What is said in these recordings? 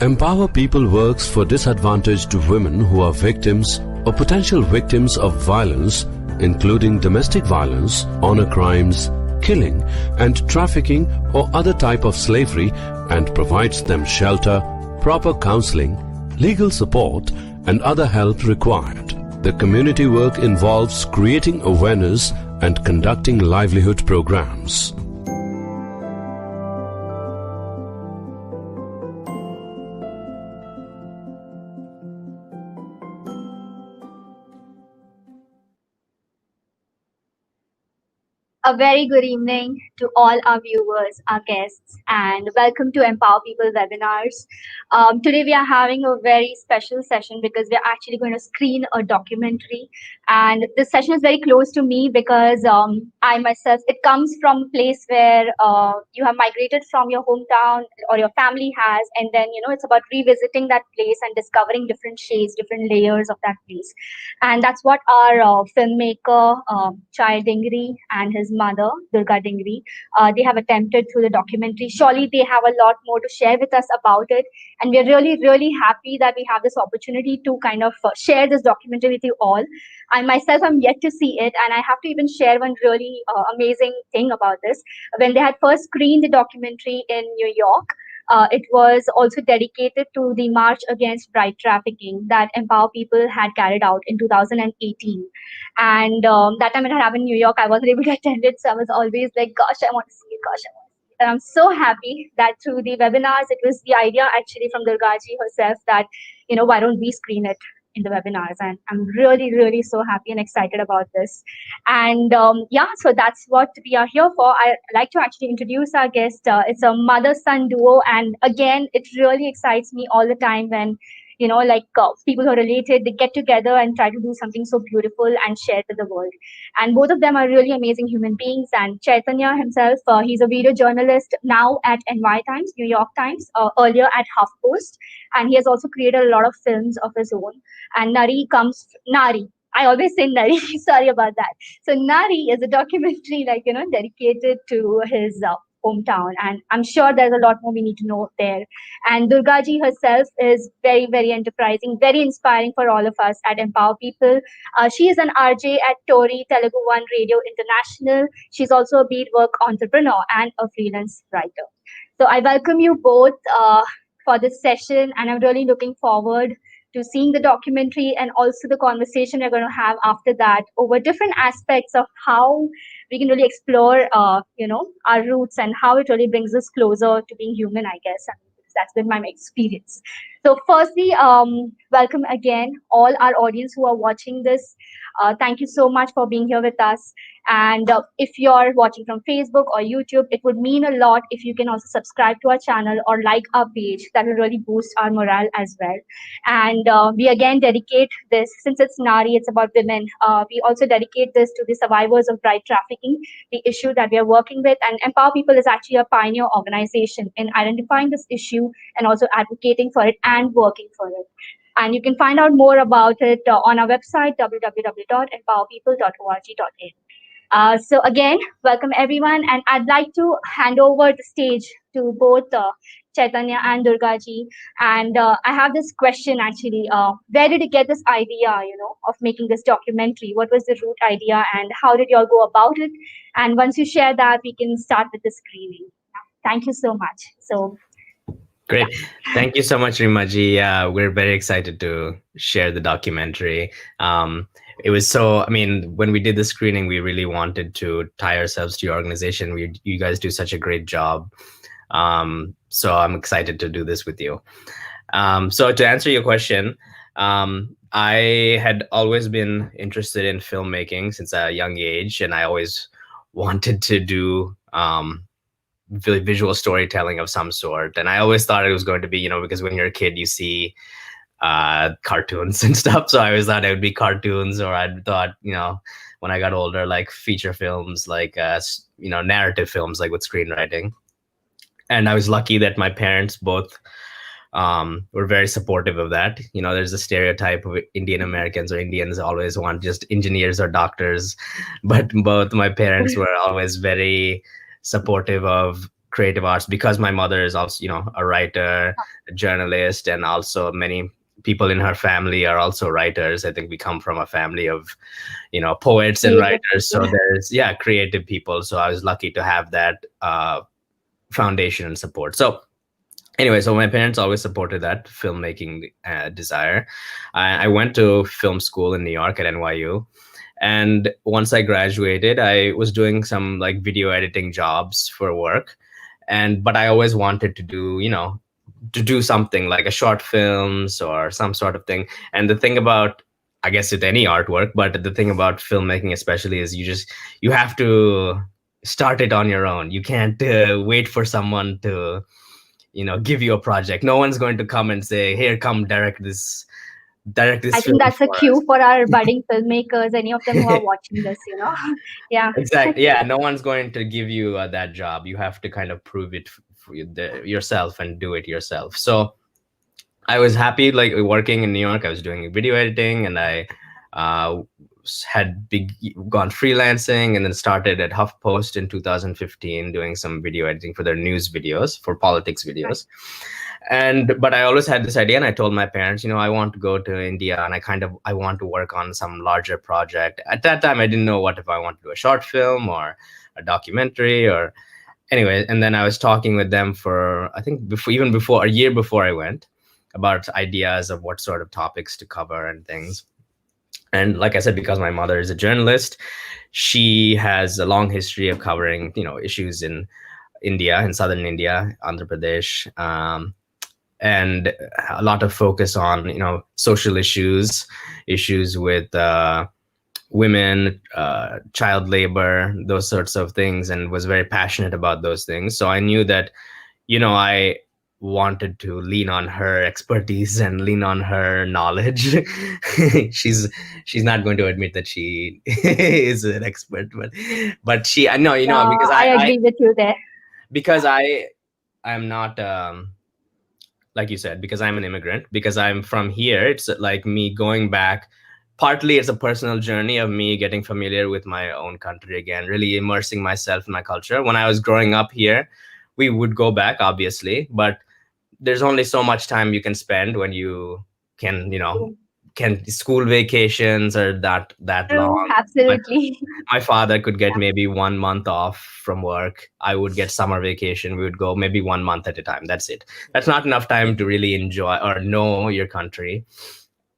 Empower People works for disadvantaged women who are victims or potential victims of violence, including domestic violence, honor crimes, killing and trafficking or other type of slavery, and provides them shelter, proper counseling, legal support and other help required. The community work involves creating awareness and conducting livelihood programs. A very good evening to all our viewers, our guests, and welcome to Empower People webinars. Today we are having a very special session because we are actually going to screen a documentary, and this session is very close to me because I myself, it comes from a place where you have migrated from your hometown or your family has, and then it's about revisiting that place and discovering different shades, different layers of that place. And that's what our filmmaker Chai Dingari and his mother Durga Dingari, they have attempted through the documentary. Surely they have a lot more to share with us about it, and we're really happy that we have this opportunity to kind of share this documentary with you all. I myself am yet to see it, and I have to even share one really amazing thing about this. When they had first screened the documentary in New York, it was also dedicated to the March Against Bride Trafficking that Empower People had carried out in 2018. And that time it had happened in New York. I wasn't able to attend it, so I was always like, gosh, I want to see it, gosh, I want to see it. And I'm so happy that through the webinars, it was the idea actually from Durgaji herself that, why don't we screen it in the webinars? And I'm really so happy and excited about this. And so that's what we are here for. I'd like to actually introduce our guest. It's a mother-son duo, and again, it really excites me all the time when people who are related, they get together and try to do something so beautiful and share it with the world. And both of them are really amazing human beings. And Chaitanya himself, he's a video journalist now at NY Times, New York Times, earlier at HuffPost, and he has also created a lot of films of his own. And Nari, I always say Nari, sorry about that. So Nari is a documentary dedicated to his hometown, and I'm sure there's a lot more we need to know there. And Durgaji herself is very enterprising, very inspiring for all of us at Empower People. She is an RJ at Tori Telugu One Radio International. She's also a beadwork entrepreneur and a freelance writer. So I welcome you both for this session, and I'm really looking forward to seeing the documentary and also the conversation we're going to have after that over different aspects of how we can really explore, our roots and how it really brings us closer to being human, I guess. And that's been my experience. So firstly, welcome again, all our audience who are watching this. Thank you so much for being here with us. And if you're watching from Facebook or YouTube, it would mean a lot if you can also subscribe to our channel or like our page. That will really boost our morale as well. And we again dedicate this, since it's Nari, it's about women, we also dedicate this to the survivors of bride trafficking, the issue that we are working with. And Empower People is actually a pioneer organization in identifying this issue and also advocating for it and working for it. And you can find out more about it on our website, www.empowerpeople.org.in. So again, welcome everyone, and I'd like to hand over the stage to both Chaitanya and Durgaji. And I have this question actually, where did you get this idea, of making this documentary? What was the root idea and how did you all go about it? And once you share that, we can start with the screening. Thank you so much. So. Great. Thank you so much, Rimaji. We're very excited to share the documentary. It was when we did the screening, we really wanted to tie ourselves to your organization. You guys do such a great job. So I'm excited to do this with you. So to answer your question, I had always been interested in filmmaking since a young age, and I always wanted to do visual storytelling of some sort. And I always thought it was going to be, because when you're a kid, you see cartoons and stuff. So I always thought it would be cartoons, or I thought, when I got older, like feature films, like, narrative films, like with screenwriting. And I was lucky that my parents both were very supportive of that. There's a stereotype of Indian Americans or Indians always want just engineers or doctors, but both my parents were always very supportive of creative arts, because my mother is also, a writer, a journalist, and also many people in her family are also writers. I think we come from a family of, poets and Creative writers. So people. there's, creative people. So I was lucky to have that foundation and support. So anyway, so my parents always supported that filmmaking desire. I went to film school in New York at NYU. And once I graduated, I was doing some like video editing jobs for work. But I always wanted to do, to do something like a short films or some sort of thing. And the thing about, I guess, with any artwork, but the thing about filmmaking especially is you have to start it on your own. You can't wait for someone to, give you a project. No one's going to come and say, here, come direct this I think film that's a for us. cue for our budding filmmakers, any of them who are watching this, Yeah. Exactly. Yeah, no one's going to give you that job. You have to kind of prove it for yourself and do it yourself. So I was happy, like working in New York. I was doing video editing, and I uh, gone freelancing, and then started at HuffPost in 2015, doing some video editing for their news videos, for politics Right. videos. But I always had this idea, and I told my parents, I want to go to India, and I want to work on some larger project. At that time, I didn't know what if I want to do a short film or a documentary, or anyway. And then I was talking with them for, I think, a year before I went, about ideas of what sort of topics to cover and things. And like I said, because my mother is a journalist, she has a long history of covering, issues in India, in southern India, Andhra Pradesh, and a lot of focus on, social issues with women, child labor, those sorts of things, and was very passionate about those things. So I knew that, I wanted to lean on her expertise and lean on her knowledge. she's not going to admit that she is an expert, but I know, because I agree with you there. because I'm not like you said, because I'm an immigrant, because I'm from here. It's like me going back. Partly it's a personal journey of me getting familiar with my own country again, really immersing myself in my culture. When I was growing up here, we would go back, obviously, but there's only so much time you can spend when you can, school vacations are that True, long. absolutely. My father could get Yeah. maybe 1 month off from work. I would get summer vacation. We would go maybe 1 month at a time. That's it. That's not enough time to really enjoy or know your country.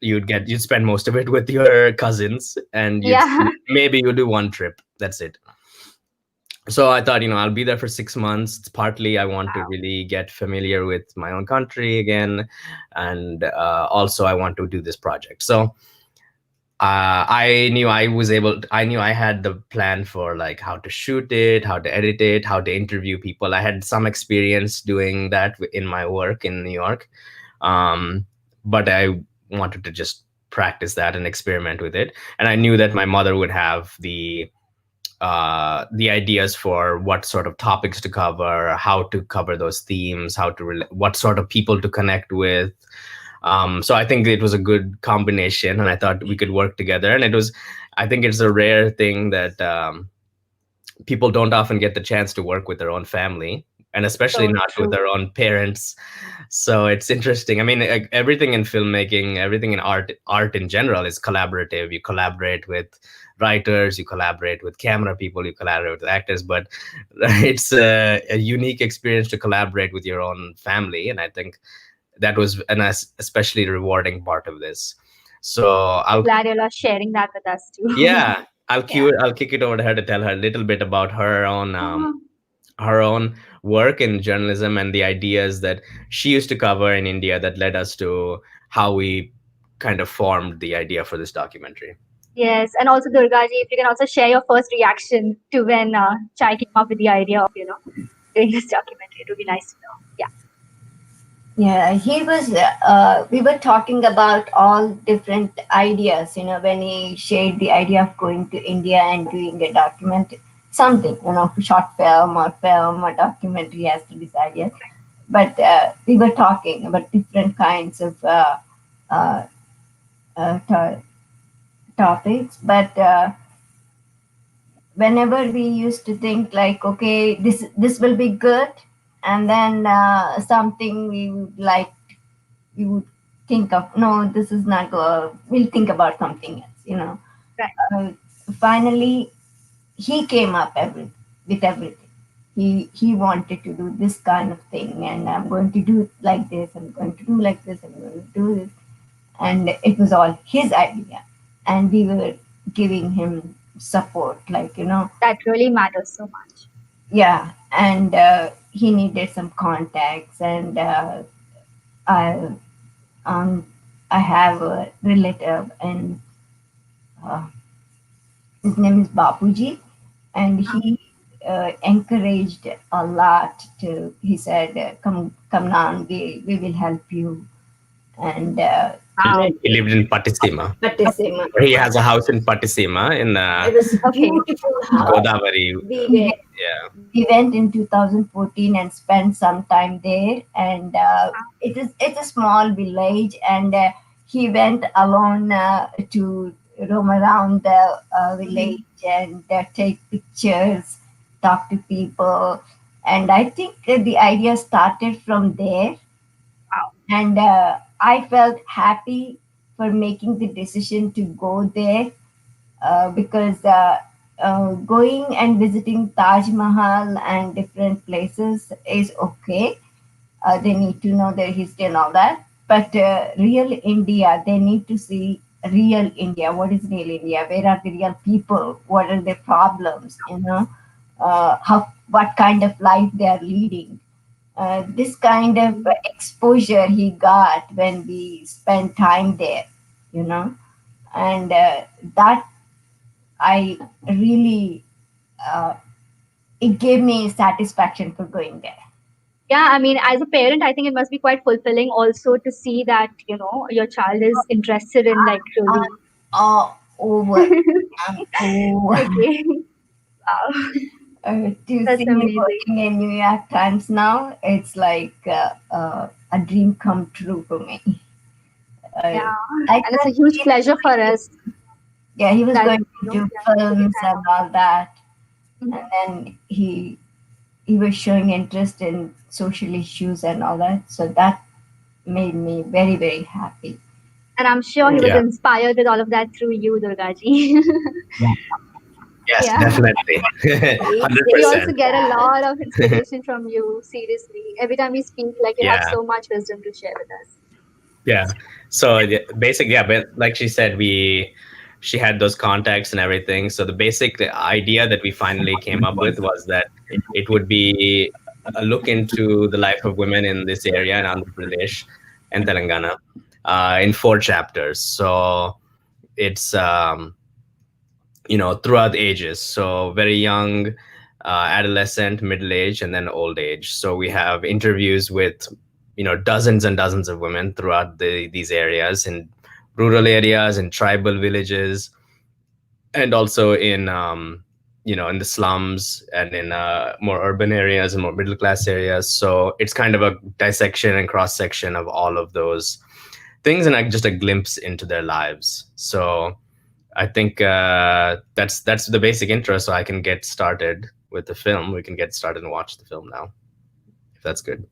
You'd spend most of it with your cousins, and Yeah. maybe you do one trip. That's it. So I thought, I'll be there for 6 months. It's partly I want to really get familiar with my own country again, and also I want to do this project. So I knew I had the plan for like how to shoot it, how to edit it, how to interview people. I had some experience doing that in my work in New York, but I wanted to just practice that and experiment with it. And I knew that my mother would have the ideas for what sort of topics to cover, how to cover those themes, what sort of people to connect with. So I think it was a good combination, and I thought we could work together. And I think it's a rare thing that people don't often get the chance to work with their own family, and especially So not with true. their own parents. So it's interesting. I mean, everything in filmmaking, everything in art in general is collaborative. You collaborate with writers, you collaborate with camera people, you collaborate with actors, but it's a unique experience to collaborate with your own family. And I think that was an especially rewarding part of this. So Glad you're sharing that with us too. yeah, Yeah. I'll kick it over to her to tell her a little bit about Uh, her own work in journalism and the ideas that she used to cover in India that led us to how we kind of formed the idea for this documentary. yes, and also Durgaji, if you can also share your first reaction to when Chai came up with the idea of doing this documentary, it would be nice to know. Yeah. Yeah, he was. We were talking about all different ideas. When he shared the idea of going to India and doing a documentary, something. Short film or documentary, as to decide yet. But we were talking about different kinds of uh, topics. But whenever we used to think like, okay, this will be good, and then something we would like, we would think of, no, this is not good. We'll think about something else, Right. Finally, he came up with everything. He wanted to do this kind of thing, and I'm going to do it like this. I'm going to do like this. I'm going to do this, and it was all his idea, and we were giving him support, like That really matters so much. yeah. And he needed some contacts, and I um I have a relative, and uh, his name is Bapuji, and he encouraged a lot. He said, come down, we will help you. And Wow. He lived in Pattisima. Pattisima. He has a house in Pattisima in It was a Okay. beautiful house. Godavari. Yeah. We went in 2014 and spent some time there, and it's a small village, and he went alone to roam around the village and take pictures, talk to people, and I think the idea started from there. Wow. And I felt happy for making the decision to go there, because going and visiting Taj Mahal and different places is okay. They need to know their history and all that. But real India, they need to see real India. What is real India? Where are the real people? What are their problems? What kind of life they are leading. This kind of exposure he got when we spent time there, and that I really, it gave me satisfaction for going there. Yeah, I mean, as a parent, I think it must be quite fulfilling also to see that, your child is interested in like really. All over. I'm over. Okay. Wow. To That's see me amazing. working in New York Times now, it's like a dream come true for me. Yeah. I And it's a thought huge pleasure for us yeah, he was that, going to do films and all that, Mhm. and then he was showing interest in social issues and all that. So that made me very, very happy. And I'm sure he was Yeah. inspired with all of that through you, Durgaji. Yes, Yeah. definitely. We also 100%. get a lot of inspiration from you, seriously. Every time we speak, like you have Yeah. so much wisdom to share with us. Yeah. So basically, yeah, but like she said, she had those contacts and everything. So the basic idea that we finally came up with was that it would be a look into the life of women in this area in Andhra Pradesh and Telangana in 4 chapters. So it's throughout the ages. So very young, adolescent, middle age, and then old age. So we have interviews with dozens and dozens of women throughout these areas, in rural areas, in tribal villages, and also in in the slums and in more urban areas and more middle class areas. So it's kind of a dissection and cross section of all of those things, and like just a glimpse into their lives. So I think that's the basic intro. So I can get started with the film. We can get started and watch the film now, if that's good.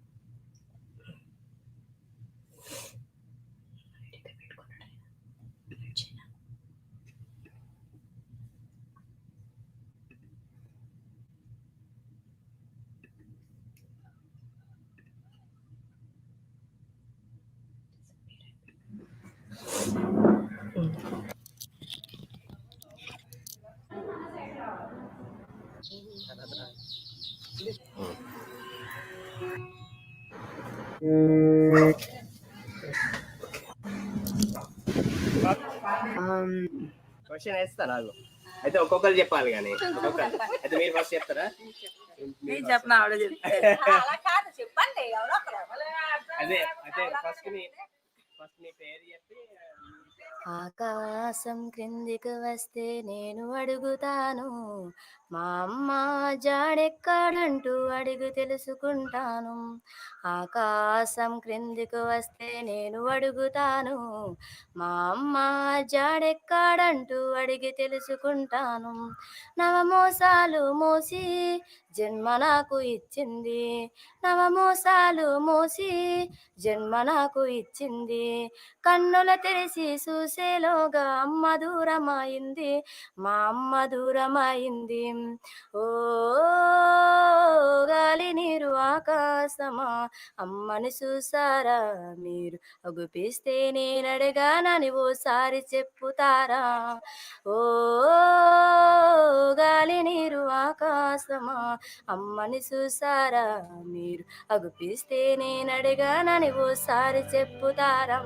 Question వేస్తా నాకు అయితే ఒక్కొక్కరు చెప్పాలి కానీ ఒక్కొక్కరు అయితే మీరు first చెప్తారా నేను చెప్పనా ఆవిడ అదే అయితే ఫస్ట్ నీ పేరు ఆకాశం క్రిందికి వస్తే నేను అడుగుతాను, మా అమ్మ జాడెక్కడంటూ అడిగి తెలుసుకుంటాను. ఆకాశం క్రిందికి వస్తే నేను అడుగుతాను, మా అమ్మ జాడెక్కడంటూ అడిగి తెలుసుకుంటాను. నవమోసాలు మోసి జన్మ నాకు ఇచ్చింది, నవమోసాలు మోసి జన్మ నాకు ఇచ్చింది. కన్నుల తెరిసి చూసేలోగా అమ్మ దూరమైంది, మా అమ్మ దూరమైంది. ఓ గాలి నీరు ఆకాశమా అమ్మని చూసారా మీరు, అగుపిస్తే నేను అడగానని ఓసారి చెప్పుతారా. ఓ గాలి నీరు ఆకాశమా అమ్మని చూసారా మీరు, అగుపిస్తే నేను అడగానని ఓసారి చెప్పుతారా.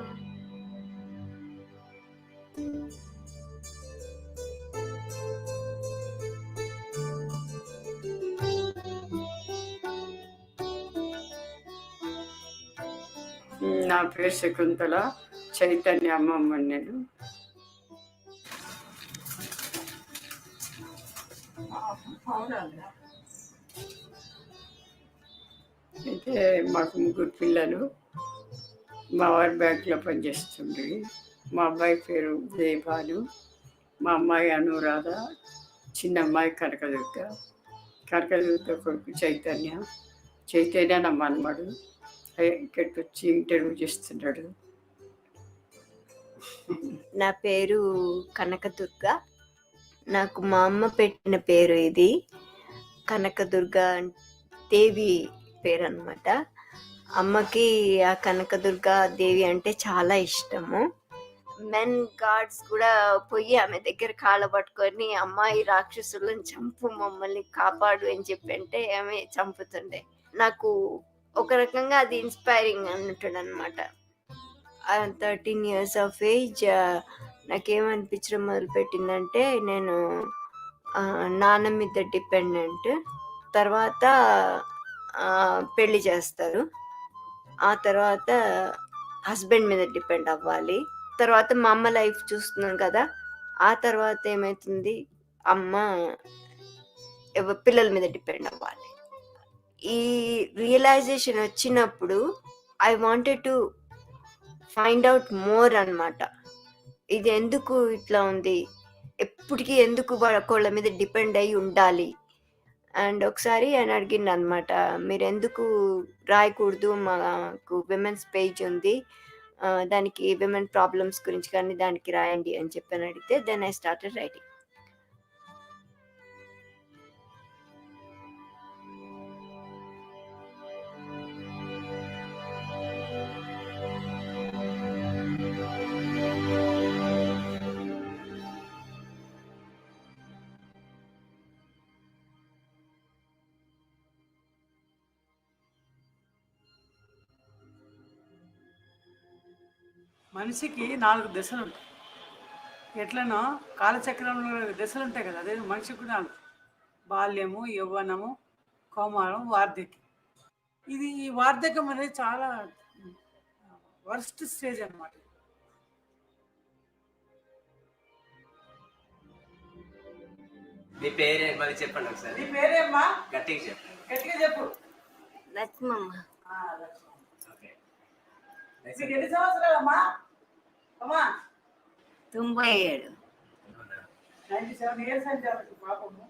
నా పేరు శకుంతల, చైతన్య అమ్మమ్మ. నేను అయితే మాకు 3 పిల్లలు. మా వారి బ్యాంకులో పనిచేస్తుంది. మా అబ్బాయి పేరు దేవాను, మా అమ్మాయి అనురాధ, చిన్న అమ్మాయి కనకదుర్గ. కనకదుర్గ కొడుకు చైతన్య. చైతన్య నా మనమడు, ఇక్కడికి వచ్చి ఇంటర్వ్యూ చేస్తున్నాడు. నా పేరు కనకదుర్గ. నాకు మా అమ్మ పెట్టిన పేరు ఇది. కనకదుర్గ దేవి పేరు అనమాట. అమ్మకి ఆ కనకదుర్గ దేవి అంటే చాలా ఇష్టము. మెన్ గాడ్స్ కూడా పోయి ఆమె దగ్గర కాళ్ళ పట్టుకొని అమ్మాయి రాక్షసులను చంపు, మమ్మల్ని కాపాడు అని చెప్పి అంటే ఆమె చంపుతుండే. నాకు ఒక రకంగా అది ఇన్స్పైరింగ్ అన్నట్టు అనమాట. 13 years ఆఫ్ ఏజ్ నాకేమనిపించడం మొదలుపెట్టిందంటే, నేను నాన్న మీద డిపెండెంట్. తర్వాత పెళ్లి చేస్తారు, ఆ తర్వాత హస్బెండ్ మీద డిపెండ్ అవ్వాలి. తర్వాత మా అమ్మ లైఫ్ చూస్తున్నాను కదా, ఆ తర్వాత ఏమవుతుంది, అమ్మ పిల్లల మీద డిపెండ్ అవ్వాలి. ఈ రియలైజేషన్ వచ్చినప్పుడు I wanted to find out more అనమాట. ఇది ఎందుకు ఇట్లా ఉంది, ఎప్పటికీ ఎందుకు ఒకళ్ళ మీద డిపెండ్ అయ్యి ఉండాలి. అండ్ ఒకసారి ఆయన అడిగింది అనమాట, మీరు ఎందుకు రాయకూడదు, మాకు విమెన్స్ పేజ్ ఉంది, దానికి విమెన్ ప్రాబ్లమ్స్ గురించి కానీ దానికి రాయండి అని చెప్పని అడిగితే, దెన్ ఐ స్టార్టెడ్ రైటింగ్. మనిషికి 4 దశలు ఉంటాయి. ఎట్లనో కాలచక్రంలో దశలు ఉంటాయి కదా, అదే మనిషికి 4: బాల్యము, యవ్వనము, కౌమారం, వార్ధక్యం. ఇది ఈ వార్ధక్యం అనేది చాలా వర్స్ట్ స్టేజ్ అన్నమాట. నీ పేరే మళ్ళీ చెప్పండి ఒకసారి. నీ పేరేమ్మా? గట్టిగా చెప్పు. గట్టిగా చెప్పు. లక్ష్మమ్మ. ఓకే. నీకు ఎన్ని సంవత్సరాలమ్మా? అమ్మా 97. 97 years అంటే పాపము.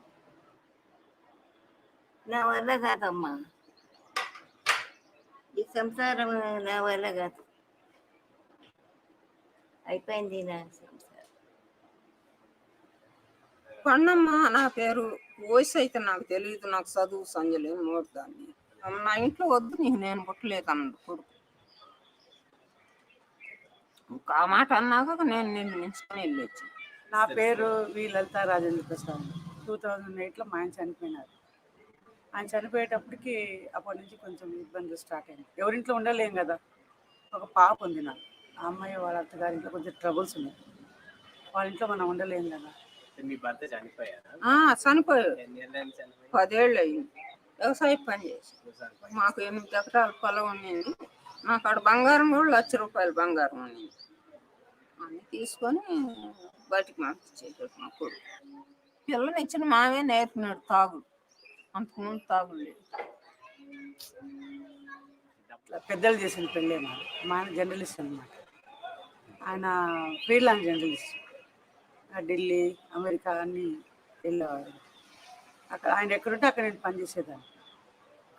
నా వల్ల కాదమ్మా, ఈ సంసారం నా వల్ల కాదు, అయిపోయింది నా సంసారం. పన్నమ్మ నా పేరు. వయసు అయితే నాకు తెలియదు, నాకు చదువు సంజలేము నోడుదాన్ని. నా ఇంట్లో వద్దు, నీకు నేను పుట్టలేదు అన్నాడు కొడుకు. ఆ మాట అన్నాక నేను నించుకొని వెళ్ళొచ్చు. నా పేరు వి లలితా రాజేంద్ర ప్రసాద్. 2008లో మా ఆయన చనిపోయినారు. ఆయన చనిపోయేటప్పటికి అప్పటి నుంచి కొంచెం ఇబ్బందులు స్టార్ట్ అయింది. ఎవరింట్లో ఉండలేం కదా. ఒక పాప ఉంది నాకు. ఆ అమ్మాయి వాళ్ళ అత్తగారింట్లో కొంచెం ట్రబుల్స్ ఉన్నాయి. వాళ్ళ ఇంట్లో మనం ఉండలేం కదా. మీ భర్త చనిపోయారా? చనిపోయాడు. 10 ఏళ్ళు అయింది. వ్యవసాయ పని చేసి మాకు 8 ఎకరాల పొలం ఉండింది. నాకు అక్కడ బంగారం కూడా 1,00,000 రూపాయలు బంగారం ఉండింది. అన్ని తీసుకొని బయటికి పంపించేటట్టు మా కొడుకు. పిల్లని ఇచ్చిన మామే నేర్పినాడు తాగుడు, అంతకుముందు తాగుడు లేదు. పెద్దలు చేసిన పెళ్ళే మా ఆయన జర్నలిస్ట్ అనమాట. ఆయన ఫ్రీలాన్స్ జర్నలిస్ట్. ఢిల్లీ, అమెరికా అన్నీ వెళ్ళేవాడు. అక్కడ ఆయన ఎక్కడుంటే అక్కడ నేను పనిచేసేదాన్ని.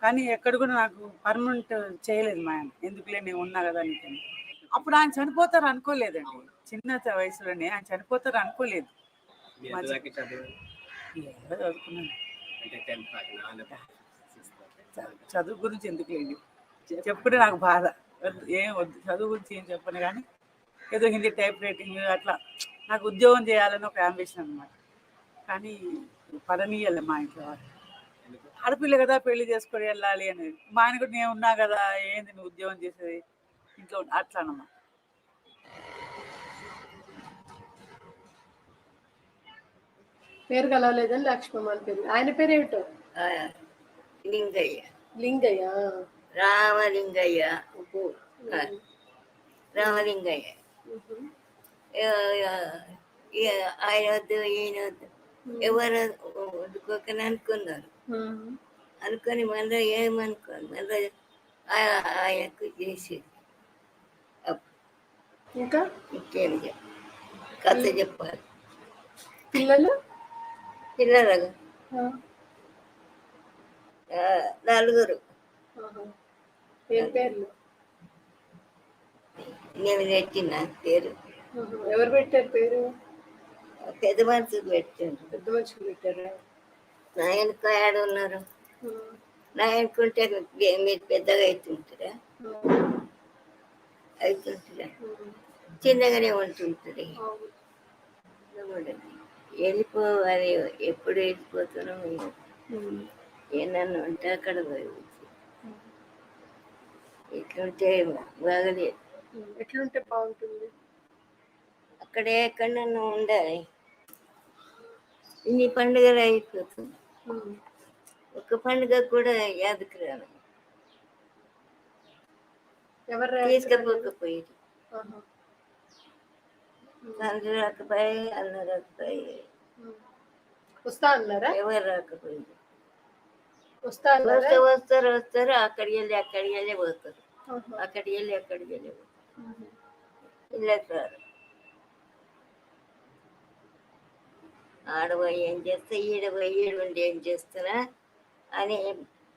కానీ ఎక్కడ కూడా నాకు పర్మనెంట్ చేయలేదు మా ఆయన. ఎందుకులే నేను ఉన్నా కదా నీకు. అప్పుడు ఆయన చనిపోతారు అనుకోలేదండి. చిన్న వయసులోనే ఆయన చెడిపోతారు అనుకోలేదు. చదువుకున్నాను. చదువు గురించి ఎందుకు లేదు చెప్పుడే నాకు బాధ. ఏం వద్దు, చదువు గురించి ఏం చెప్పను. కానీ ఏదో హిందీ టైప్ రైటింగ్ అట్లా నాకు ఉద్యోగం చేయాలని ఒక అంబిషన్ అనమాట. కానీ పడనీయాలి మా ఇంట్లో వాళ్ళు. ఆడపిల్ల కదా, పెళ్లి చేసుకొని వెళ్ళాలి అనేది. మా ఆయన కూడా నేను ఉన్నా కదా, ఏంది నువ్వు ఉద్యోగం చేసేది ఇంట్లో అట్లా అన్నమాట. పేరు కలవలేదని లక్ష్మమ్మ అని పేరు. ఆయన పేరు ఏమిటో? లింగయ్య. లింగయ్య, రామలింగయ్య. రామలింగయ్య. ఆయన వద్దు ఈయన వద్దు ఎవరు వద్దుకోకని అనుకున్నారు. అనుకొని మళ్ళీ ఏమనుకోని మళ్ళీ ఆయనకు చేసేది. ఇంకా ఇంకేం కథ చెప్పాలి. పిల్లలు పిల్లలు నలుగురు. ఏం పేర్లు? నేను పెట్టిన పేరు. ఎవరు పెట్టారు పేరు? పెద్ద మనుషులు పెట్టారు. పెద్ద మనుషులు పెట్టారా? నా వెనుక ఆడ ఉన్నారు. నా వెనుకుంటే మీరు పెద్దగా అవుతుంటారా? అవుతుంటారా? చిన్నగానే ఉంటుంటుంది. వెళ్ళిపోవాలి. ఎప్పుడు వెళ్ళిపోతున్నాం ఏమన్నా ఉంటే అక్కడ పోయి ఇట్లుంటే బాగలేదు. ఎట్లుంటే బాగుంటుంది? అక్కడే ఎక్కడన్నా ఉండాలి. ఇన్ని పండుగలు అయిపోతుంది, ఒక పండుగ కూడా యాదకు రాను. ఎవరు తీసుకపోకపోయేది. తండ్రి రాకపోయి, అన్న రాకపోయి, వస్తా అన్నారా? ఎవరు రాకపోయింది. వస్తారు వస్తారు అక్కడికి వెళ్ళి పోతారు. అక్కడికి వెళ్ళి పోతారు. ఇళ్ళకి రారు. ఆడపోయి ఏం చేస్తా, ఈడపోయి ఈడుండి ఏం చేస్తున్నా అని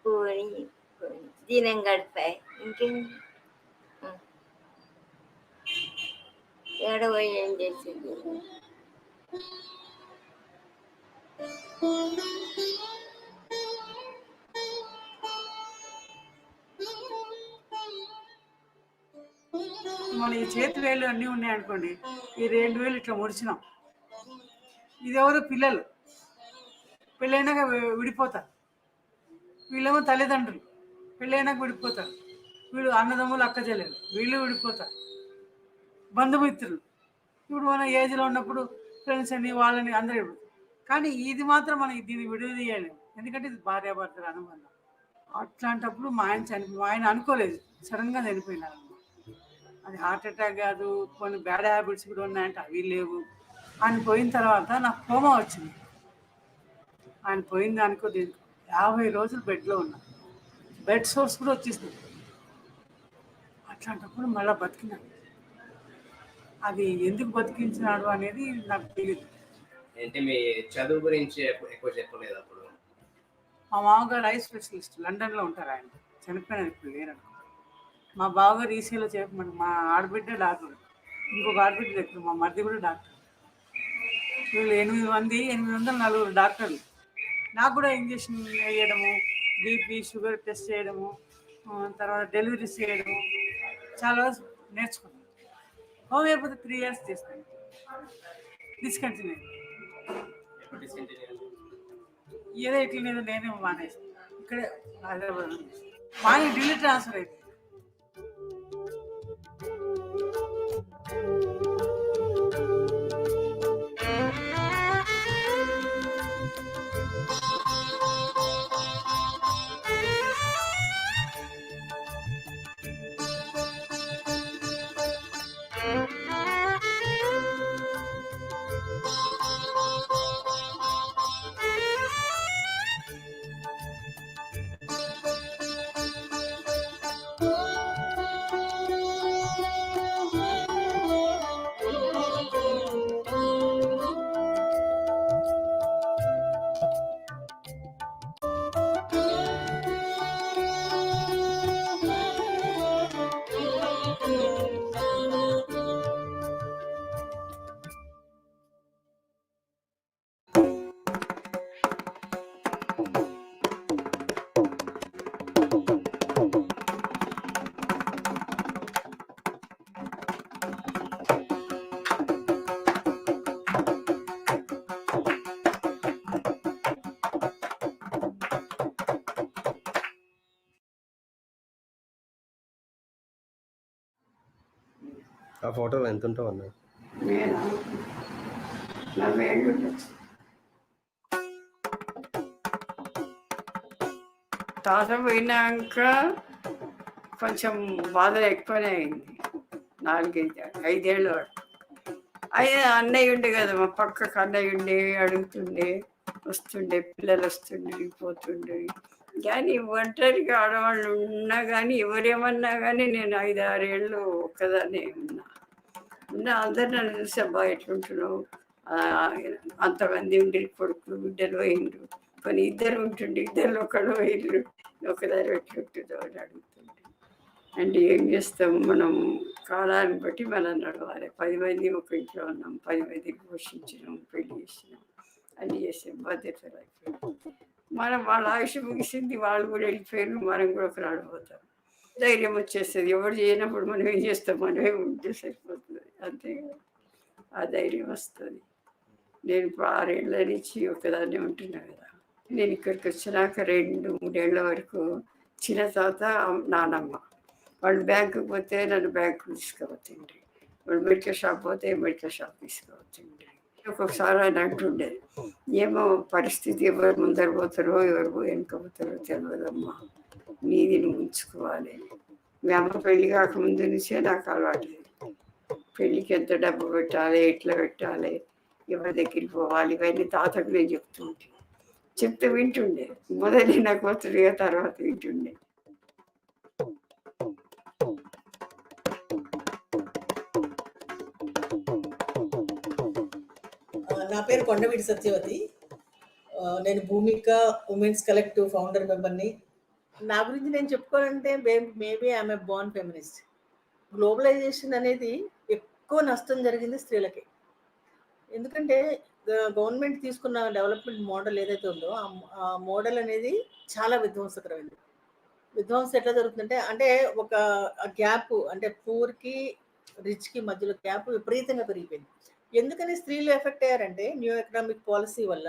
పోని దినం గడిపాయి. ఇంకేం ఏడపోయి ఏం చేసింది. మన ఈ చేతి వేలు అన్నీ ఉన్నాయి అనుకోండి, ఈ 2 వేలు ఇట్లా ముడిచినాం. ఇదెవరు? పిల్లలు. పెళ్ళైనాక విడిపోతారు. వీళ్ళేమో తల్లిదండ్రులు, పెళ్ళైనాక విడిపోతారు. వీళ్ళు అన్నదమ్ములు, అక్క చెల్లెలు, వీళ్ళు విడిపోతారు. బంధుమిత్రులు ఇప్పుడు మన ఏజ్లో ఉన్నప్పుడు ఫ్రెండ్స్ అని వాళ్ళని అందరూ ఇప్పుడు. కానీ ఇది మాత్రం మనం దీన్ని విడదీయలేము, ఎందుకంటే ఇది భార్యాభర్తల అనుబంధం. అట్లాంటప్పుడు మా ఆయన అనుకోలేదు, సడన్గా చనిపోయినారు. అది హార్ట్ అటాక్ కాదు, కొన్ని బ్యాడ్ హ్యాబిట్స్ కూడా ఉన్నాయంటే అవి లేవు. ఆయన పోయిన తర్వాత నాకు కోమా వచ్చింది. ఆయన పోయింది అనుకో, 50 రోజులు బెడ్లో ఉన్నా. బెడ్ సోర్స్ కూడా వచ్చేసింది. అట్లాంటప్పుడు మళ్ళీ బతికినాడు. అది ఎందుకు బతికించినాడు అనేది నాకు తెలియదు. అంటే మీ చదువు గురించి ఎక్కువ చెప్పలేదు అప్పుడు? మా మామగారు ఐ స్పెషలిస్ట్, లండన్లో ఉంటారు. ఆయన చనిపోయినారు, ఇప్పుడు లేరనుకో. మా బావగారు ఈసీలో చెప్పమని, మా ఆడబిడ్డ డాక్టర్, ఇంకొక ఆడబిడ్డ డాక్టర్, మా మరిది కూడా డాక్టర్. వీళ్ళు 8 మంది, 804 డాక్టర్లు. నాకు కూడా ఇంజక్షన్ వేయడము, బీపీ షుగర్ టెస్ట్ చేయడము, తర్వాత డెలివరీస్ చేయడము చాలా నేర్చుకున్నాను. హోమియోపతి 3 years చేస్తాను. డిస్కంటిన్యూ ఏదో ఇట్లనేదో నేనే మానేసి ఇక్కడే హైదరాబాద్ మా ఢిల్లీ ట్రాన్స్ఫర్ అయిపోయింది. ఫోటోలో ఎంత ఉంటావు అన్న? నేను 40 ఏళ్ళు ఉండొచ్చు. తాత పోయినాక కొంచెం బాధ ఎక్కువనే అయింది. 5 ఏళ్ళు అయితే అన్నయ్య ఉండే కదా, మా పక్కకు అన్నయ్య ఉండే, అడుగుతుండే, వస్తుండే, పిల్లలు వస్తుండే పోతుండే. కానీ ఒంటరిగా ఆడవాళ్ళు ఉన్నా కానీ ఎవరేమన్నా కానీ నేను 5-6 ఏళ్ళు ఒక్కదాన్నే ఉన్నా అందరు నన్ను చూసి అబ్బా ఎట్లుంటున్నావు, అంతమంది ఉండి కొడుకులు బిడ్డలు పోయిండ్రు, కొన్ని ఇద్దరు ఉంటుండే, ఇద్దరు ఒకళ్ళు పోయిండ్రు, ఒకదారు ఎట్లుంటుందో అని అడుగుతుండే. అంటే ఏం చేస్తాం, మనం కాలాన్ని బట్టి మనం నడవాలి. 10 మంది ఒక ఇంట్లో ఉన్నాం, 10 మందిని పోషించినాం, పెళ్లి చేసినాం, అన్నీ చేసాం, బాధ్యతలు అయిపోయాం. మనం వాళ్ళ ఆయుష్ ముగిసింది, వాళ్ళు కూడా వెళ్ళిపోయారు, మనం కూడా ఒక ఆడిపోతాం. ధైర్యం వచ్చేస్తుంది. ఎవరు చేయనప్పుడు మనం ఏం చేస్తాం, మనమే ఉంటే సరిపోతుంది, అంతే. ఆ ధైర్యం వస్తుంది. నేను 6 ఏళ్ళ నుంచి ఒకదాన్నే ఉంటున్నా కదా. నేను ఇక్కడికి వచ్చినాక 2-3 ఏళ్ళ వరకు చిన్న తాత నానమ్మ వాళ్ళు బ్యాంకుకి పోతే నన్ను బ్యాంకు తీసుకుపోతుండ్రి, వాళ్ళు మెడికల్ షాప్ పోతే మెడికల్ షాప్ తీసుకుపోతుండ్రి. ఒక్కొక్కసారి ఆయన అంటుండే, ఏమో పరిస్థితి, ఎవరు ముందర పోతారో ఎవరు వెనుక పోతారో తెలియదమ్మా, నీది నువ్వు ఉంచుకోవాలి. మీ అమ్మ పెళ్ళి కాకముందు నుంచే నాకు అలవాటు. పెళ్ళికి ఎంత డబ్బు పెట్టాలి, ఎట్లా పెట్టాలి, ఎవరి దగ్గరికి పోవాలి, ఇవన్నీ తాతకు నేను చెప్తే వింటుండే. మొదటి నాకు వస్తుందిగా, తర్వాత వింటుండే. నా పేరు కొండవీటి సత్యవతి. నేను భూమిక ఉమెన్స్ కలెక్టివ్ ఫౌండర్ మెంబర్ని. నా గురించి నేను చెప్పుకోవాలంటే maybe I'm a born feminist. Globalization అనేది ఎక్కువ నష్టం జరిగింది స్త్రీలకి. ఎందుకంటే గవర్నమెంట్ తీసుకున్న డెవలప్మెంట్ మోడల్ ఏదైతే ఉందో ఆ మోడల్ అనేది చాలా విధ్వంసకరమైంది. విధ్వంసం ఎట్లా జరుగుతుందంటే, అంటే ఒక గ్యాప్, అంటే పూర్కి రిచ్కి మధ్యలో గ్యాప్ విపరీతంగా పెరిగిపోయింది. ఎందుకని స్త్రీలు ఎఫెక్ట్ అయ్యారంటే, న్యూ ఎకనామిక్ పాలసీ వల్ల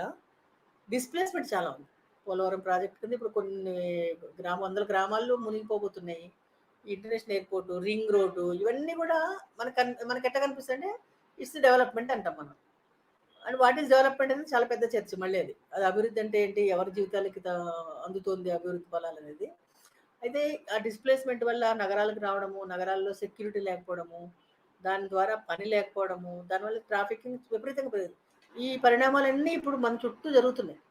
డిస్ప్లేస్మెంట్ చాలా ఉంది. పోలవరం ప్రాజెక్ట్ కింద ఇప్పుడు కొన్ని 100 గ్రామాల్లో మునిగిపోబోతున్నాయి. ఇంటర్నేషనల్ ఎయిర్పోర్టు, రింగ్ రోడ్డు, ఇవన్నీ కూడా మనకు ఎట్లా కనిపిస్తుంది అంటే ఇట్స్ డెవలప్మెంట్ అంటాం మనం. అండ్ వాట్ ఈస్ డెవలప్మెంట్ అనేది చాలా పెద్ద చర్చ. మళ్ళీ అది అభివృద్ధి అంటే ఏంటి, ఎవరి జీవితాలకి అందుతోంది అభివృద్ధి ఫలాలు అనేది. అయితే ఆ డిస్ప్లేస్మెంట్ వల్ల నగరాలకు రావడము, నగరాల్లో సెక్యూరిటీ లేకపోవడము, దాని ద్వారా పని లేకపోవడము, దానివల్ల ట్రాఫికింగ్ విపరీతంగా పెరిగింది. ఈ పరిణామాలన్నీ ఇప్పుడు మన చుట్టూ జరుగుతున్నాయి.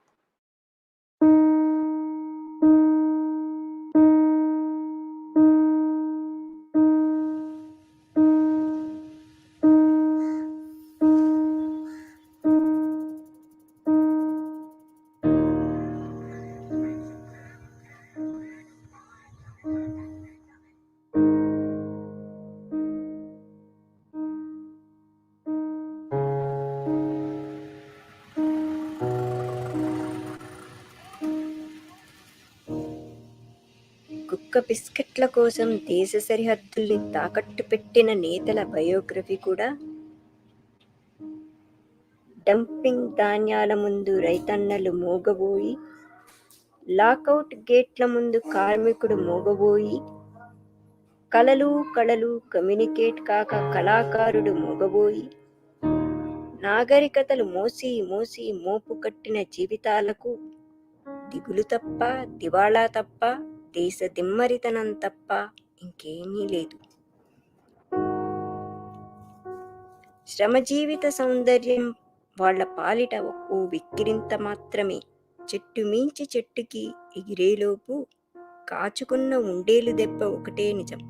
కుక్క బిస్కెట్ల కోసం దేశ సరిహద్దుల్ని తాకట్టు పెట్టిన నేతల బయోగ్రఫీ కూడా, డంపింగ్ ధాన్యాల ముందు రైతన్నలు మోగబోయి, లాకౌట్ గేట్ల ముందు కార్మికుడు మోగబోయి, కలలు కమ్యూనికేట్ కాక కళాకారుడు మోగబోయి, నాగరికతలు మోసి మోపు కట్టిన జీవితాలకు దిగులు తప్ప, దివాళా తప్ప, దేశ దిమ్మరితనం తప్ప ఇంకేమీ లేదు. శ్రమజీవిత సౌందర్యం వాళ్ల పాలిట ఓ విక్కిరింత మాత్రమే. చెట్టు మించి చెట్టుకి ఎగిరేలోపు కాచుకున్న ఉండేలు దెబ్బ ఒకటే నిజం.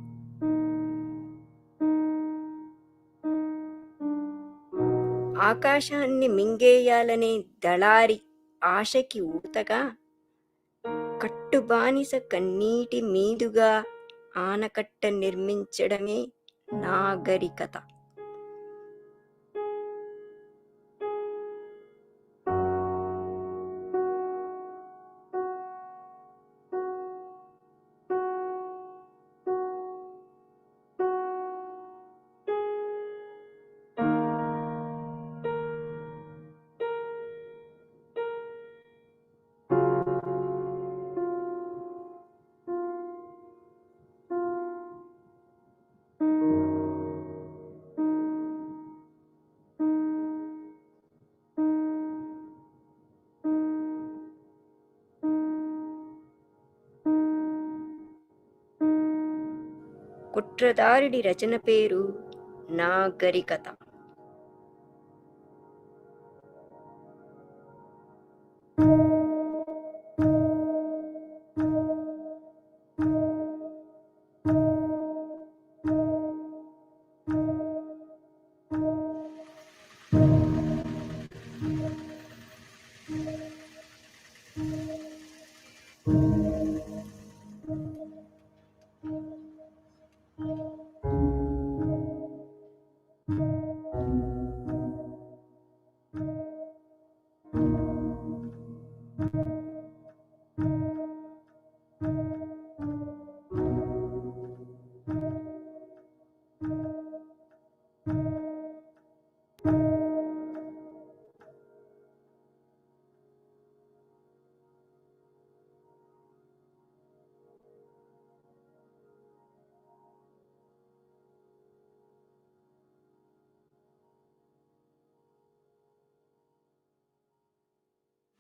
ఆకాశాన్ని మింగేయాలనే దళారి ఆశకి ఊతగా, కట్టుబానిస కన్నీటి మీదుగా ఆనకట్ట నిర్మించడమే నాగరికత. కుట్రదారుడి రచన పేరు నాగరికత.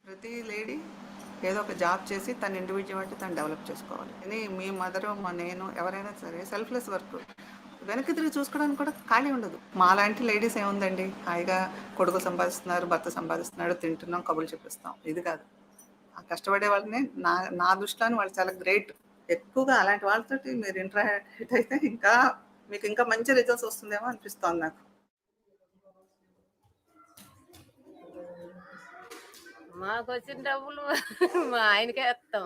ప్రతి లేడీ ఏదో ఒక జాబ్ చేసి తన ఇండివిజువాలిటీ తను డెవలప్ చేసుకోవాలి. అని మీ మదరు నేను ఎవరైనా సరే సెల్ఫ్లెస్ వర్క్. వెనక్కి తిరిగి చూసుకోవడానికి కూడా ఖాళీ ఉండదు. మాలాంటి లేడీస్ ఏముందండి, హాయిగా కొడుకు సంపాదిస్తున్నారు, భర్త సంపాదిస్తున్నాడు, తింటున్నాం, కబుర్లు చెప్పిస్తాం. ఇది కాదు. ఆ కష్టపడే వాళ్ళని నా దృష్టిలోని వాళ్ళు చాలా గ్రేట్. ఎక్కువగా అలాంటి వాళ్ళతోటి మీరు ఇంటరాక్ట్ అయితే ఇంకా మీకు ఇంకా మంచి రిజల్ట్స్ వస్తుందేమో అనిపిస్తోంది నాకు. మాకు వచ్చిన డబ్బులు మా ఆయనకే వేస్తాం.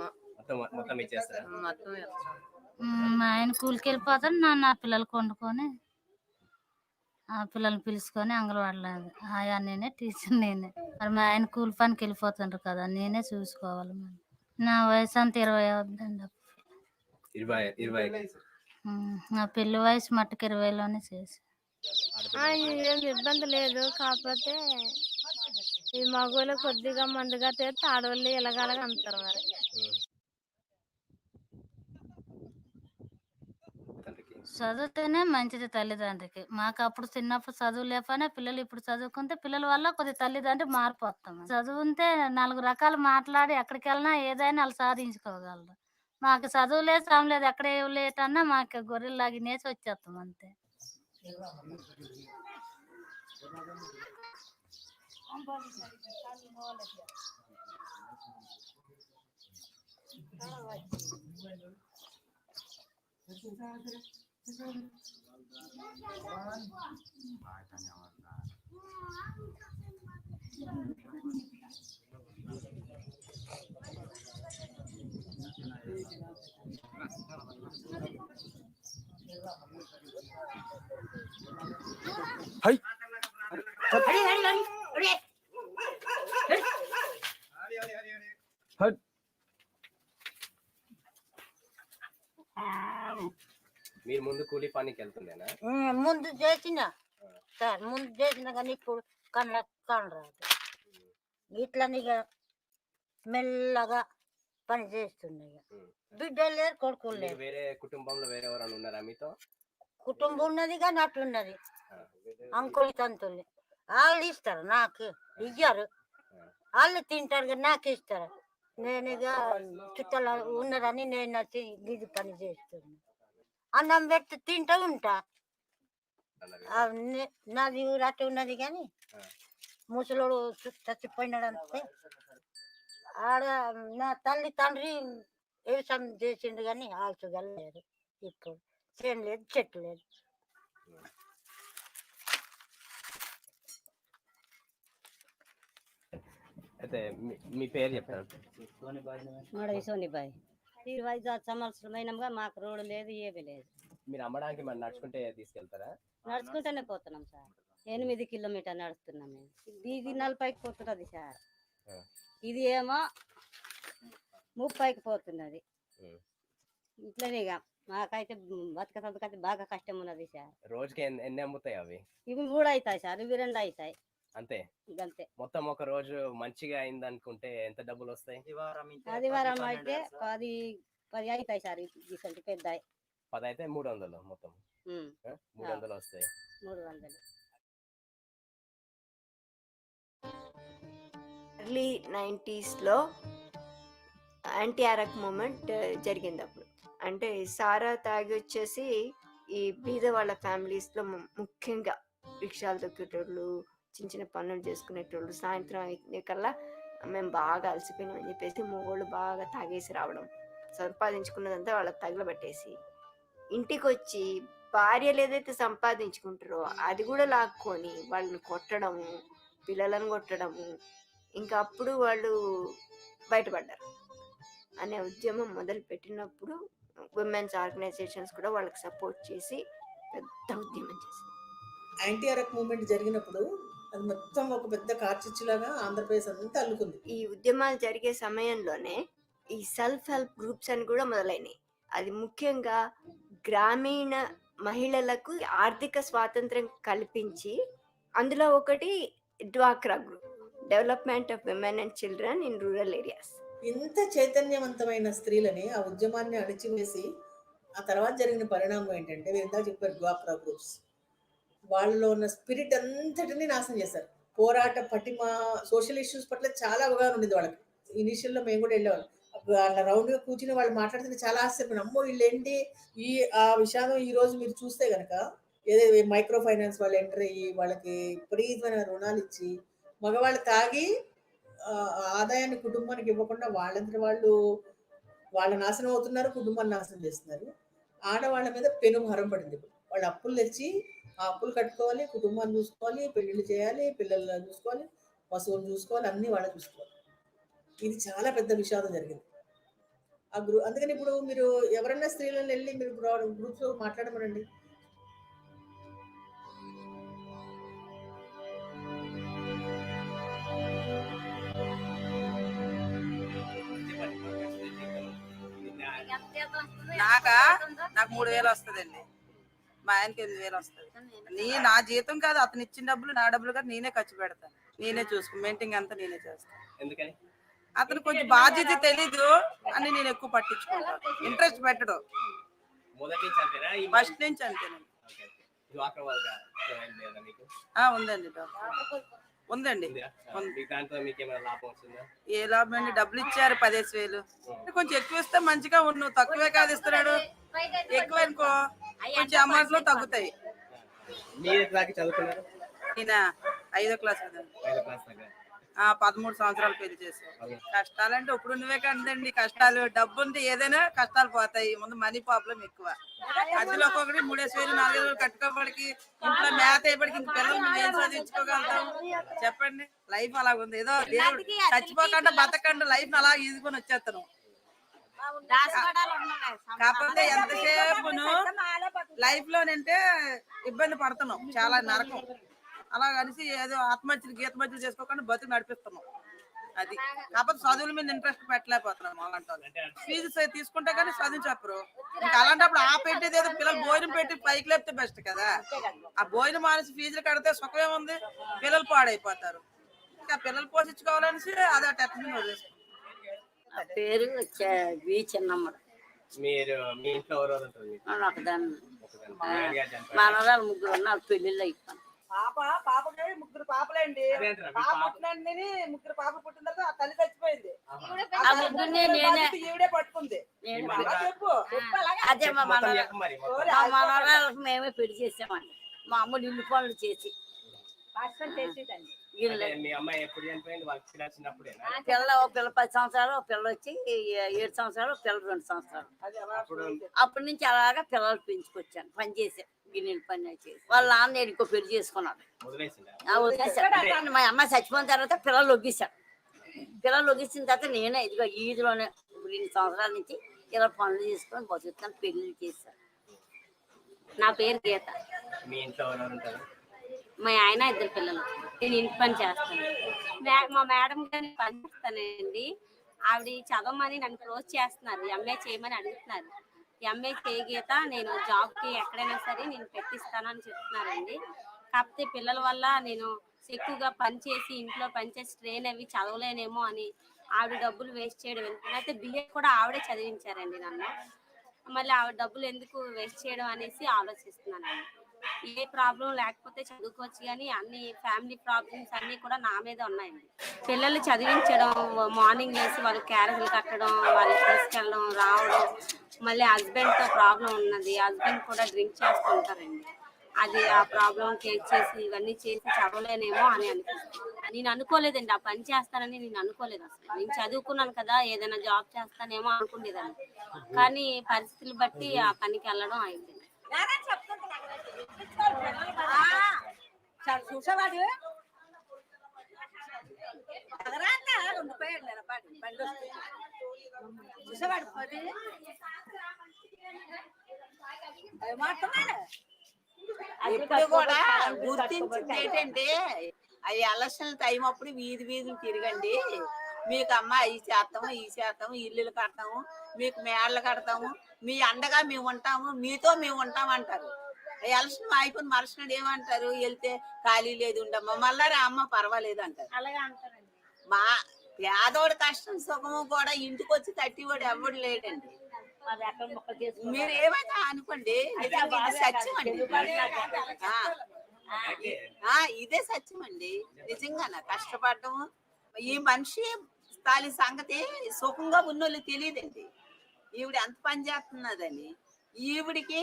మొత్తం ఇచ్చేస్తారా? మొత్తం వేస్తాం. మా ఆయన కూలికి వెళ్ళిపోతాను, నా పిల్లలకు వండుకొని ఆ పిల్లల్ని పిలుచుకొని అంగన్వాడలో ఆయా నేనే టీచర్ నేనే. మరి మా ఆయన కూలి పనికి వెళ్ళిపోతుండ్రు కదా, నేనే చూసుకోవాలి. మరి నా వయసు అంత 20 అవుతుందండి. 20 నా పెళ్లి వయసు మట్టుకు 20లోనే చేసి. ఏం ఇబ్బంది లేదు. కాకపోతే ఈ మగవాళ్ళు కొద్దిగా మందుగా తెస్తే ఆడవాళ్ళు ఇలాగలగా అంటారు. మరి చదివితేనే మంచిది తల్లిదండ్రికి. మాకు అప్పుడు చిన్నప్పుడు చదువు లేకపోయినా పిల్లలు ఇప్పుడు చదువుకుంటే పిల్లల వల్ల కొద్ది తల్లిదండ్రి మార్పు వస్తాం. చదువుంటే 4 రకాలు మాట్లాడి ఎక్కడికి వెళ్ళినా ఏదైనా వాళ్ళు సాధించుకోగలరు. మాకు చదువు లేదు, సాము లేదు, ఎక్కడ ఏం లేటన్నా మాకు గొర్రెల్లాగి నేసి వచ్చేస్తాం అంతే. మీరు ముందు కూలి పనికి వెళ్తుండేనా? ముందు చేసిన సార్, ముందు చేసిన కానీ ఇప్పుడు కనరాదు. ఇట్లని మెల్లగా పని చేస్తున్నాయి. బిడ్డలు లేరు, కొడుకులు లేరు. వేరే కుటుంబంలో వేరే ఎవరైనా ఉన్నారా మీతో? కుటుంబం ఉన్నది కానీ అట్లున్నది. అంకుల్ తంతుల్ని వాళ్ళు ఇస్తారు, నాకు ఇయ్యారు. వాళ్ళు తింటారు కానీ నాకు ఇస్తారు. నేను ఇక చుట్టాలు ఉన్నారని నేను వచ్చి ఇది పని చేస్తున్నా. అన్నం పెట్టి తింటూ ఉంటా. నాది ఊరు అట్ట ఉన్నది కానీ ముసలోడు చచ్చిపోయినాడంటే ఆడ నా తల్లి తండ్రి వ్యవసాయం చేసిండు కానీ ఆల్చగలలేదు. ఇప్పుడు చేను లేదు, చెట్టు లేదు. అయితే మీ పేరు చెప్తారు? మడవి సోనిబాయ్. 25 సంవత్సరమైనగా మాకు రోడ్డు లేదు, ఏమీ లేదు. మీరు అమ్మడానికి మరి నడుచుకుంటే తీసుకెళ్తారా? నడుచుకుంటూనే పోతున్నాం సార్. 8 కిలోమీటర్ నడుస్తున్నాం మేము. ఇది 40కి పోతున్నది సార్, ఇది ఏమో 30కి పోతున్నది. ఇట్లనే ఇక మాకైతే బతకైతే బాగా కష్టం ఉన్నది సార్. రోజుకి ఎన్ని అమ్ముతాయి అవి? ఇవి 3 అవుతాయి సార్, ఇవి 2 అవుతాయి అంతే. అంతే. మొత్తం ఒక రోజు మంచిగా అయింది అనుకుంటే ఎంత డబ్బులు వస్తాయి? ఆదివారం అయితే 10 అవుతాయి సార్. ఇసంటి పెద్ద 10 అయితే 300 మొత్తం 300 వస్తాయి. 300. ఎర్లీ 90sలో యాంటీ అరక్ మూమెంట్ జరిగింది. అప్పుడు అంటే సారా తాగి వచ్చేసి ఈ బీద వాళ్ళ ఫ్యామిలీస్లో ముఖ్యంగా రిక్షాలు దొక్కేటోళ్ళు, చిన్న చిన్న పనులు చేసుకునేటోళ్ళు, సాయంత్రం అయ్యే కల్లా మేము బాగా అలసిపోయినామని చెప్పేసి మొగోళ్ళు బాగా తాగేసి రావడం, సంపాదించుకున్నదంతా వాళ్ళకి తగలబెట్టేసి ఇంటికి వచ్చి భార్యలు ఏదైతే సంపాదించుకుంటారో అది కూడా లాక్కొని వాళ్ళని కొట్టడము, పిల్లలను కొట్టడము. ఇంకా అప్పుడు వాళ్ళు బయటపడ్డారు. అనే ఉద్యమం మొదలు పెట్టినప్పుడు ఉమెన్స్ ఆర్గనైజేషన్స్ కూడా వాళ్ళకి సపోర్ట్ చేసి పెద్ద ఉద్యమం చేసింది. యాంటీ అరెక్ మూవ్మెంట్ జరిగినప్పుడు అది మొత్తం ఒక పెద్ద కార్చిచ్చులాగా ఆంధ్రప్రదేశ్ అంతా అల్లుకుంది. ఈ ఉద్యమాలు జరిగే సమయంలోనే ఈ సెల్ఫ్ హెల్ప్ గ్రూప్స్ అని కూడా మొదలైనవి. అది ముఖ్యంగా గ్రామీణ మహిళలకు ఆర్థిక స్వాతంత్రం కల్పించి, అందులో ఒకటి డ్వాక్రా group, development of women and children in rural areas. ఇంత చైతన్యవంతమైన స్త్రీలని ఆ ఉద్యమాన్ని అణిచివేసి ఆ తర్వాత జరిగిన పరిణామం ఏంటంటే, మీరు ఇందాక చెప్పారు డ్వాక్రా గ్రూప్స్, వాళ్ళలో ఉన్న స్పిరిట్ అంతటిని నాశనం చేశారు. పోరాట పటిమ, సోషల్ ఇష్యూస్ పట్ల చాలా అవగాహన ఉండేది వాళ్ళకి. ఇనిషియల్లో మేము కూడా వెళ్ళేవాళ్ళం. వాళ్ళ రౌండ్గా కూర్చుని వాళ్ళు మాట్లాడుతుంటే చాలా ఆశ్చర్యం, అమ్మో వీళ్ళు ఏంటి ఈ ఆ విషాదం. ఈ రోజు మీరు చూస్తే కనుక ఏదో మైక్రో ఫైనాన్స్ వాళ్ళు ఎంటర్ అయ్యి వాళ్ళకి విపరీతమైన రుణాలు ఇచ్చి, మగవాళ్ళు తాగి ఆదాయాన్ని కుటుంబానికి ఇవ్వకుండా వాళ్ళంతా వాళ్ళు వాళ్ళ నాశనం అవుతున్నారు, కుటుంబాన్ని నాశనం చేస్తున్నారు. ఆడవాళ్ళ మీద పెను భారం పడింది. వాళ్ళు అప్పులు తెచ్చి ఆ అప్పులు కట్టుకోవాలి, కుటుంబాన్ని చూసుకోవాలి, పెళ్ళిళ్ళు చేయాలి, పిల్లలను చూసుకోవాలి, పశువులు చూసుకోవాలి, అన్నీ వాళ్ళని చూసుకోవాలి. ఇది చాలా పెద్ద విషాదం జరిగింది ఆ అందుకని ఇప్పుడు మీరు ఎవరన్నా స్త్రీలను వెళ్ళి మీరు గ్రూప్స్ మాట్లాడమనండి. నాకు 3,000 వస్తుందండి, మా ఆయనకి 8,000 వస్తుంది. నా జీతం కాదు, అతను ఇచ్చిన డబ్బులు నా డబ్బులు కాదు, నేనే ఖర్చు పెడతాను, నేనే చూసుకుని మెయింటైన్ అంతా నేనే చేస్తాను. ఎందుకని అతను కొంచెం బాధ్యత తెలీదు అని నేను ఎక్కువ పట్టించుకుంటాను, ఇంట్రెస్ట్ పెట్టడం ఫస్ట్ నుంచి అంతేనండి. ఉందండి, ఉందండి. ఏ లాభం అండి, డబ్బులు ఇచ్చారు 15,000, కొంచెం ఎక్కువ ఇస్తే మంచిగా ఉన్నావు, తక్కువే కాదు ఇస్తున్నాడు, ఎక్కువ అనుకో కొంచెం అమౌంట్ లో తగ్గుతాయి. ఈయన 5వ క్లాస్ 13 సంవత్సరాలు పెళ్లి చేశారు. కష్టాలంటే ఇప్పుడు నువ్వే కందండి, కష్టాలు డబ్బు ఉంటే ఏదైనా కష్టాలు పోతాయి. ముందు మనీ ప్రాబ్లం ఎక్కువ. అందులో ఒక్కొక్కటి 3,000 4,000 కట్టుకోబడికి, ఇంట్లో మేత అయిపోయి ఇంక పిల్లలు మేము ఏం చదివించుకోగలుగుతాం చెప్పండి. లైఫ్ అలాగ ఉంది. ఏదో దేవుడు చచ్చిపోకుండా బతకండి, లైఫ్ అలా ఈదుకొని వచ్చేస్తాను. కాకపోతే ఎంతసేపును లైఫ్ లోనంటే ఇబ్బంది పడుతున్నాం, చాలా నరకం. అలా కలిసి ఏదో ఆత్మహత్యలు గీతమహత్యలు చేసుకోకుండా బతుకు నడిపిస్తున్నాం. అది కాకపోతే చదువుల మీద ఇంట్రెస్ట్ పెట్టలేకపోతున్నాం. అలాంటి వాళ్ళు ఫీజు తీసుకుంటే కానీ చదువు చెప్పరు. ఇంకా అలాంటప్పుడు ఆ పెట్టేది ఏదో పిల్లలు భోజనం పెట్టి పైకి లేపితే బెస్ట్ కదా. ఆ భోజనం మానేసి ఫీజులు కడితే సుఖమేముంది, పిల్లలు పాడైపోతారు. ఇంకా పిల్లలు పోషించుకోవాలనేసి అదే టెక్నిక్ వదిలేసుకుంటాం. పేరు వి చిన్నమ్మ. మీరు మీ ఇంట్లో ఎవరెవరు ఉంటారు? ఒకదాన్ని మనవరాలు 3 ఉన్నారు, పెళ్ళిళ్ళు అయిపోయింది. పాపకి 3 పాపలండి. పాప పుట్టినండి, 3 పాపలు పుట్టిన తర్వాత ఆ తల్లి చచ్చిపోయింది. ఈవిడే పట్టుకుంది. అదే మా మనవరాలకు మేమే పెళ్లి చేసామండి, మా అమ్మ ఇల్లు పనులు చేసి. పిల్ల 10 సంవత్సరాలు, పిల్ల వచ్చి 7 సంవత్సరాలు, పిల్ల 2 సంవత్సరాలు. అప్పటి నుంచి అలాగా పిల్లలు పెంచుకొచ్చాను, పని చేశాను, గిన్నెలు పని చేసి. వాళ్ళ నాన్న నేను ఇంకో పెళ్లి చేసుకున్నాను, వదిలేసాను. మా అమ్మాయి చచ్చిపోయిన తర్వాత పిల్లలు ఒగ్గిస్తాను. పిల్లలు ఒగ్గిసిన తర్వాత నేనే ఇదిగో ఈదిలోనే ఇప్పుడు 2 సంవత్సరాల నుంచి ఇలా పనులు చేసుకొని బతుకుతాను, పెళ్లి చేశాను. నా పేరు గీత. మా ఆయన 2 పిల్లలు. నేను ఇంటి పని చేస్తాను. మా మేడం గారిని పని చేస్తానండి. ఆవిడ చదవమని నన్ను క్లోజ్ చేస్తున్నారు, ఎంఏ చేయమని అడుగుతున్నారు. ఎంఏ చేయగీత, నేను జాబ్కి ఎక్కడైనా సరే నేను పెట్టిస్తానని చెప్తున్నారండి. కాకపోతే పిల్లల వల్ల నేను ఎక్కువగా పని చేసి ఇంట్లో పనిచేసి ట్రైన్ అవి చదవలేనేమో అని ఆవిడ డబ్బులు వేస్ట్ చేయడం ఎందుకు. అయితే బిఏ కూడా ఆవిడే చదివించారండి నన్ను. మళ్ళీ ఆవిడ డబ్బులు ఎందుకు వేస్ట్ చేయడం అనేసి ఆలోచిస్తున్నానండి. ఏ ప్రాబ్లం లేకపోతే చదువుకోవచ్చు, కానీ అన్ని ఫ్యామిలీ ప్రాబ్లమ్స్ అన్నీ కూడా నా మీద ఉన్నాయండి. పిల్లలు చదివించడం, మార్నింగ్ లేసి వాళ్ళకి క్యారేజీలు కట్టడం, వాళ్ళకి తీసుకెళ్ళడం రావడం, మళ్ళీ హస్బెండ్తో ప్రాబ్లం ఉన్నది, హస్బెండ్ కూడా డ్రింక్ చేస్తూ ఉంటారండి. అది ఆ ప్రాబ్లం కేక్ చేసి ఇవన్నీ చేసి చదవలేనేమో అని అనిపిస్తుంది. నేను అనుకోలేదండి ఆ పని చేస్తానని, నేను అనుకోలేదు అసలు. నేను చదువుకున్నాను కదా, ఏదైనా జాబ్ చేస్తానేమో అనుకునేదాన్ని, కానీ పరిస్థితులు బట్టి ఆ పనికి వెళ్ళడం అయింది. చూసేవాడు చూసేవాడు ఎప్పుడు కూడా గుర్తించింది ఏంటంటే, అవి ఎలక్షన్ టైం అప్పుడు వీధి వీధులు తిరగండి, మీకు అమ్మ ఈ చేస్తాము ఈ చేస్తాము, ఇల్లులు కడతాము, మీకు మేడలు కడతాము, మీ అండగా మేము ఉంటాము, మీతో మేము ఉంటాము అంటారు. ఎలక్షన్ అయిపోయిన మరుసనాడు ఏమంటారు, వెళ్తే ఖాళీ లేదు ఉండమ్మా, మళ్ళా అమ్మ పర్వాలేదు అంటారు. అలాగే అంటారండి. మా పేదోడి కష్టం సుఖము కూడా ఇంటికి వచ్చి తట్టివాడు ఎవడు లేడండి. మీరు ఏమైనా అనుకోండి, నిజంగా ఇది సత్యం అండి. ఇదే సత్యం అండి. నిజంగా కష్టపడటము, ఈ మనిషి తాలి సంగతి సుఖంగా ఉన్నోళ్ళు తెలియదండి. ఈవిడ ఎంత పని చేస్తున్నదని. ఈవిడికి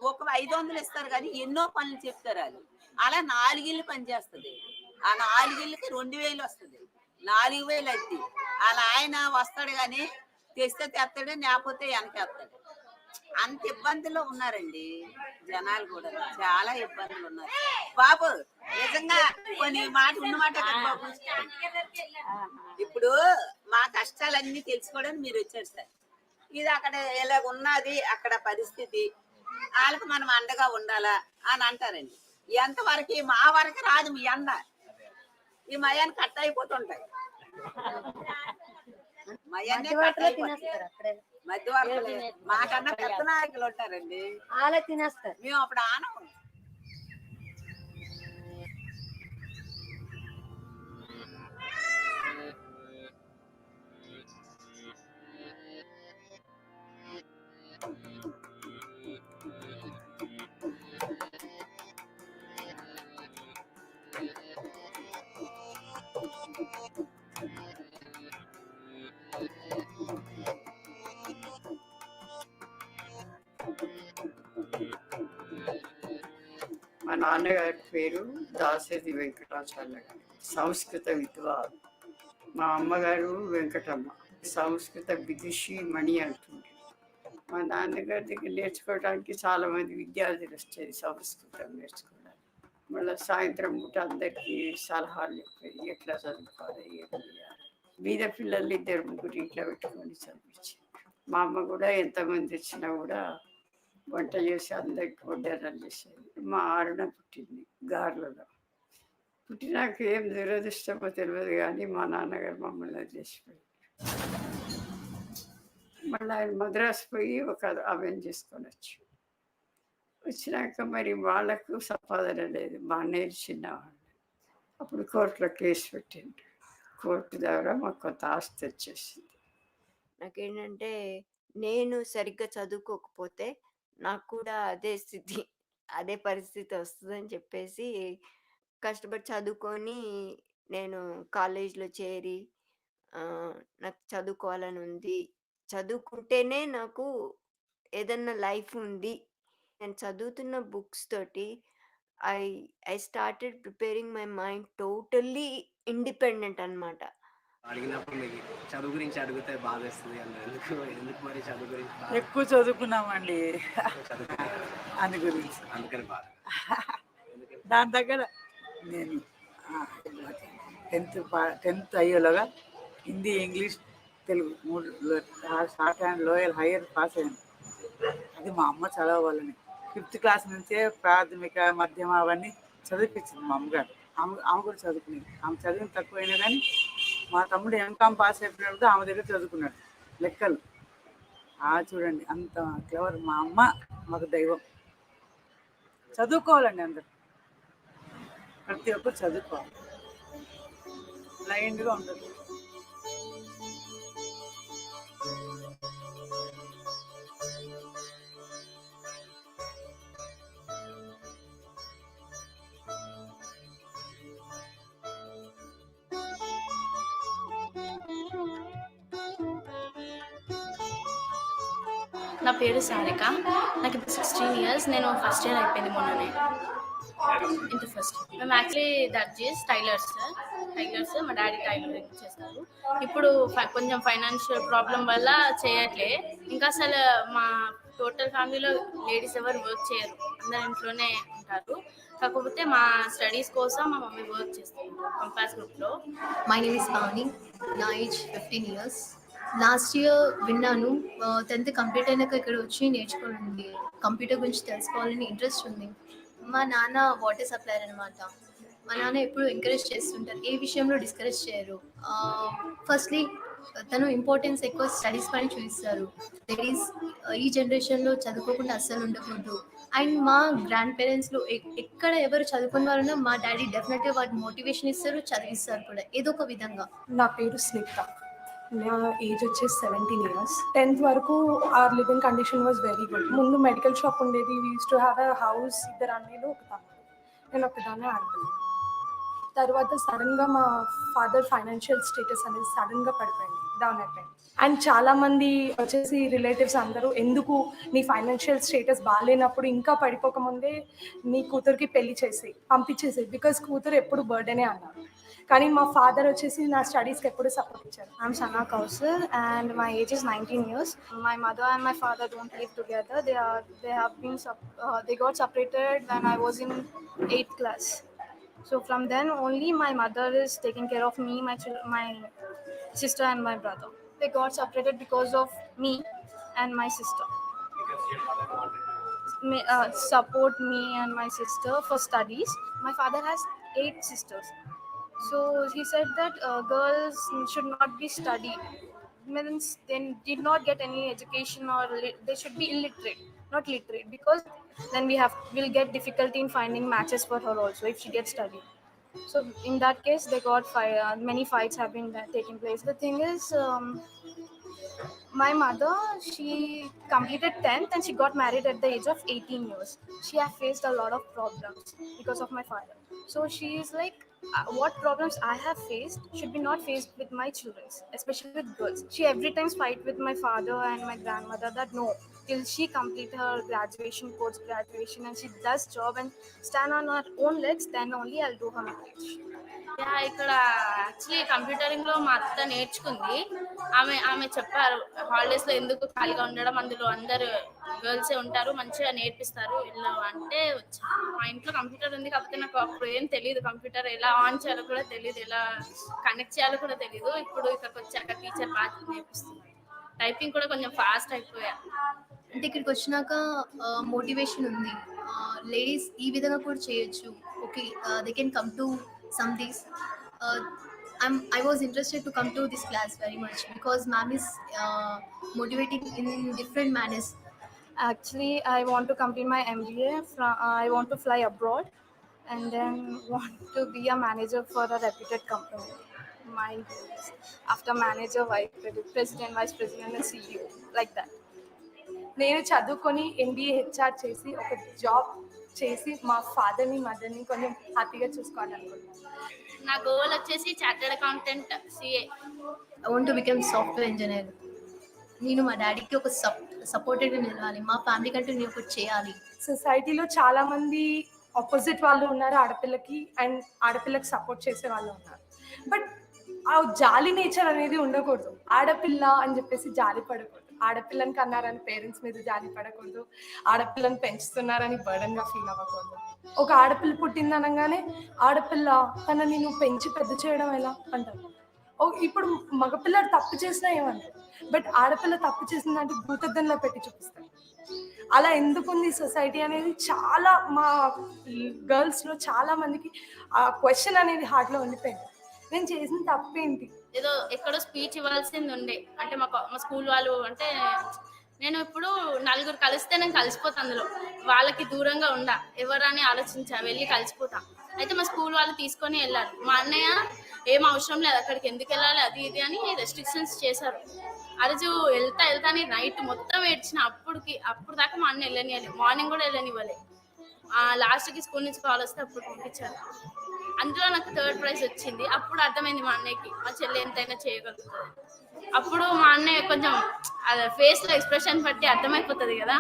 ఒక 500 ఇస్తారు కానీ ఎన్నో పనులు చెప్తారు వాళ్ళు. అలా 4 ఇళ్ళు పని చేస్తుంది. ఆ 4 ఇళ్ళకి 2000 వస్తుంది, 4000 అద్ది. అలా ఆయన వస్తాడు కానీ తెస్తే తెస్తాడు, లేకపోతే వెనకేస్తాడు. అంత ఇబ్బందుల్లో ఉన్నారండి జనాలు కూడా, చాలా ఇబ్బందులు ఉన్నారు బాబు. నిజంగా కొన్ని మాట ఉన్నమాట కదా బాబు. ఇప్పుడు మా కష్టాలన్నీ తెలుసుకోవడానికి మీరు వచ్చారు సార్. ఇది అక్కడ ఇలా ఉన్నది, అక్కడ పరిస్థితి, వాళ్ళకి మనం అండగా ఉండాలా అని అంటారండి. ఎంతవరకు మా వరకు రాదు మీ అండ, ఈ మయాన్ని కట్ అయిపోతుంటాయి. మయాన్ని మధ్యవర్తులు మాకన్నా పెద్ద నాయకులు ఉంటారండి, అలా తినేస్తారు. మేము అప్పుడు ఆనం. మా నాన్నగారి పేరు దాసేది వెంకటాచార్య గారు, సంస్కృత విద్వాన్. మా అమ్మగారు వెంకటమ్మ, సంస్కృత విదుషి మణి అంటుంది. మా నాన్నగారి దగ్గర నేర్చుకోవడానికి చాలా మంది విద్యార్థులు వచ్చేది సంస్కృతం నేర్చుకోవడానికి. మళ్ళీ సాయంత్రం పూట అందరికీ సలహాలు చెప్పేది, ఎట్లా చదువుకోవాలి, ఏం చేయాలి. బీద పిల్లలు 2-3 ఇంట్లో పెట్టుకొని చదివించి. మా అమ్మ కూడా ఎంతమంది వచ్చినా కూడా వంట చేసి అందరికి వడ్డారాలు చేసేది. మా ఆరున పుట్టింది గార్లలో. పుట్టినాక ఏం దురదృష్టమో తెలియదు కానీ మా నాన్నగారు మమ్మల్ని చేసిపోయి, మళ్ళీ ఆయన మద్రాసు పోయి ఒక ఆమెను చేసుకొని వచ్చినాక మరి వాళ్ళకు సంపాదన లేదు, మా అన్నయ్య చిన్నవాళ్ళు. అప్పుడు కోర్టులో కేసు పెట్టిండ్రు. కోర్టు ద్వారా మాకు కొంత ఆస్తి వచ్చేసింది. నాకేంటంటే, నేను సరిగ్గా చదువుకోకపోతే నాకు కూడా అదే స్థితి, అదే పరిస్థితి వస్తుందని చెప్పేసి కష్టపడి చదువుకొని నేను కాలేజీలో చేరి నాకు చదువుకోవాలని ఉంది, చదువుకుంటేనే నాకు ఏదన్నా లైఫ్ ఉంది. నేను చదువుతున్న బుక్స్ తోటి I I started preparing my mind totally independent అనమాట. అడిగినప్పుడు మీకు చదువు గురించి అడిగితే బాధ వేస్తుంది అన్న. ఎందుకు మరి చదువు గురించి? ఎక్కువ చదువుకున్నామండి అందు గురించి, అందుకని బాధ. దాని దగ్గర నేను 10th అయ్యేలాగా Hindi, English, Telugu 3 short and lower higher pass అయ్యాను. అది మా అమ్మ చదవాలని 5th క్లాస్ నుంచే ప్రాథమిక మధ్యమ అవన్నీ చదివిపించింది మా అమ్మగారు. ఆమె కూడా చదువుకునేది. ఆమె చదివిన తక్కువైనా కానీ మా తమ్ముడు ఎంకామ్ పాస్ అయిపోయినప్పుడు ఆమె దగ్గర చదువుకున్నాడు లెక్కలు. చూడండి అంత క్లవర్ మా అమ్మ, మాకు దైవం. చదువుకోవాలండి అందరు, ప్రతి ఒక్కరు చదువుకోవాలి, బ్లైండ్గా ఉండదు. నా పేరు సారిక. నాకు ఇప్పుడు 16 ఇయర్స్. నేను ఫస్ట్ ఇయర్ అయిపోయింది మొన్ననే, ఇంటర్ ఫస్ట్. మేము యాక్చువల్లీ దర్జీస్, టైలర్స్. మా డాడీ టైలరింగ్ చేస్తారు. ఇప్పుడు కొంచెం ఫైనాన్షియల్ ప్రాబ్లం వల్ల చేయట్లే. ఇంకా అసలు మా టోటల్ ఫ్యామిలీలో లేడీస్ ఎవరు వర్క్ చేయరు, అందరు ఇంట్లోనే ఉంటారు. కాకపోతే మా స్టడీస్ కోసం మా మమ్మీ వర్క్ చేస్తారు కంపాస్ గ్రూప్లో. మై నేమ్ ఇస్ పావని, నా ఏజ్ 15 ఇయర్స్. లాస్ట్ ఇయర్ విన్నాను, 10th కంప్లీట్ అయినాక ఇక్కడ వచ్చి నేర్చుకోవాలండి, కంప్యూటర్ గురించి తెలుసుకోవాలని ఇంట్రెస్ట్ ఉంది. మా నాన్న వాటర్ సప్లైర్ అనమాట. మా నాన్న ఎప్పుడు ఎంకరేజ్ చేస్తుంటారు, ఏ విషయంలో డిస్కరేజ్ చేయరు. ఫస్ట్లీ తను ఇంపార్టెన్స్ ఎక్కువ స్టడీస్ పైన చూపిస్తారు. లేడీస్ ఈ జనరేషన్లో చదువుకోకుండా అస్సలు ఉండకూడదు. అండ్ మా గ్రాండ్ పేరెంట్స్లో ఎక్కడ ఎవరు చదువుకున్న వాళ్ళన్నా మా డాడీ డెఫినెట్గా వాటికి మోటివేషన్ ఇస్తారు, చదివిస్తారు కూడా ఏదో ఒక విధంగా. నా పేరు స్నిగ్ధ, నా ఏజ్ వచ్చేసి 17 ఇయర్స్. 10th వరకు our living condition was very good. ముందు మెడికల్ షాప్ ఉండేది, we used to have a house. ఇద్దరు అన్నయ్యలు, ఒక తమ్ముడు, నేను ఒకదాన్నే ఆడపిల్ల. తర్వాత సడన్గా మా ఫాదర్ ఫైనాన్షియల్ స్టేటస్ అనేది సడన్గా పడిపోయింది, డౌన్ అయిపోయింది. అండ్ చాలామంది వచ్చేసి రిలేటివ్స్ అందరూ, ఎందుకు నీ ఫైనాన్షియల్ స్టేటస్ బాగాలేనప్పుడు ఇంకా పడిపోకముందే నీ కూతురికి పెళ్లి చేసి పంపించేసి, బికాస్ కూతురు ఎప్పుడు బర్త్డేనే అన్నారు. కానీ మా ఫాదర్ వచ్చేసి నా స్టడీస్కి ఎప్పుడు సపోర్ట్ ఇచ్చారు. I'm Sana Kausar and my age is 19 years. My mother and my father don't live together. They got separated when I was in 8th class. So from then only my mother is taking care of me, my sister and my brother. They got separated because of me and my sister. Support me and my sister for studies. My father has 8 sisters. So he said that girls should not be studied. Means they did not get any education, or they should be illiterate, not literate, because then we'll get difficulty in finding matches for her also if she gets studied. So in that case, they got many fights have been taking place. The thing is, my mother, she completed 10th and she got married at the age of 18 years. She has faced a lot of problems because of my father. So she is like, what problems I have faced should be not faced with my children, especially with girls. She every time fight with my father and my grandmother that no, till she complete her graduation, post graduation, and she does job and stand on her own legs, then only I'll do her marriage. ఇక్కడ actually computering లో మా అత్త నేర్చుకుంది. ఆమె చెప్పారు, holidays లో ఎందుకు ఖాళీగా ఉండడం, అందులో అందరు గర్ల్సే ఉంటారు, మంచిగా నేర్పిస్తారు ఇలా అంటే వచ్చాను. మా ఇంట్లో కంప్యూటర్ ఉంది, కాకపోతే నాకు అప్పుడు ఏం తెలియదు, కంప్యూటర్ ఎలా ఆన్ చేయాలో కూడా తెలియదు, ఎలా కనెక్ట్ చేయాలో కూడా తెలియదు. ఇప్పుడు ఇక్కడికి వచ్చాక టీచర్ బాగా నేర్పిస్తున్నారు. టైపింగ్ కూడా కొంచెం ఫాస్ట్ అయిపోయా. అంటే ఇక్కడికి వచ్చినాక మోటివేషన్ ఉంది, లేడీస్ ఈ విధంగా కూడా చేయొచ్చు. Okay, they can come to some days. I was interested to come to this class very much because ma'am is motivating in different manners. Actually, I want to complete my MBA. I want to fly abroad and then want to be a manager for a reputed company. My goals. After manager, president, vice president, and CEO, like that. నేను చదువుకొని MBA HR చేసి ఒక job చేసి మా ఫాదర్ని మదర్ని కొంచెం హ్యాపీగా చూసుకోవాలనుకుంటున్నాను. నా గోల్ వచ్చేసి chartered accountant, CA. I want to become software engineer. నేను మా డాడీకి ఒక సపోర్టెడ్గా నిలవాలి, మా ఫ్యామిలీ కంటే నేను ఒకటి చేయాలి. సొసైటీలో చాలామంది ఆపోజిట్ వాళ్ళు ఉన్నారు ఆడపిల్లకి, అండ్ ఆడపిల్లకి సపోర్ట్ చేసే వాళ్ళు ఉన్నారు. బట్ ఆ జాలి నేచర్ అనేది ఉండకూడదు. ఆడపిల్ల అని చెప్పేసి జాలి పడకూడదు, ఆడపిల్లని కన్నారని పేరెంట్స్ మీద జాలి పడకూడదు, ఆడపిల్లని పెంచుతున్నారని బర్డన్గా ఫీల్ అవ్వకూడదు. ఒక ఆడపిల్ల పుట్టింది అనగానే ఆడపిల్ల తనని నువ్వు పెంచి పెద్ద చేయడం ఎలా అంటారు. ఇప్పుడు మగపిల్లడు తప్పు చేసినా ఏమంటారు, బట్ ఆడపిల్ల తప్పు చేసిందంటే భూతద్దంలో పెట్టి చూపిస్తారు. అలా ఎందుకుంది సొసైటీ అనేది చాలా మా గర్ల్స్లో చాలా మందికి ఆ క్వశ్చన్ అనేది హార్ట్లో ఉండిపోయింది. నేను చేసిన తప్పేంటి, ఏదో ఎక్కడో స్పీచ్ ఇవ్వాల్సింది ఉండే. అంటే మా స్కూల్ వాళ్ళు అంటే నేను ఇప్పుడు నలుగురు కలిస్తే నేను కలిసిపోతా, అందులో వాళ్ళకి దూరంగా ఉండా ఎవరని ఆలోచించా, వెళ్ళి కలిసిపోతా. అయితే మా స్కూల్ వాళ్ళు తీసుకొని వెళ్ళారు. మా అన్నయ్య ఏం అవసరం లేదు అక్కడికి, ఎందుకు వెళ్ళాలి అది ఇది అని రెస్ట్రిక్షన్స్ చేశారు. ఆ రోజు వెళ్తా అని నైట్ మొత్తం ఏడ్చిన. అప్పుడు దాకా మా అన్న వెళ్ళనివ్వాలి, మార్నింగ్ కూడా వెళ్ళనివ్వాలి. లాస్ట్కి స్కూల్ నుంచి కాల్ వస్తే అప్పుడు పంపించారు. అందులో నాకు 3rd ప్రైజ్ వచ్చింది. అప్పుడు అర్థమైంది మా అన్నయ్యకి మా చెల్లి ఎంతైనా చేయగలుగుతుంది. అప్పుడు మా అన్నయ్య కొంచెం అదే ఫేస్లో ఎక్స్ప్రెషన్ బట్టి అర్థమైపోతుంది కదా.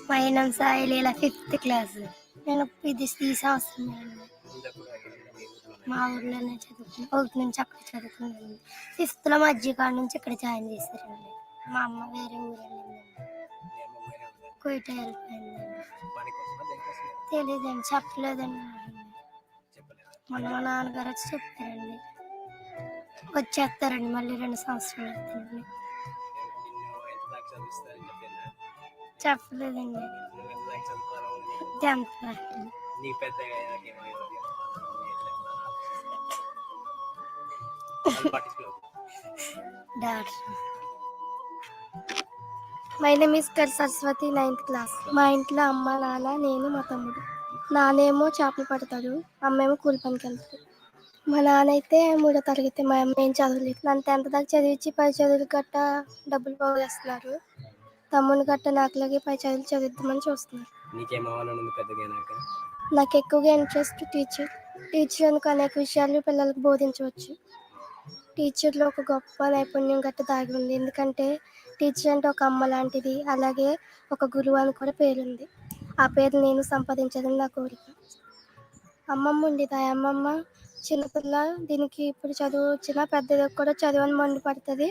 My name is Aylela, 5th class. నేను ఇది ఈ సంవత్సరం మా ఊర్లోనే చదువుకున్నాను. 1 నుంచి అక్కడ చదువుకున్నాను. 5th మధ్యకాడ నుంచి ఇక్కడ జాయిన్ చేశారండి. మా అమ్మ వేరే ఊరు వెళ్ళిందండి, కోయిట వెళ్ళిపోయిందండి. తెలియదండి, చెప్పలేదండి. మొన్న మా నాన్నగారు వచ్చి చెప్పారండి, వచ్చేస్తారండి మళ్ళీ 2 సంవత్సరాలు అవుతుందండి. చెప్పలేదండి. 10th doctor. My name is కర్ సరస్వతి, 9th క్లాస్. మా ఇంట్లో అమ్మ, నాన్న, నేను, మా తమ్ముడు. నాన్నేమో చేపలు పడతాడు, అమ్మేమో కూలి పనికి వెళ్తాడు. మా నాన్న అయితే 3వ తరగతి, మా అమ్మ ఏం చదవలేదు. నన్ను 10th దాకా చదివించి పై చదువులు గట్ట డబ్బులు పోగేస్తున్నారు. తమ్ముని గట్ట నాకులాగే పై చదువులు చదివిద్దామని చూస్తున్నారు. నాకు ఎక్కువగా ఇంట్రెస్ట్ టీచర్ అందుకు అనేక విషయాలు పిల్లలకు బోధించవచ్చు. టీచర్లో ఒక గొప్ప నైపుణ్యం గట్ట దాగి ఉంది. ఎందుకంటే టీచర్ అంటే ఒక అమ్మ లాంటిది, అలాగే ఒక గురువు అని కూడా పేరుంది. ఆ పేరు నేను సంపాదించాలని నా కోరిక. అమ్మమ్మ ఉండేది. ఆ అమ్మమ్మ చిన్నపిల్ల, దీనికి ఇప్పుడు చదువు వచ్చినా పెద్దదికి కూడా చదువు అని మండి పడుతుంది.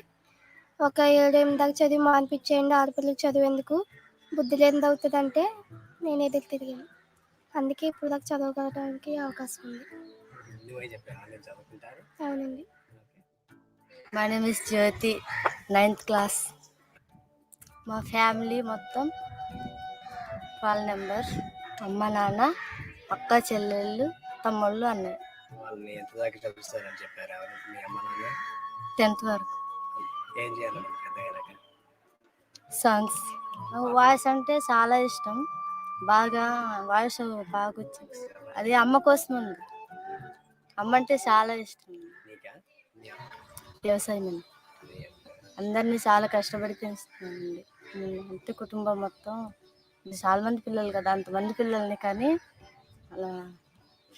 ఒక 7-8 దాకా చదివి మానిపించేయండి, ఆడపిల్లకి చదువు ఎందుకు, బుద్ధి లేనిది అవుతుంది అంటే నేను ఎదురు తిరిగాను. అందుకే ఇప్పుడు దాకా చదవగలడానికి అవకాశం ఉంది. అవునండి. My name is Jyothi, 9th class. మా ఫ్యామిలీ మొత్తం 12 మెంబర్స్. అమ్మ, నాన్న, అక్క, చెల్లెళ్ళు, తమ్ముళ్ళు, అన్నయ్య. 10th వరకు. సాంగ్స్. వాయిస్ అంటే చాలా ఇష్టం, బాగా వాయిస్ బాగా వచ్చింది. అది అమ్మ కోసం ఉంది. అమ్మ అంటే చాలా ఇష్టం. వ్యవసాయం అండి, అందరినీ చాలా కష్టపడి పెంచుతుందండి. అంటే కుటుంబం మొత్తం చాలా మంది పిల్లలు కదా, అంతమంది పిల్లల్ని కానీ అలా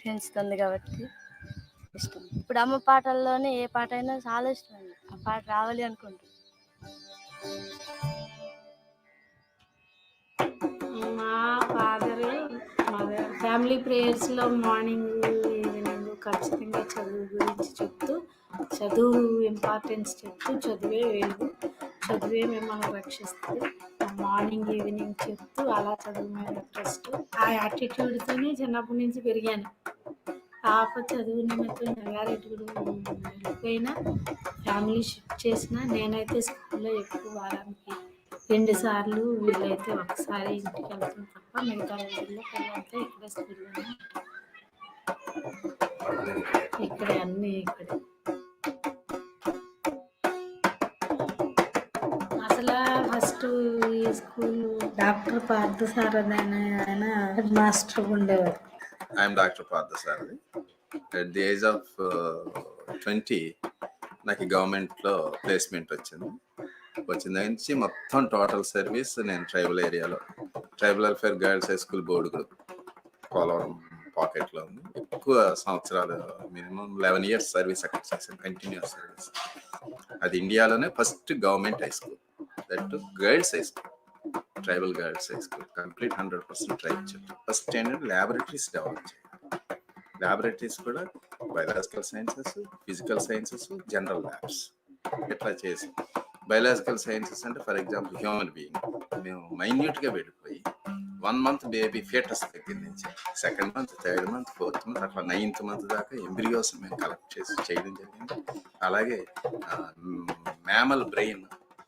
పెంచుతుంది కాబట్టి ఇష్టం. ఇప్పుడు అమ్మ పాటల్లోనే ఏ పాట అయినా చాలా ఇష్టం అండి. ఆ పాట రావాలి అనుకుంటున్నాను. మా ఫాదరు ఫ్యామిలీ ప్రేయర్స్లో మార్నింగ్ ఈవినింగ్ ఖచ్చితంగా చదువు గురించి చెప్తూ, చదువు ఇంపార్టెన్స్ చెప్తూ, చదువే వెలుగు, చదువే మిమ్మల్ని రక్షిస్తుంది మార్నింగ్ ఈవినింగ్ చెప్తూ అలా చదువు మీద ఇంట్రెస్ట్. ఆ యాటిట్యూడ్తోనే చిన్నప్పటి నుంచి పెరిగాను. పాప చదువు నిమిత్తం రంగారెడ్డి వెళ్ళిపోయినా, ఫ్యామిలీ షిఫ్ట్ చేసిన, నేనైతే స్కూల్లో ఎక్కువ వారానికి 2 సార్లు, వీళ్ళైతే ఒకసారి ఇంటికి వెళ్తాం తప్ప మిగతా రోజుల్లో పిల్లలతో ఇక్కడే స్కూల్లోనే ఇక్కడే అన్నీ ఇక్కడే. అసలు ఫస్ట్ ఈ స్కూల్ డాక్టర్ పార్థసారథి ఆయన హెడ్ మాస్టర్ ఉండేవారు. I'm doctor Parthasarathy. At the age of 20 నాకు గవర్నమెంట్లో ప్లేస్మెంట్ వచ్చింది నుంచి మొత్తం టోటల్ సర్వీస్ నేను ట్రైబల్ ఏరియాలో tribal welfare girls high school board group Polavaram పాకెట్లో ఉంది. ఎక్కువ సంవత్సరాలు మినిమం 11 years సర్వీస్ అక్కడ చేశాను, కంటిన్యూస్ సర్వీస్. అది ఇండియాలోనే first government high school, that girls high school, tribal girls high school, complete 100% tribe చుట్టూ. ఫస్ట్ ఏంటంటే ల్యాబొరేటరీస్ డెవలప్ చేయాలి. ల్యాబొరేటరీస్ కూడా biological sciences, physical sciences, general labs ఇట్లా చేసి. బయాలజికల్ సైన్సెస్ అంటే ఫర్ ఎగ్జాంపుల్ హ్యూమన్ బీయింగ్ మేము మైన్యూట్గా వెళ్ళిపోయి 1 month బేబీ ఫీటస్ దగ్గర నుంచి 2nd month, 3rd month, 4th month అట్లా 9th month దాకా ఎంబ్రియోస్ మేము కలెక్ట్ చేసి చేయడం జరిగింది. అలాగే mammal brain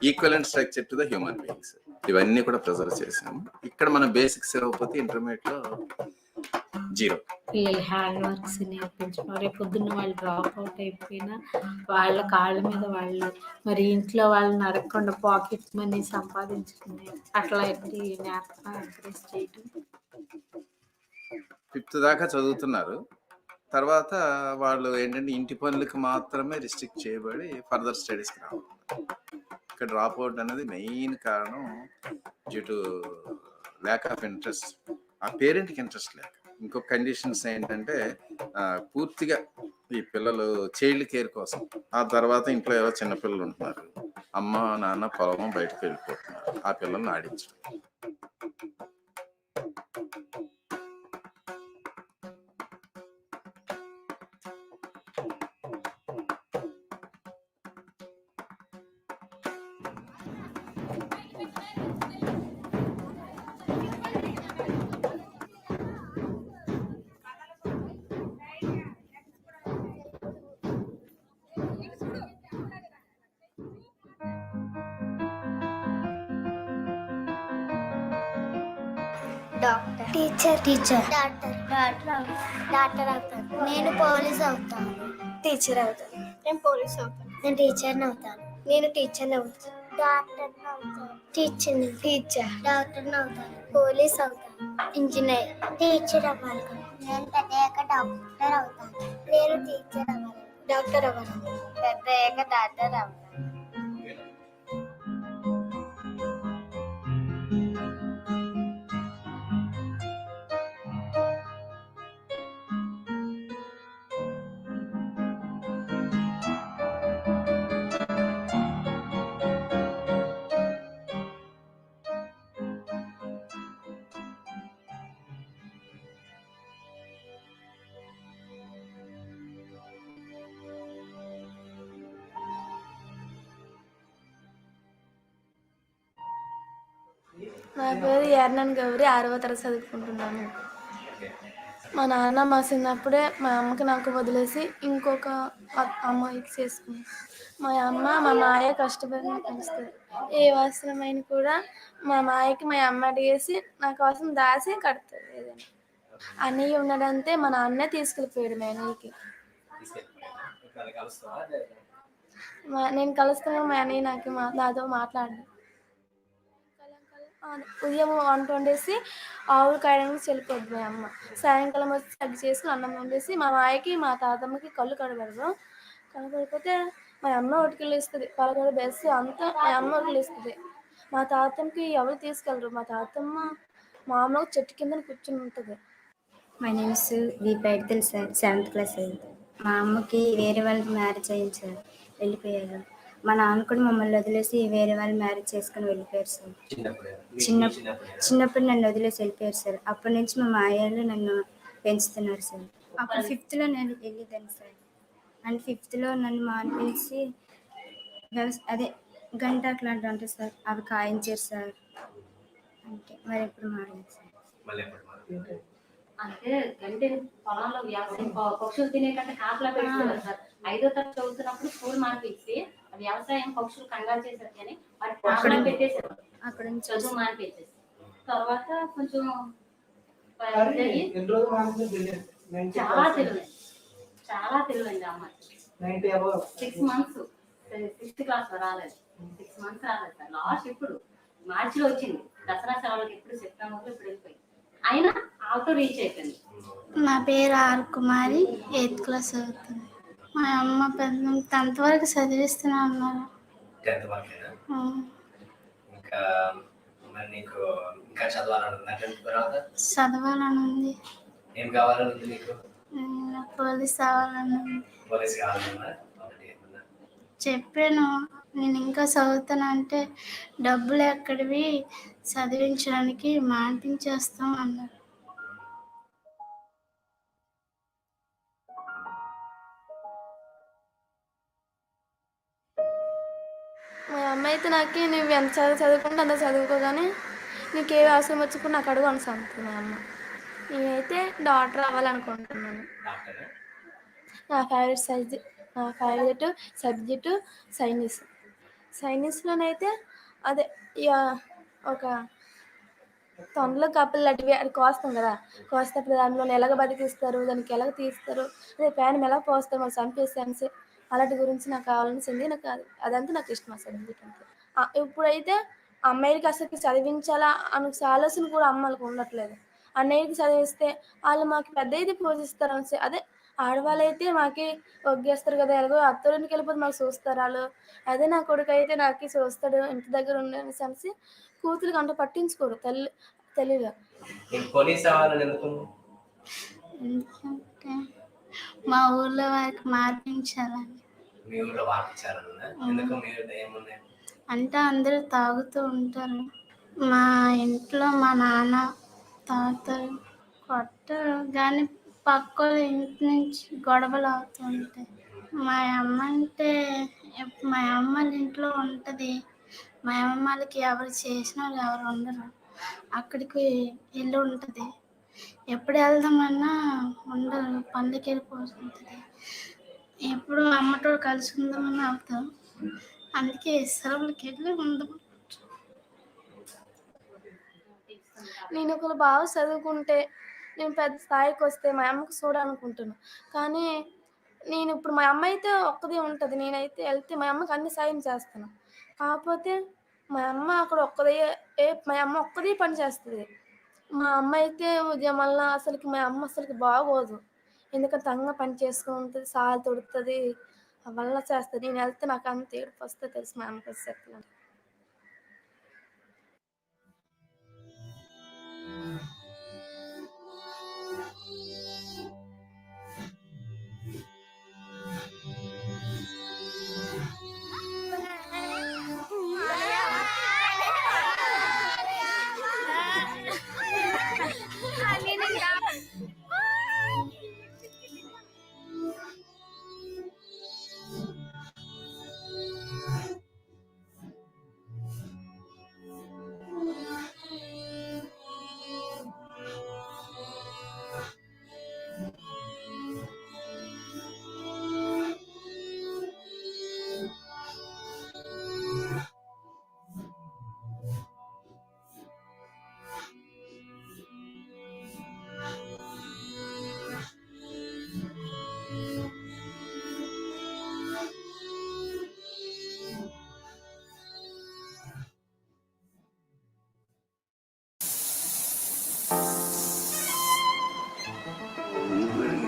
equivalent structure to the human beings ఇవన్నీ కూడా ప్రిజర్వ్ చేసాము. ఇక్కడ మన బేసిక్స్ ఇవ్వకపోతే ఇంటర్మీడియట్లో 0. పిల్లలు హ్యాండ్ వర్క్స్ నేర్పించడం, రేపు పొద్దున్న వాళ్ళు డ్రాప్ అవుట్ అయిపోయినా వాళ్ళ కాళ్ళ మీద వాళ్ళు, మరి ఇంట్లో వాళ్ళని అడగకుండా పాకెట్ మనీ సంపాదించుకునే అట్లా నేర్పడం, ఎంకరేజ్ చేయటం. 5th దాకా చదువుతున్నారు. తర్వాత వాళ్ళు ఏంటంటే ఇంటి పనులకు మాత్రమే రిస్ట్రిక్ట్ చేయబడి ఫర్దర్ స్టడీస్కి రావాలి. ఇక్కడ డ్రాప్ అవుట్ అనేది మెయిన్ కారణం due to lack of interest. ఆ పేరెంట్కి ఇంట్రెస్ట్ లేక. ఇంకొక కండిషన్స్ ఏంటంటే పూర్తిగా ఈ పిల్లలు చైల్డ్ కేర్ కోసం, ఆ తర్వాత ఇంట్లో ఏవో చిన్నపిల్లలు ఉంటున్నారు, అమ్మ నాన్న పొలం బయటకు వెళ్ళిపోతున్నారు, ఆ పిల్లల్ని ఆడించడం. డాక్టర్, టీచర్, డాక్టర్ అవుతాను. నేను పోలీస్ అవుతాను. టీచర్ అవుతాను. నేను పోలీస్ అవుతాను. నేను టీచర్ని అవుతాను. నేను టీచర్ని అవుతాను. డాక్టర్ అవుతాను. టీచర్, డాక్టర్ అవుతాను. పోలీస్ అవుతాను. ఇంజనీర్, టీచర్ అవ్వాలి. నేను పెద్దయ్యాక డాక్టర్ అవుతాను. నేను టీచర్ అవ్వాలి. డాక్టర్ అవ్వాలి. పెద్దయ్యాక డాక్టర్ అవుతాను. నా పేరు యార్నన్ గౌరి, 6వ తరగతి చదువుకుంటున్నాను. మా నాన్న మా చిన్నప్పుడే మా అమ్మకి నాకు వదిలేసి ఇంకొక అమ్మాయికి చేసుకున్నాను. మా అమ్మ మా మాయ కష్టపడి పెంచుతుంది. ఏ అవసరమైన కూడా మా మాయకి మా అమ్మ అడిగేసి నా కోసం దాసి కడుతుంది. ఏదైనా అన్నయ్య ఉన్నాడంటే మా నాన్నే తీసుకెళ్ళిపోయాడు మా అన్నయ్యకి. నేను కలుస్తాను, మా అన్నయ్య నాతో మాట్లాడు. ఉదయం వంట వండేసి ఆవులు కాయడానికి వెళ్ళిపోద్ది మా అమ్మ. సాయంకాలం వచ్చి తగ్గి చేసుకుని అన్నం వండేసి మా మాయకి మా తాతమ్మకి కళ్ళు కడగడదు. కళ్ళు కడిగిపోతే మా అమ్మ ఒకటికెళ్ళి ఇస్తుంది. పలకడ బేసి అంతా మా అమ్మ ఒకటి ఇస్తుంది. మా తాతమ్మకి ఎవరు తీసుకెళ్ళరు. మా తాతమ్మ మామూలుగా చెట్టు కింద కూర్చుని ఉంటుంది. మై నేమ్స్ దీపైడితల్ సార్, 7th class. మా అమ్మకి వేరే వాళ్ళకి మ్యారేజ్ అయ్యింది సార్, వెళ్ళిపోయారు. మా నాన్న కూడా మమ్మల్ని వదిలేసి వేరే వాళ్ళు మ్యారేజ్ చేసుకుని వెళ్ళిపోయారు సార్. చిన్నప్పుడు నన్ను వదిలేసి వెళ్ళిపోయారు సార్. అప్పటి నుంచి మా మాయాలు నన్ను పెంచుతున్నారు సార్. అప్పుడు 5th నేను వెళ్ళేదాన్ని సార్. అండ్ 5th నన్ను మానిపించి అదే గంట అట్లాంటివి ఉంటాయి సార్, అవి కాయించారు సార్. అంటే మరి ఎప్పుడు మారలేదు సార్. అంటే గంటే పొలంలో వ్యవసాయం పక్షులు తినే కంటే కాపలా పెట్టుకోవాలి సార్. 5వ తరగతి చదువుతున్నప్పుడు స్కూల్ మానిపించి వ్యవసాయం పక్షులు కంగారు చేశారు కానీ వాటి కాపలా పెట్టేశారు. అక్కడ చదువు మానిపించేసి తర్వాత కొంచెం చాలా తెలివైంది అమ్మాయి. 6 months 6th class రాలేదు. 6 months రాలేదు సార్. లాస్ట్ ఇప్పుడు మార్చిలో వచ్చింది. దసరా సెలవులకి ఎప్పుడు సెప్టెంబర్లో ఇప్పుడు వెళ్ళిపోయింది. అయినా ఆటో రీచ్ అయిపోయింది. నా పేరు ఆర్ కుమారి, 8th class చదువుతుంది. మా అమ్మ 10th వరకు చదివిస్తున్నా అన్నారు. 10th వరకేనా? ఇంకా మరి నీకు ఇంకా చదవాలనుందా? 10th తర్వాత చదవాలని ఉంది. ఏం కావాలనుంది నీకు? పోలీస్ అవ్వాలని ఉంది. పోలీస్ కావాలన్నా? చెప్పాను నేను ఇంకా చదువుతాను అంటే డబ్బులు ఎక్కడివి, చదివించడానికి మాటించేస్తాం అన్నారు. మా అమ్మ అయితే నాకు నువ్వు ఎంత చదువుకుంటే అంత చదువుకోగానే నీకు ఏ అవసరం వచ్చుకుని నాకు అడుగు అని సంతుంది మా అమ్మ. నేనైతే డాక్టర్ అవ్వాలనుకుంటున్నాను. నా ఫేవరెట్ సబ్జెక్టు సైన్స్. సైన్స్లోనైతే అదే ఇక ఒక తొండలో కప్పలు లాంటివి అది కోస్తాం కదా, కోస్తప్పుడు దానిలో ఎలాగ బతికిస్తారు, దానికి ఎలాగ తీస్తారు, అదే ప్యాన్ ఎలా పోస్తారు, మనం చంపేసి సెన్స్ అలాంటి గురించి నాకు కావాల్సింది. నాకు అదంతా నాకు ఇష్టం ఆ సబ్జెక్ట్ అంటే. ఇప్పుడైతే అమ్మాయిలకి అసలు చదివించాలా అనే ఆలోచన కూడా అమ్మాయిలకు ఉండట్లేదు. అన్నయ్యకి చదివిస్తే వాళ్ళు మాకు పెద్ద అయితే పోషిస్తారు అని, అదే ఆడవాళ్ళైతే మాకి ఒగ్గేస్తారు కదా, ఎలాగో అత్తోరింటికి వెళ్ళిపోతే మాకు చూస్తారు వాళ్ళు. అదే నా కొడుకు అయితే నాకు చూస్తాడు ఇంటి దగ్గర ఉండే అనేసి కూతురికి అంత పట్టించుకోరు తెలివిగా. పోలీస్ అవ్వాలని ఎందుకు? ఎందుకంటే మా ఊర్లో వారికి మార్పించాలని. మీ ఊర్లో మార్పించాలన్నా? ఎందుకు? మీ ఊర్లో ఏమున్నాయి అంటే అందరూ తాగుతూ ఉంటారు. మా ఇంట్లో మా నాన్న తాగుతారు, కొట్టరు కానీ పక్కల ఇంటి నుంచి గొడవలు అవుతూ ఉంటాయి. మా అమ్మ అంటే మా అమ్మ ఇంట్లో ఉంటుంది. మా అమ్మకి ఎవరు చేసిన వాళ్ళు ఎవరు ఉండరు, అక్కడికి వెళ్ళి ఉంటుంది. ఎప్పుడు వెళ్దామన్నా ఉండరు, పనులకి వెళ్ళిపోతుంటుంది. ఎప్పుడు అమ్మతో కలిసి ఉందామని అవుతాం. అందుకే సెలవులకి వెళ్ళి ఉందాం. నేను ఒకరు బాగా చదువుకుంటే నేను పెద్ద స్థాయికి వస్తే మా అమ్మకి చూడాలనుకుంటున్నాను. కానీ నేను ఇప్పుడు మా అమ్మ అయితే ఒక్కదే ఉంటుంది, నేనైతే వెళ్తే మా అమ్మకి అన్ని సాయం చేస్తాను. కాకపోతే మా అమ్మ అక్కడ మా అమ్మ ఒక్కదే పని చేస్తుంది. మా అమ్మ అయితే ఉదయం వల్ల అసలుకి మా అమ్మ అసలుకి బాగోదు. ఎందుకంటే తంగా పని చేసుకుంటుంది, సాలు తొడుతుంది, వల్ల చేస్తుంది. నేను వెళ్తే నాకు అంత ఏడుపు వస్తే తెలుసు మా అమ్మకి వచ్చేస్తాను.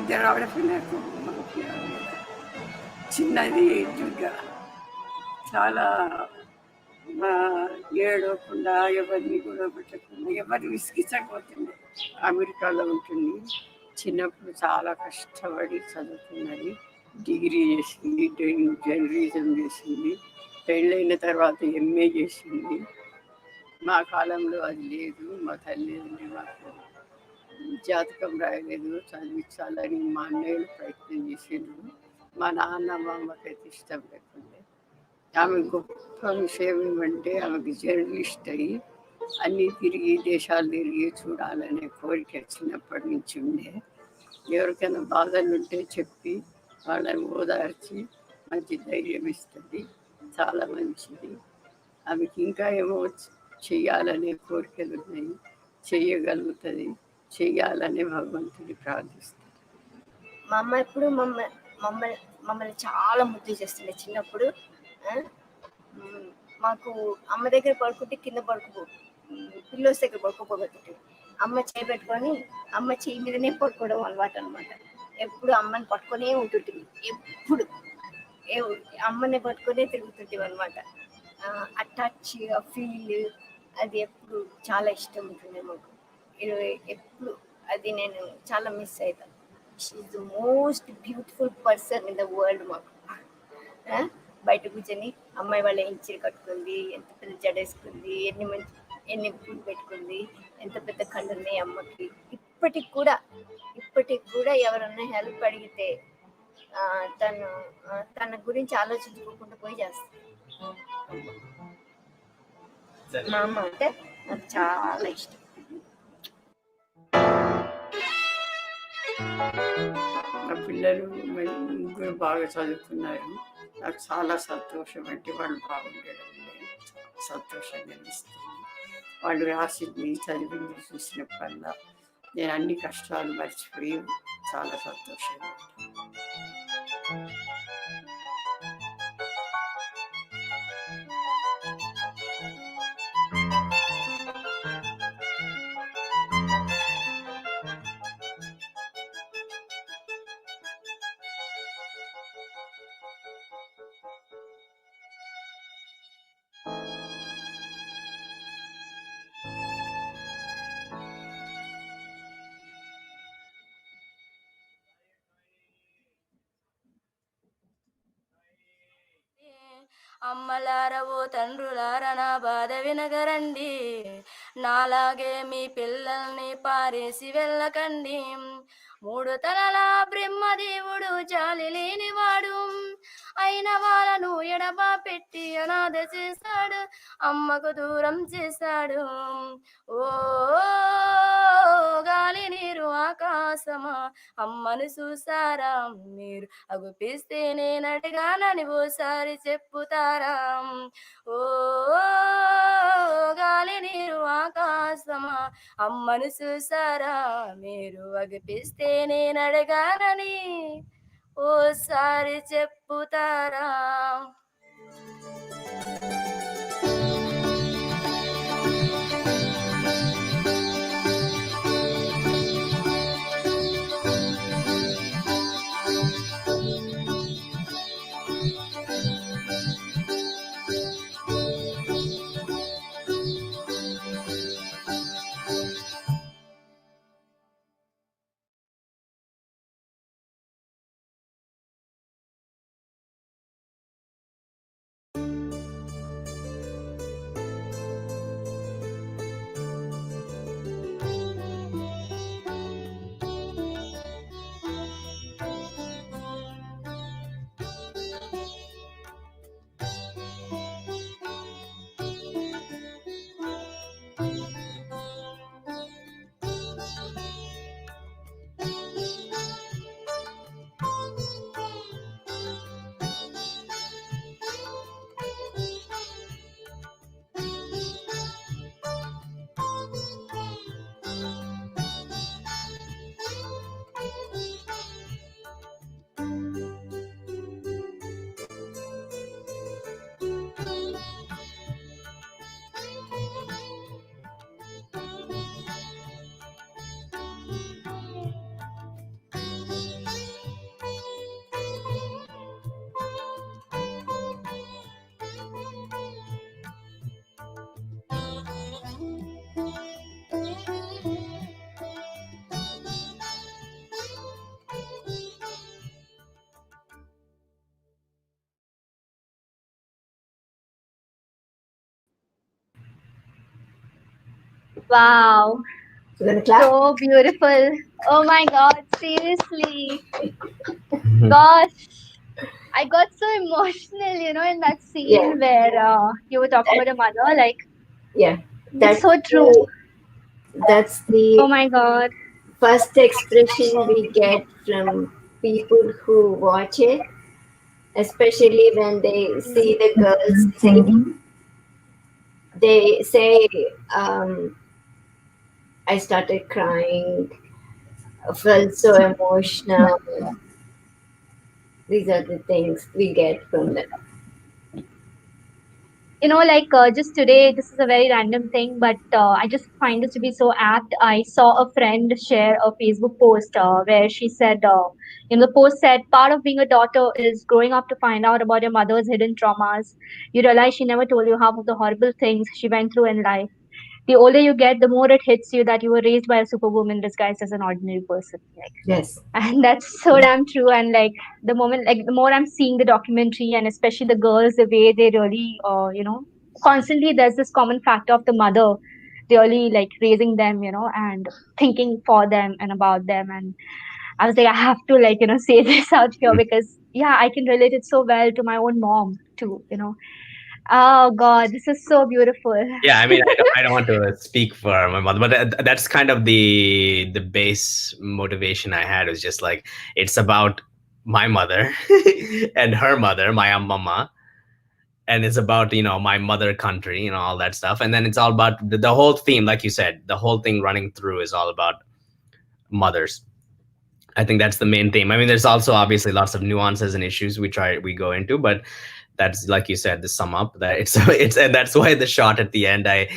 ఇద్దరు ఆడపిల్లకు చిన్నది దుర్గా చాలా ఏడవకుండా ఎవరిని కూడా పెట్టకుండా ఎవరిని విసిగించకపోతుంది. అమెరికాలో ఉంటుంది. చిన్నప్పుడు చాలా కష్టపడి చదువుతున్నది. డిగ్రీ చేసింది, జర్నలిజం చేసింది. పెళ్ళైన తర్వాత ఎంఏ చేసింది. మా కాలంలో అది లేదు. మా తల్లిదండ్రులు మాకు జాతకం రాయలేదు, చదివించాలని మా అన్నయ్యలు ప్రయత్నం చేసిండ్రు. మా నాన్న మా అమ్మకైతే ఇష్టం లేకుండే. ఆమె గొప్ప విషయం ఏమంటే ఆమెకు జర్నలిస్ట్ అయ్యి అన్నీ తిరిగి దేశాలు తిరిగి చూడాలనే కోరిక చిన్నప్పటి నుంచి ఉండే. ఎవరికైనా బాధలు ఉంటే చెప్పి వాళ్ళని ఓదార్చి మంచి ధైర్యం ఇస్తుంది. చాలా మంచిది. ఆమెకి ఇంకా ఏమో చెయ్యాలనే కోరికలు ఉన్నాయి, చెయ్యగలుగుతుంది. చెయ్యాలనే భగవంతుని ప్రార్థిస్తుంది. మా అమ్మ ఎప్పుడు మమ్మల్ని చాలా ముద్దు చేస్తుండే చిన్నప్పుడు. ఆ, మాకు అమ్మ దగ్గర పడుకుంటే కింద పడుకో, పిల్లోస్ దగ్గర పడుకోపోగొట్టు అమ్మ చేయి పెట్టుకొని అమ్మ చేయి మీదనే పడుకోవడం అలవాటు అనమాట. ఎప్పుడు అమ్మని పట్టుకొనే ఉంటుంటుంది. ఎప్పుడు అమ్మని పట్టుకొనే తిరుగుతుంటాం అనమాట. ఆ టచ్, ఆ ఫీల్ అది ఎప్పుడు చాలా ఇష్టం ఉంటుంది మాకు. ఎప్పుడు అది నేను చాలా మిస్ అవుతాను. She's the most beautiful person in the world మాకు. బయట కూర్చొని అమ్మాయి వాళ్ళ ఏం చీర కట్టుకుంది, ఎంత పెద్ద జడేసుకుంది, ఎన్ని పూలు పెట్టుకుంది, ఎంత పెద్ద కళ్ళు ఉన్నాయి అమ్మకి. ఇప్పటికి కూడా ఎవరన్నా హెల్ప్ అడిగితే తన గురించి ఆలోచించుకోకుండా పోయి చేస్తుంది. మా అమ్మ అంటే నాకు చాలా ఇష్టం. మా పిల్లలు ముగ్గురు బాగా చదువుకున్నారు. నాకు చాలా సంతోషం. అంటే వాళ్ళు బాగుండడం సంతోషంగా అనిపిస్తుంది. వాళ్ళు రాసింది చదివింది చూసినప్పుడల్లా నేను అన్ని కష్టాలు మర్చిపోయి చాలా సంతోషంగా అమ్మలార ఓ తండ్రులార నా బాధ వినగరండి, నాలాగే మీ పిల్లల్ని పారేసి వెళ్ళకండి. 3 తలల బ్రహ్మదేవుడు జాలి లేనివాడు, అయిన వాళ్ళను ఎడబా పెట్టి అనాథ చేశాడు, అమ్మకు దూరం చేశాడు. ఓ గాలి నీరు ఆకాశమా అమ్మను చూసారా మీరు, అగుపిస్తే నేనడిగానని ఓసారి చెప్పుతారా. ఓ గాలి నీరు ఆకాశమా అమ్మను చూసారా మీరు, అగుపిస్తే నేనడిగానని ఓసారి చెప్పుతారా. Wow, So beautiful. Oh my God, seriously. Gosh, I got so emotional, in that scene where you were talking about your mother. Like, Yeah, it's that's so true. that's Oh the my God. first expression we get from people who watch it, especially when they see the girls singing. They say, I started crying, I felt so emotional. These are the things we get from them. Just today, this is a very random thing, but I just find this to be so apt. I saw a friend share a Facebook post where she said, the post said, part of being a daughter is growing up to find out about your mother's hidden traumas. You realize she never told you half of the horrible things she went through in life. The older you get, the more it hits you that you were raised by a superwoman disguised as an ordinary person. Yes. And that's so damn true. And the more I'm seeing the documentary, and especially the girls, the way they really constantly there's this common factor of the mother really like raising them, and thinking for them and about them. And I was like, I have to say this out here, because yeah, I can relate it so well to my own mom too. Oh God, this is so beautiful. Yeah, I mean, I don't want to speak for my mother, but that's kind of the base motivation I had, was just like, it's about my mother and her mother, my mama, and it's about, my mother country, all that stuff. And then it's all about the whole theme, like you said, the whole thing running through is all about mothers. I think that's the main theme. I mean, there's also obviously lots of nuances and issues we go into, but that's, like you said, the sum up that it's and that's why the shot at the end, I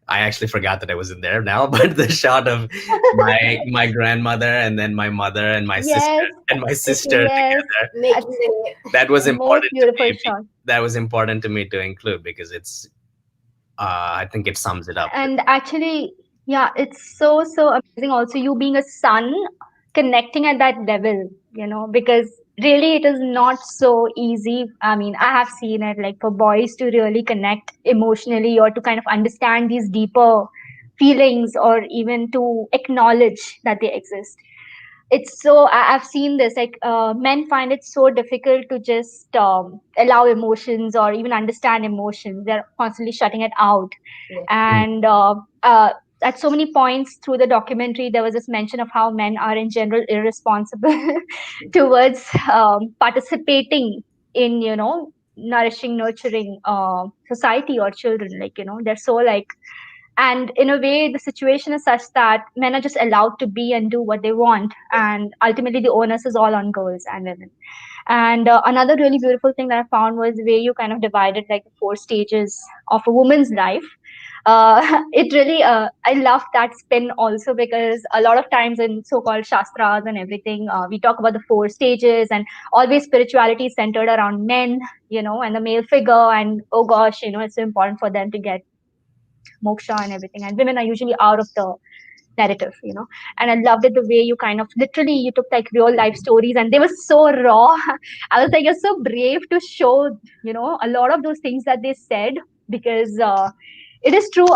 actually forgot that I was in there now, but the shot of my grandmother and then my mother and my sister Yes. together, that was The most important to beautiful me. shot. That was important to me to include, because it's I think it sums it up. And actually, yeah, it's so amazing also, you being a son connecting at that level, because really it is not so easy. I mean, I have seen it, like, for boys to really connect emotionally, or to kind of understand these deeper feelings, or even to acknowledge that they exist. It's so I've seen this, like, men find it so difficult to just allow emotions or even understand emotions. They're constantly shutting it out. And at so many points through the documentary, there was this mention of how men are in general irresponsible towards participating in, nourishing, nurturing society or children. Like, they're so like, and in a way the situation is such that men are just allowed to be and do what they want, and ultimately the onus is all on girls and women. And another really beautiful thing that I found was the way you kind of divided like the 4 stages of a woman's life. It really I love that spin also, because a lot of times in so-called shastras and everything, we talk about the 4 stages, and always spirituality is centered around men, and the male figure, and oh gosh, it's so important for them to get moksha and everything, and women are usually out of the narrative. And I loved it the way you kind of literally you took like real life stories, and they were so raw. I was like, you're so brave to show a lot of those things that they said, because it is true.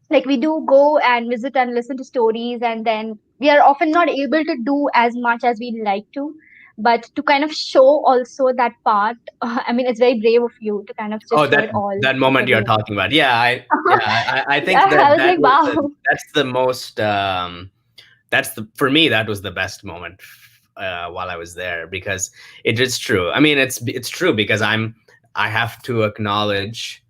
Like, we do go and visit and listen to stories, and then we are often not able to do as much as we like to, but to kind of show also that part, I mean, it's very brave of you to kind of just show it all that to moment you're everyone. talking about. I think Yeah, I was like, wow. that's the most for me, that was the best moment while I was there, because it is true. I mean, it's true, because I have to acknowledge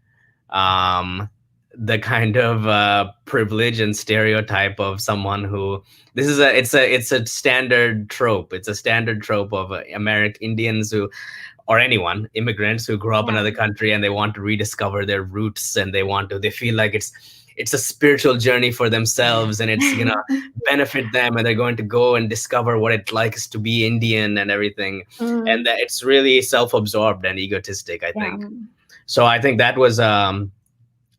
the kind of privilege and stereotype of someone who, it's a standard trope. It's a standard trope of American Indians who, or anyone, immigrants who grow up in another country, and they want to rediscover their roots, and they feel like it's a spiritual journey for themselves, and it's gonna benefit them, and they're going to go and discover what it likes to be Indian and everything. And that it's really self-absorbed and egotistic, I think. So I think that was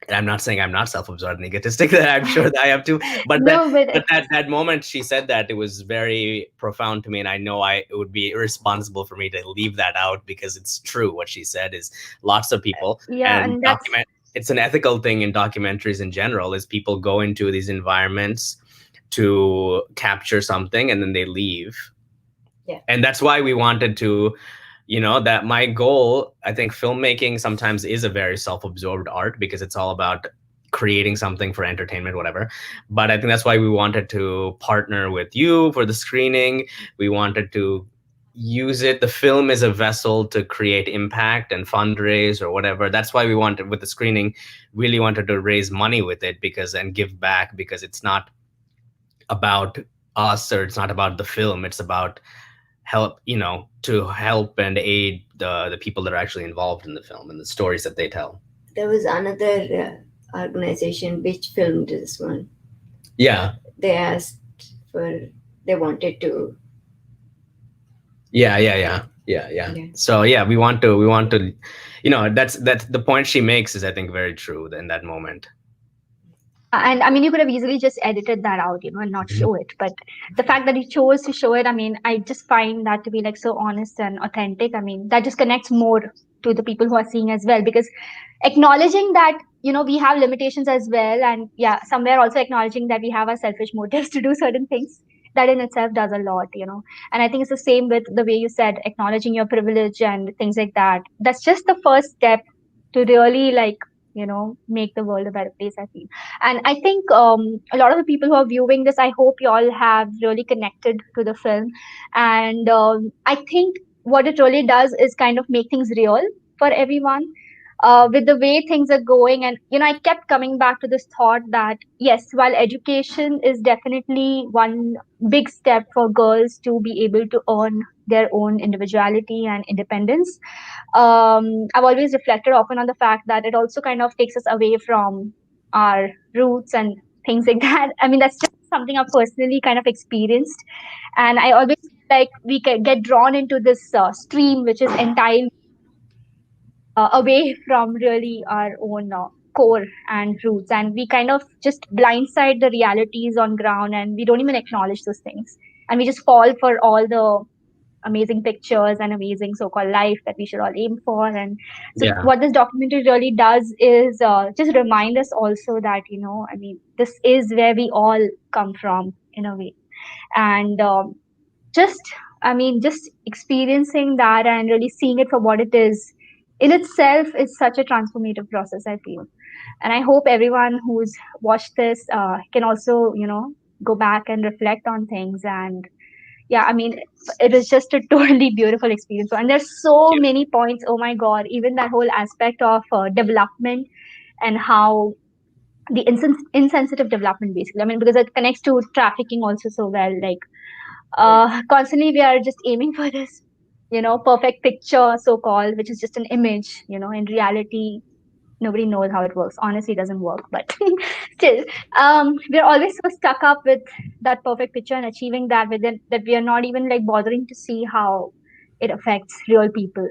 and I'm not saying I'm not self-absorbed and egotistic, that I'm sure that I have to, but that moment she said that, it was very profound to me, and I know it would be irresponsible for me to leave that out, because it's true. What she said is lots of people, it's an ethical thing in documentaries in general, is people go into these environments to capture something and then they leave. Yeah. And that's why we wanted to, that my goal, I think filmmaking sometimes is a very self-absorbed art because it's all about creating something for entertainment, whatever. But I think that's why we wanted to partner with you for the screening. We wanted to use it. The film is a vessel to create impact and fundraise or whatever. That's why we wanted, with the screening, really wanted to raise money with it and give back, because it's not about us or it's not about the film. It's about help, to help and aid the people that are actually involved in the film and the stories that they tell. There was another organization which filmed this one. Yeah. They asked they wanted to. Yeah. So yeah, we want to, that's the point she makes is, I think, very true in that moment. And I mean, you could have easily just edited that out, and not show it. But the fact that you chose to show it, I mean, I just find that to be like so honest and authentic. I mean, that just connects more to the people who are seeing as well, because acknowledging that, we have limitations as well. And yeah, somewhere also acknowledging that we have our selfish motives to do certain things, that in itself does a lot, And I think it's the same with the way you said, acknowledging your privilege and things like that. That's just the first step to really make the world a better place, I feel. And I think a lot of the people who are viewing this, I hope you all have really connected to the film. And I think what it really does is kind of make things real for everyone. With the way things are going, and I kept coming back to this thought that yes, while education is definitely one big step for girls to be able to earn their own individuality and independence, I've always reflected often on the fact that it also kind of takes us away from our roots and things like that. I mean, that's just something I've personally kind of experienced, and I always feel like we can get drawn into this stream which is entirely away from really our own core and roots, and we kind of just blindside the realities on ground, and we don't even acknowledge those things, and we just fall for all the amazing pictures and amazing so-called life that we should all aim for. And so Yeah. what this documentary really does is just remind us also that I mean, this is where we all come from in a way. And just experiencing that and really seeing it for what it is in itself is such a transformative process, I feel. And I hope everyone who's watched this can also go back and reflect on things. And yeah, I mean, it was just a totally beautiful experience. And there's so many points, oh my god, even that whole aspect of development and how the insensitive development, basically, I mean, because it connects to trafficking also so well. Like constantly we are just aiming for this perfect picture, so called, which is just an image. In reality, nobody knows how it works. Honestly, it doesn't work, but still, we're always so stuck up with that perfect picture and achieving that within that we are not even like bothering to see how it affects real people.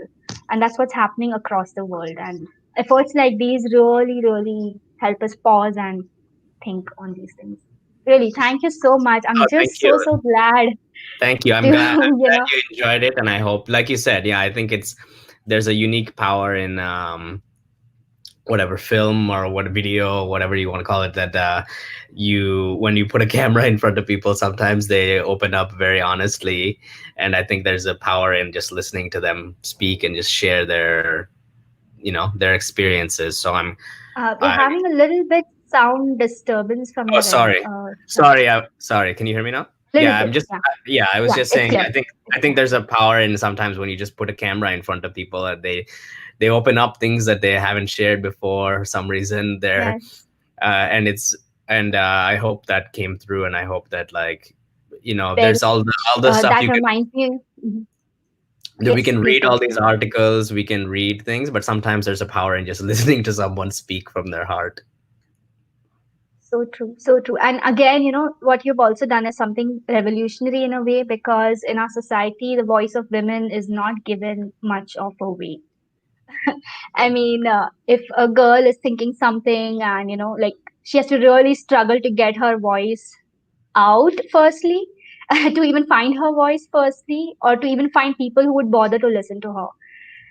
And that's what's happening across the world. And efforts like these really, really help us pause and think on these things. Really, thank you so much. I'm thank just you. so glad. Thank you. I'm to, glad you you know, enjoyed it, and I hope, like you said, I think there's a unique power in whatever film or what video, whatever you want to call it, that when you put a camera in front of people, sometimes they open up very honestly, and I think there's a power in just listening to them speak and just share their experiences. So we're having a little bit sound disturbance from your sorry. end. Sorry. Can you hear me now? Little Yeah, bit, I'm just yeah. I was just It's saying, clear. I think there's a power in sometimes when you just put a camera in front of people that they open up things that they haven't shared before for some reason. Yes. And I hope that came through, and I hope that there's all the stuff that you can. reminds me. We can read please. all these articles, we can read things, but sometimes there's a power in just listening to someone speak from their heart. So true, so true. And again, what you've also done is something revolutionary in a way, because in our society, the voice of women is not given much of a weight. I mean, if a girl is thinking something and, like she has to really struggle to get her voice out firstly, to even find her voice firstly, or to even find people who would bother to listen to her.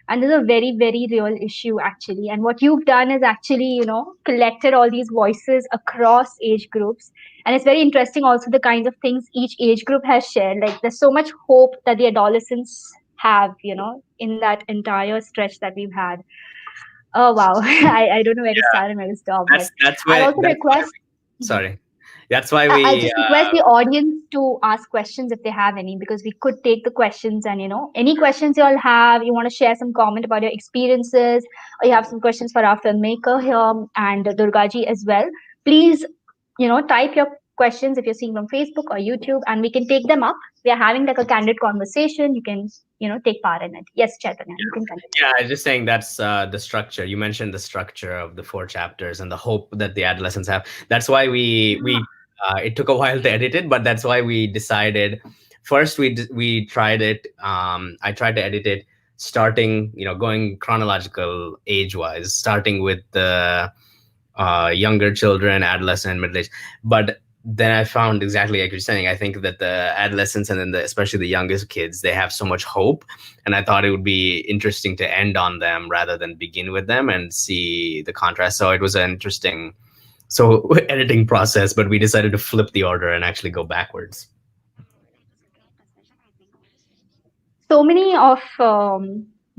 And this is a very, very real issue actually. And what you've done is actually, collected all these voices across age groups. And it's very interesting also the kinds of things each age group has shared. Like there's so much hope that the adolescents have, in that entire stretch that we've had. Oh wow. I don't know where to start and where to stop. That's I'll where. also request. Sorry, that's why I'll we. just request the audience to ask questions if they have any, because we could take the questions and, any questions you all have, you want to share some comment about your experiences, or you have some questions for our filmmaker here and Durgaji as well. Please, type your questions if you're seeing from Facebook or YouTube, and we can take them up. We are having like a candid conversation. You can, take part in it. Yes, Chaitanya, you can continue. Yeah, I was just saying that's the structure. You mentioned the structure of the 4 chapters and the hope that the adolescents have. That's why we it took a while to edit it, but that's why we decided. First, we tried it. I tried to edit it, starting going chronological age-wise, starting with the younger children, adolescent, middle age, but then I found exactly like you're saying. I think that the adolescents and then especially the youngest kids, they have so much hope, and I thought it would be interesting to end on them rather than begin with them and see the contrast. So it was an interesting editing process, but we decided to flip the order and actually go backwards. So many of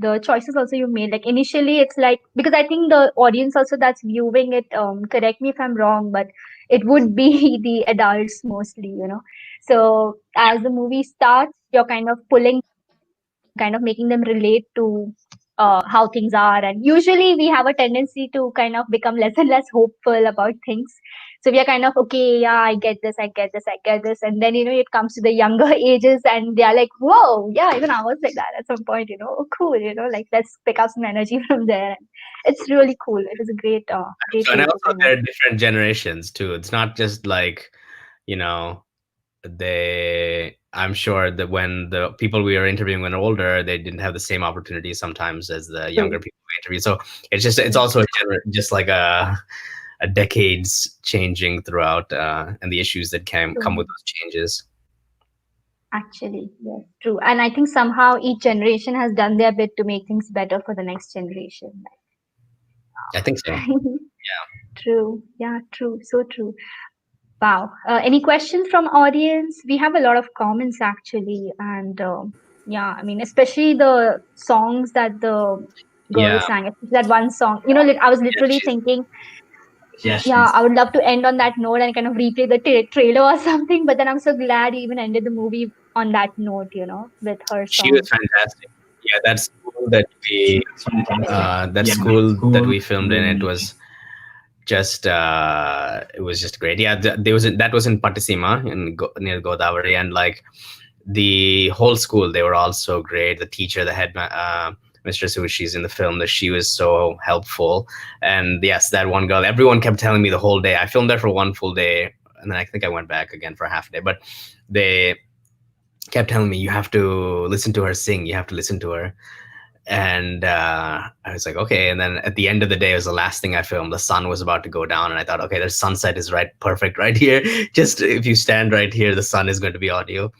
the choices also you made, like initially it's like, because I think the audience also that's viewing it, correct me if I'm wrong, but it would be the adults mostly, so as the movie starts, you're kind of making them relate to how things are, and usually we have a tendency to kind of become less and less hopeful about things. So we are kind of, okay, yeah, I get this, and then it comes to the younger ages and they are like, whoa, yeah, even I was like that at some point, cool, like let's pick up some energy from there. It's really cool. It is a great great And way to also kind of- there are different generations too. It's not just like I'm sure that when the people we are interviewing when older, they didn't have the same opportunities sometimes as the younger people we interview. So it's also just like a decades changing throughout, and the issues that come with those changes. Actually, yes, true. And I think somehow each generation has done their bit to make things better for the next generation. I think so. Yeah. True. Yeah, true. So true. Wow. Any questions from audience? We have a lot of comments actually, and yeah, I mean, especially the songs that the girls sang. Especially that one song. I was literally thinking, yeah, I would love to end on that note and kind of replay the trailer or something. But then I'm so glad he even ended the movie on that note, with her song. She was fantastic. Yeah, that school that we filmed in, it was just it was just great. Yeah, that was in Pattisima near Godavari, and like the whole school, they were all so great. The teacher, the head mistress who she's in the film, that she was so helpful. And yes, that one girl, everyone kept telling me the whole day. I filmed there for one full day, and then I think I went back again for a half a day, but they kept telling me, you have to listen to her sing, you have to listen to her. And I was like, okay. And then at the end of the day, it was the last thing I filmed. The sun was about to go down, and I thought, okay, the sunset is perfect right here. Just if you stand right here, the sun is going to be on you.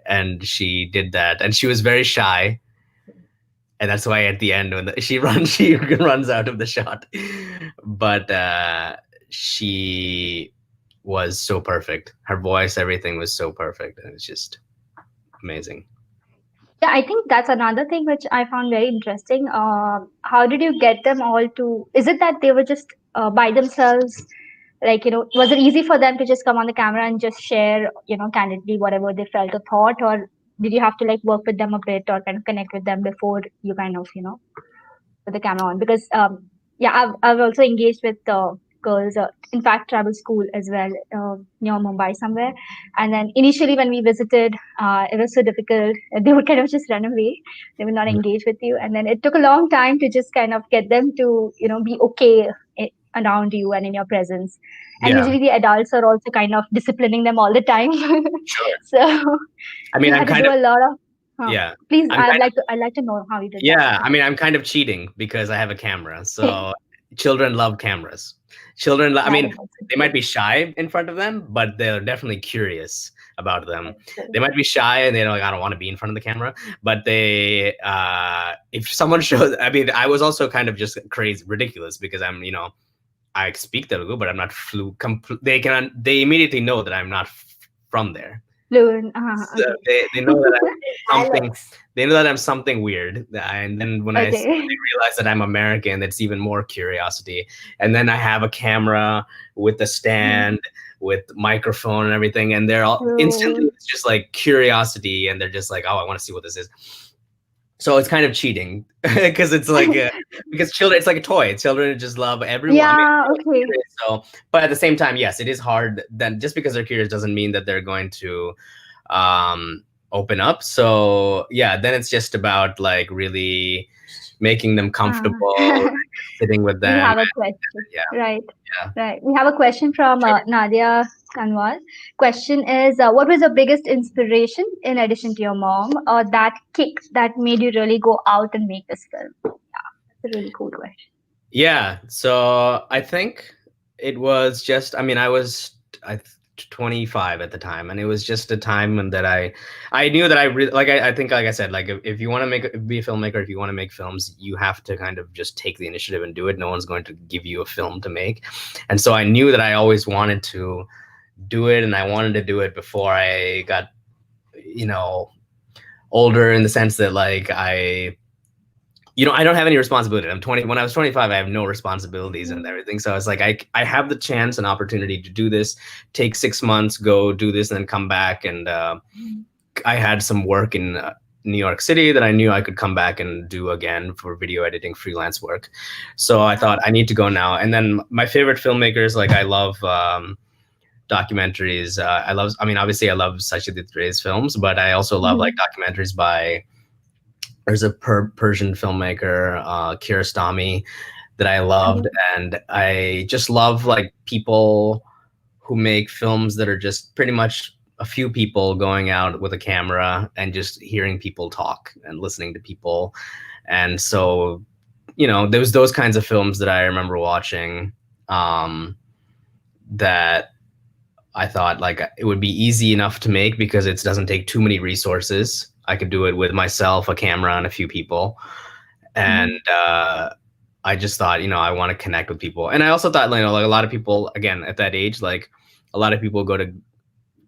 And she did that, and she was very shy. And that's why at the end, when she runs out of the shot. But she was so perfect. Her voice, everything was so perfect. And it's just amazing. Yeah, I think that's another thing which I found very interesting. How did you get them all to? Is it that they were just by themselves? Like, was it easy for them to just come on the camera and just share, candidly whatever they felt or thought, or did you have to like work with them a bit or kind of connect with them before you kind of, put the camera on? Because yeah, I've also engaged with girls, in fact, travel school as well, near Mumbai somewhere. And then initially when we visited, it was so difficult. They would kind of just run away. They would not engage with you. And then it took a long time to just kind of get them to, be okay around you and in your presence. And usually the adults are also kind of disciplining them all the time. Sure. So I mean, I'm kind of a lot of yeah. Please, I'd like to know how you did that. Yeah, I mean, I'm kind of cheating because I have a camera. So children love cameras. Children, I That mean, is also they might be shy in front of them, but they're definitely curious about them. They might be shy and they're like, I don't want to be in front of the camera. But they, if someone shows, I mean, I was also kind of just crazy, ridiculous because I'm, you know, I speak Telugu, but I'm not they immediately know that I'm not from there. fluent. So Okay. they know that I'm something. Alex. They know that I'm something weird, and then when Okay. when they realize that I'm American, that's even more curiosity. And then I have a camera with a stand, with microphone and everything, and they're all instantly. It's just like curiosity, and they're just like, "Oh, I want to see what this is." So it's kind of cheating because it's like because children, it's like a toy. Children just love everyone. I mean, Yeah. Okay. so, but at the same time, yes, it is hard. Then just because they're curious doesn't mean that they're going to open up. So yeah, then it's just about like really making them comfortable, sitting with We them. have a question. Yeah. Right. Yeah. Right. We have a question from Nadia Kanwal. Question is, what was your biggest inspiration in addition to your mom, or that kick that made you really go out and make this film? Yeah, that's a really cool question. Yeah. So I think it was just, I mean, I was 25 at the time, and it was just a time when that I knew that I really, like, I think, like I said, like if you want to be a filmmaker, if you want to make films, you have to kind of just take the initiative and do it. No one's going to give you a film to make. And so I knew that I always wanted to do it, and I wanted to do it before I got, you know, older, in the sense that like I don't have any responsibility. I'm 20. When I was 25, I have no responsibilities and everything. So it's like I have the chance and opportunity to do this, take 6 months, go do this, and then come back. And I had some work in New York City that I knew I could come back and do again for video editing freelance work. So I thought I need to go now. And then my favorite filmmakers, like I love documentaries. I mean, obviously I love Satyajit Ray's films, but I also love like documentaries by, there's a Persian filmmaker, Kiarostami, that I loved. And I just love like people who make films that are just pretty much a few people going out with a camera and just hearing people talk and listening to people. And so, you know, there was those kinds of films that I remember watching, that I thought like it would be easy enough to make because it doesn't take too many resources. I could do it with myself, a camera, and a few people. And I just thought, you know, I want to connect with people. And I also thought, you know, like a lot of people, again, at that age, like a lot of people go to,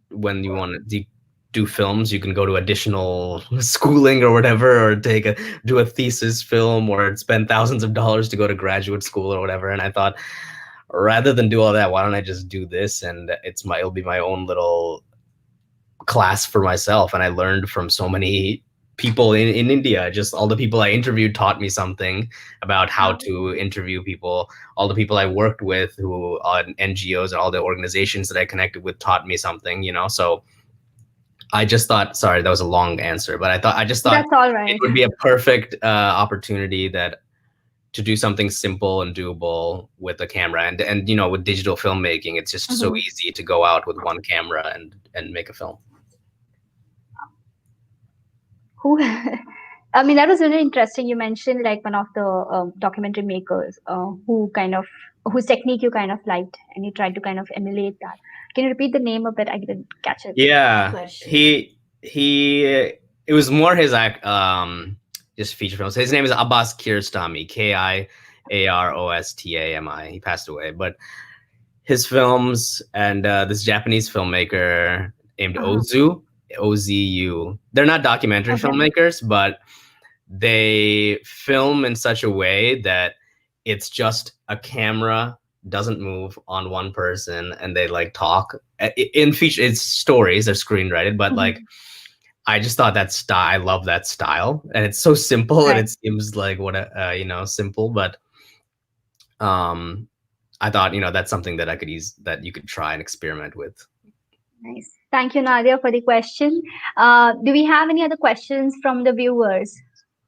when you want to do films, you can go to additional schooling or whatever, or do a thesis film, or spend thousands of dollars to go to graduate school or whatever. And I thought, rather than do all that, why don't I just do this? And it'll be my own little class for myself. And I learned from so many people in India. Just all the people I interviewed taught me something about how to interview people. All the people I worked with who on NGOs and all the organizations that I connected with taught me something, you know? So I just thought, sorry, that was a long answer, but I just thought that's all right. It would be a perfect opportunity to do something simple and doable with a camera. And you know, with digital filmmaking, it's just so easy to go out with one camera and make a film. Who? I mean, that was really interesting. You mentioned like one of the documentary makers whose technique you kind of liked, and you tried to kind of emulate that. Can you repeat the name of it? I didn't catch it. Yeah, he it was more his just feature films. His name is Abbas Kiarostami, Kiarostami. He passed away, but his films, and this Japanese filmmaker named Ozu, they're not documentary filmmakers, but they film in such a way that it's just a camera doesn't move on one person, and they like talk in feature. It's stories, they're screenwritten, but like I just thought that style, I love that style, and it's so simple, and it seems like simple, but I thought, you know, that's something that that you could try and experiment with. Nice. Thank you, Nadia, for the question. Do we have any other questions from the viewers?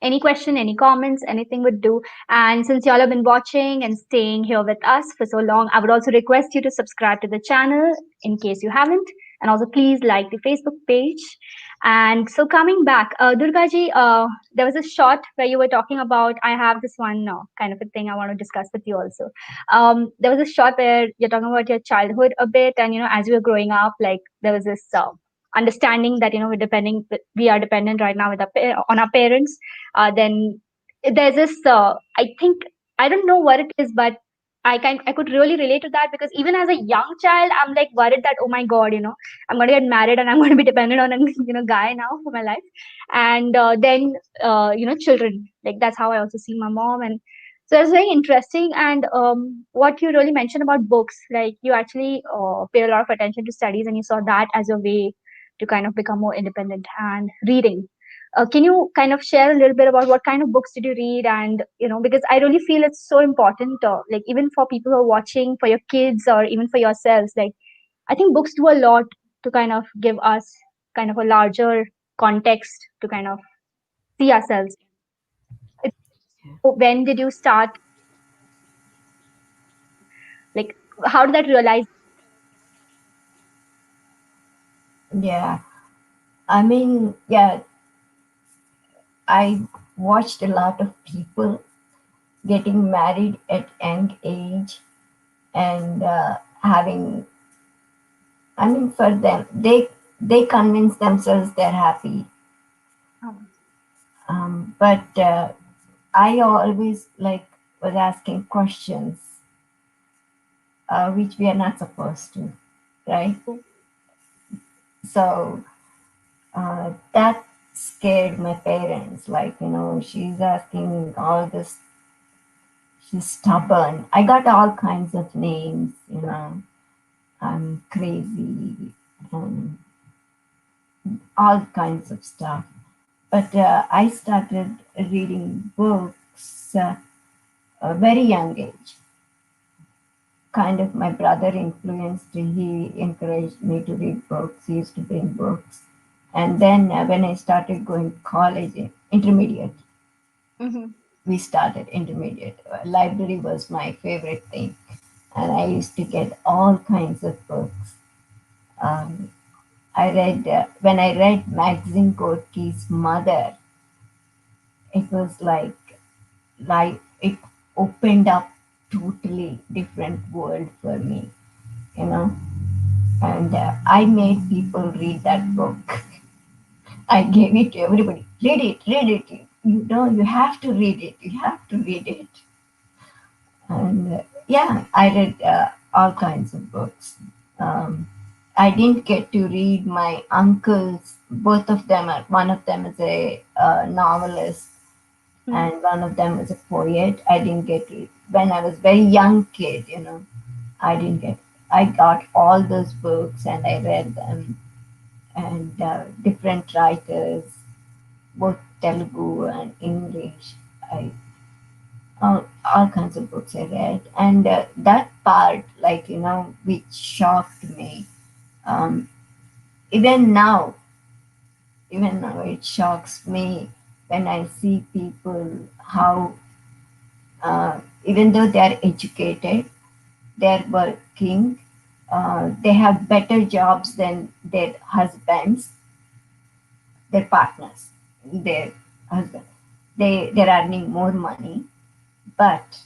Any question, any comments, anything would do. And since y'all have been watching and staying here with us for so long, I would also request you to subscribe to the channel in case you haven't, And also, please like the Facebook page. And so, coming back, Durga ji, there was a shot where you were talking about. I have this one kind of a thing I want to discuss with you also. There was a shot where you're talking about your childhood a bit, and as you were growing up, like there was this understanding that we are dependent right now with on our parents. Then there's this. I think I don't know what it is, but I could really relate to that, because even as a young child, I'm like worried that, oh my god, I'm going to get married and I'm going to be dependent on a guy now for my life. And then children, like that's how I also see my mom. And so it's very interesting. And what you really mentioned about books, like you actually pay a lot of attention to studies, and you saw that as a way to kind of become more independent and reading. Can you kind of share a little bit about what kind of books did you read? And because I really feel it's so important, like even for people who are watching, for your kids, or even for yourselves, like I think books do a lot to kind of give us kind of a larger context to kind of see ourselves. When did you start? Like, how did that realize? Yeah, I mean, yeah, I watched a lot of people getting married at young age and having, I mean, for them, they convince themselves they're happy. But I always was asking questions which we are not supposed to, right? So that scared my parents. She's asking all this. She's stubborn. I got all kinds of names, I'm crazy and all kinds of stuff. But I started reading books a very young age. Kind of my brother influenced, he encouraged me to read books. He used to bring books. And then when I started going to college, intermediate, we started intermediate. Library was my favorite thing. And I used to get all kinds of books. I read, when I read Maxine Gorky's Mother, it was like it opened up totally different world for me, and I made people read that book. I gave it to everybody. Read it. You have to read it. You have to read it. And yeah, I read all kinds of books. I didn't get to read my uncles. Both of them, one of them is a novelist, and one of them was a poet. I didn't get to, when I was very young kid, I didn't get, I got all those books and I read them, and different writers, both Telugu and English. All kinds of books I read, and that part, which shocked me. Even now, it shocks me when I see people how, even though they are educated, they're working, they have better jobs than their husbands, their partners, their husband. They're earning more money, but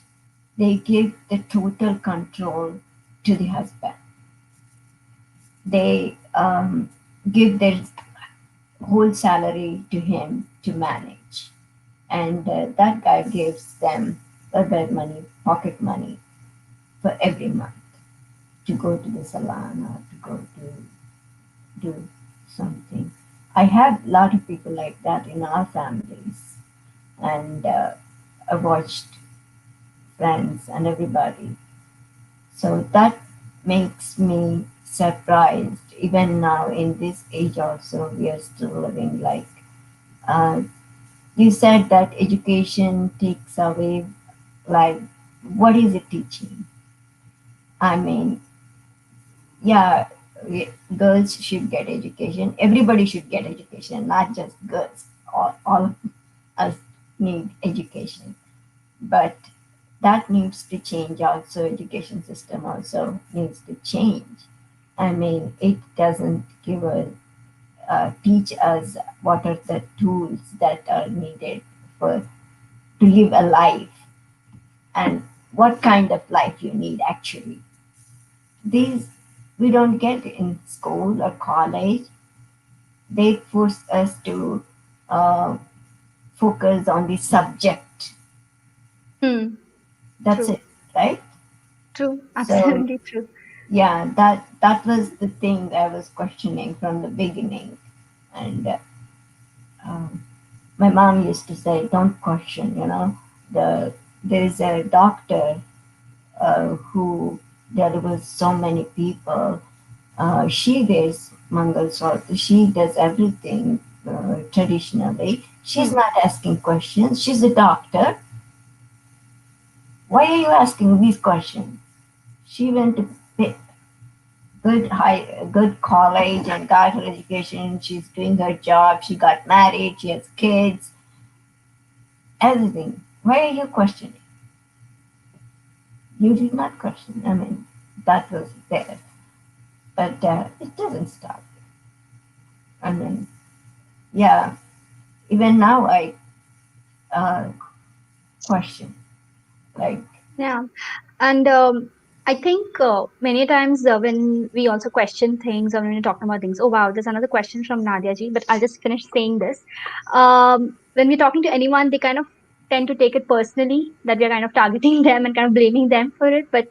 they give the total control to the husband. They give their whole salary to him to manage. And that guy gives them their money, pocket money, for every month to go to the salon or to go to do something. I have a lot of people like that in our families. And I watched friends and everybody. So that makes me surprised. Even now in this age also, we are still living like, you said that education takes away, like, what is it teaching? I mean, yeah, girls should get education. Everybody should get education, not just girls. All of us need education. But that needs to change also. Education system also needs to change. I mean, it doesn't give us teach us what are the tools that are needed for to live a life and what kind of life you need actually. These we don't get in school or college. They force us to uh, focus on the subject. That's True. it, right? True. So Absolutely true. yeah, that was the thing I was questioning from the beginning, and my mom used to say, "Don't question." There is a doctor who delivers so many people. She wears Mangalsutra. She does everything traditionally. She's not asking questions. She's a doctor. Why are you asking these questions? She went to good college and got her education. She's doing her job. She got married. She has kids. Everything. Why are you questioning? You did not question. I mean, that was there, but it doesn't stop. I mean, yeah. Even now, I question. Like, Yeah. And I think many times when we also question things or when we're talking about things, oh wow, there's another question from Nadia ji, but I'll just finish saying this. When we're talking to anyone, they kind of tend to take it personally that we're kind of targeting them and kind of blaming them for it. But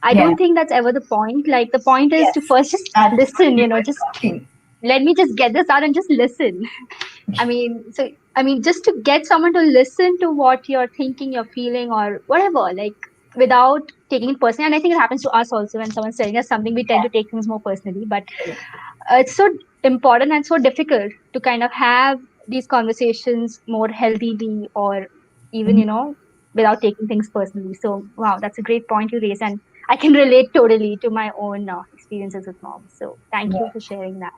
I yeah, don't think that's ever the point. Like the point is to yes, first just that's what listen, we were just talking. let me just get this out and just listen. Just to get someone to listen to what you're thinking, you're feeling, or whatever, like without taking it personally. And I think it happens to us also when someone's telling us something, we tend to take things more personally. But it's so important and so difficult to kind of have these conversations more healthily or even, without taking things personally. So, wow, that's a great point you raised. And I can relate totally to my own experiences with mom. So, thank you Yeah. for sharing that.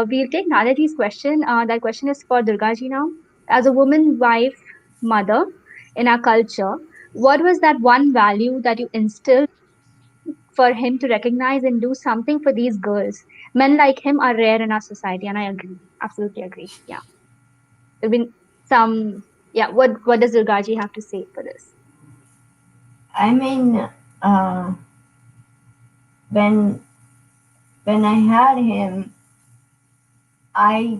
We'll take Nadaji's question. That question is for Durgaji now. As a woman, wife, mother in our culture, what was that one value that you instilled for him to recognize and do something for these girls? Men like him are rare in our society, and I agree. Absolutely agree. Yeah. There've been some. Yeah. What does Durgaji have to say for this? I mean, uh, when when I had him, I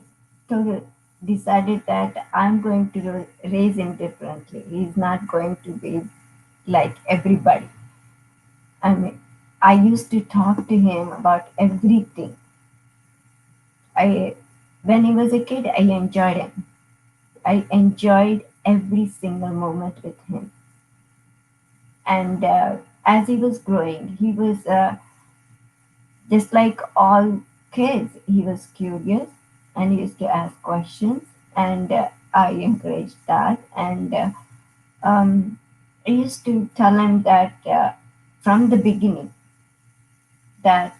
decided that I'm going to raise him differently. He's not going to be like everybody. I mean, I used to talk to him about everything. I, when he was a kid, I enjoyed him. I enjoyed every single moment with him. And as he was growing, he was just like all kids. He was curious and he used to ask questions, and I encouraged that. And I used to tell him that from the beginning that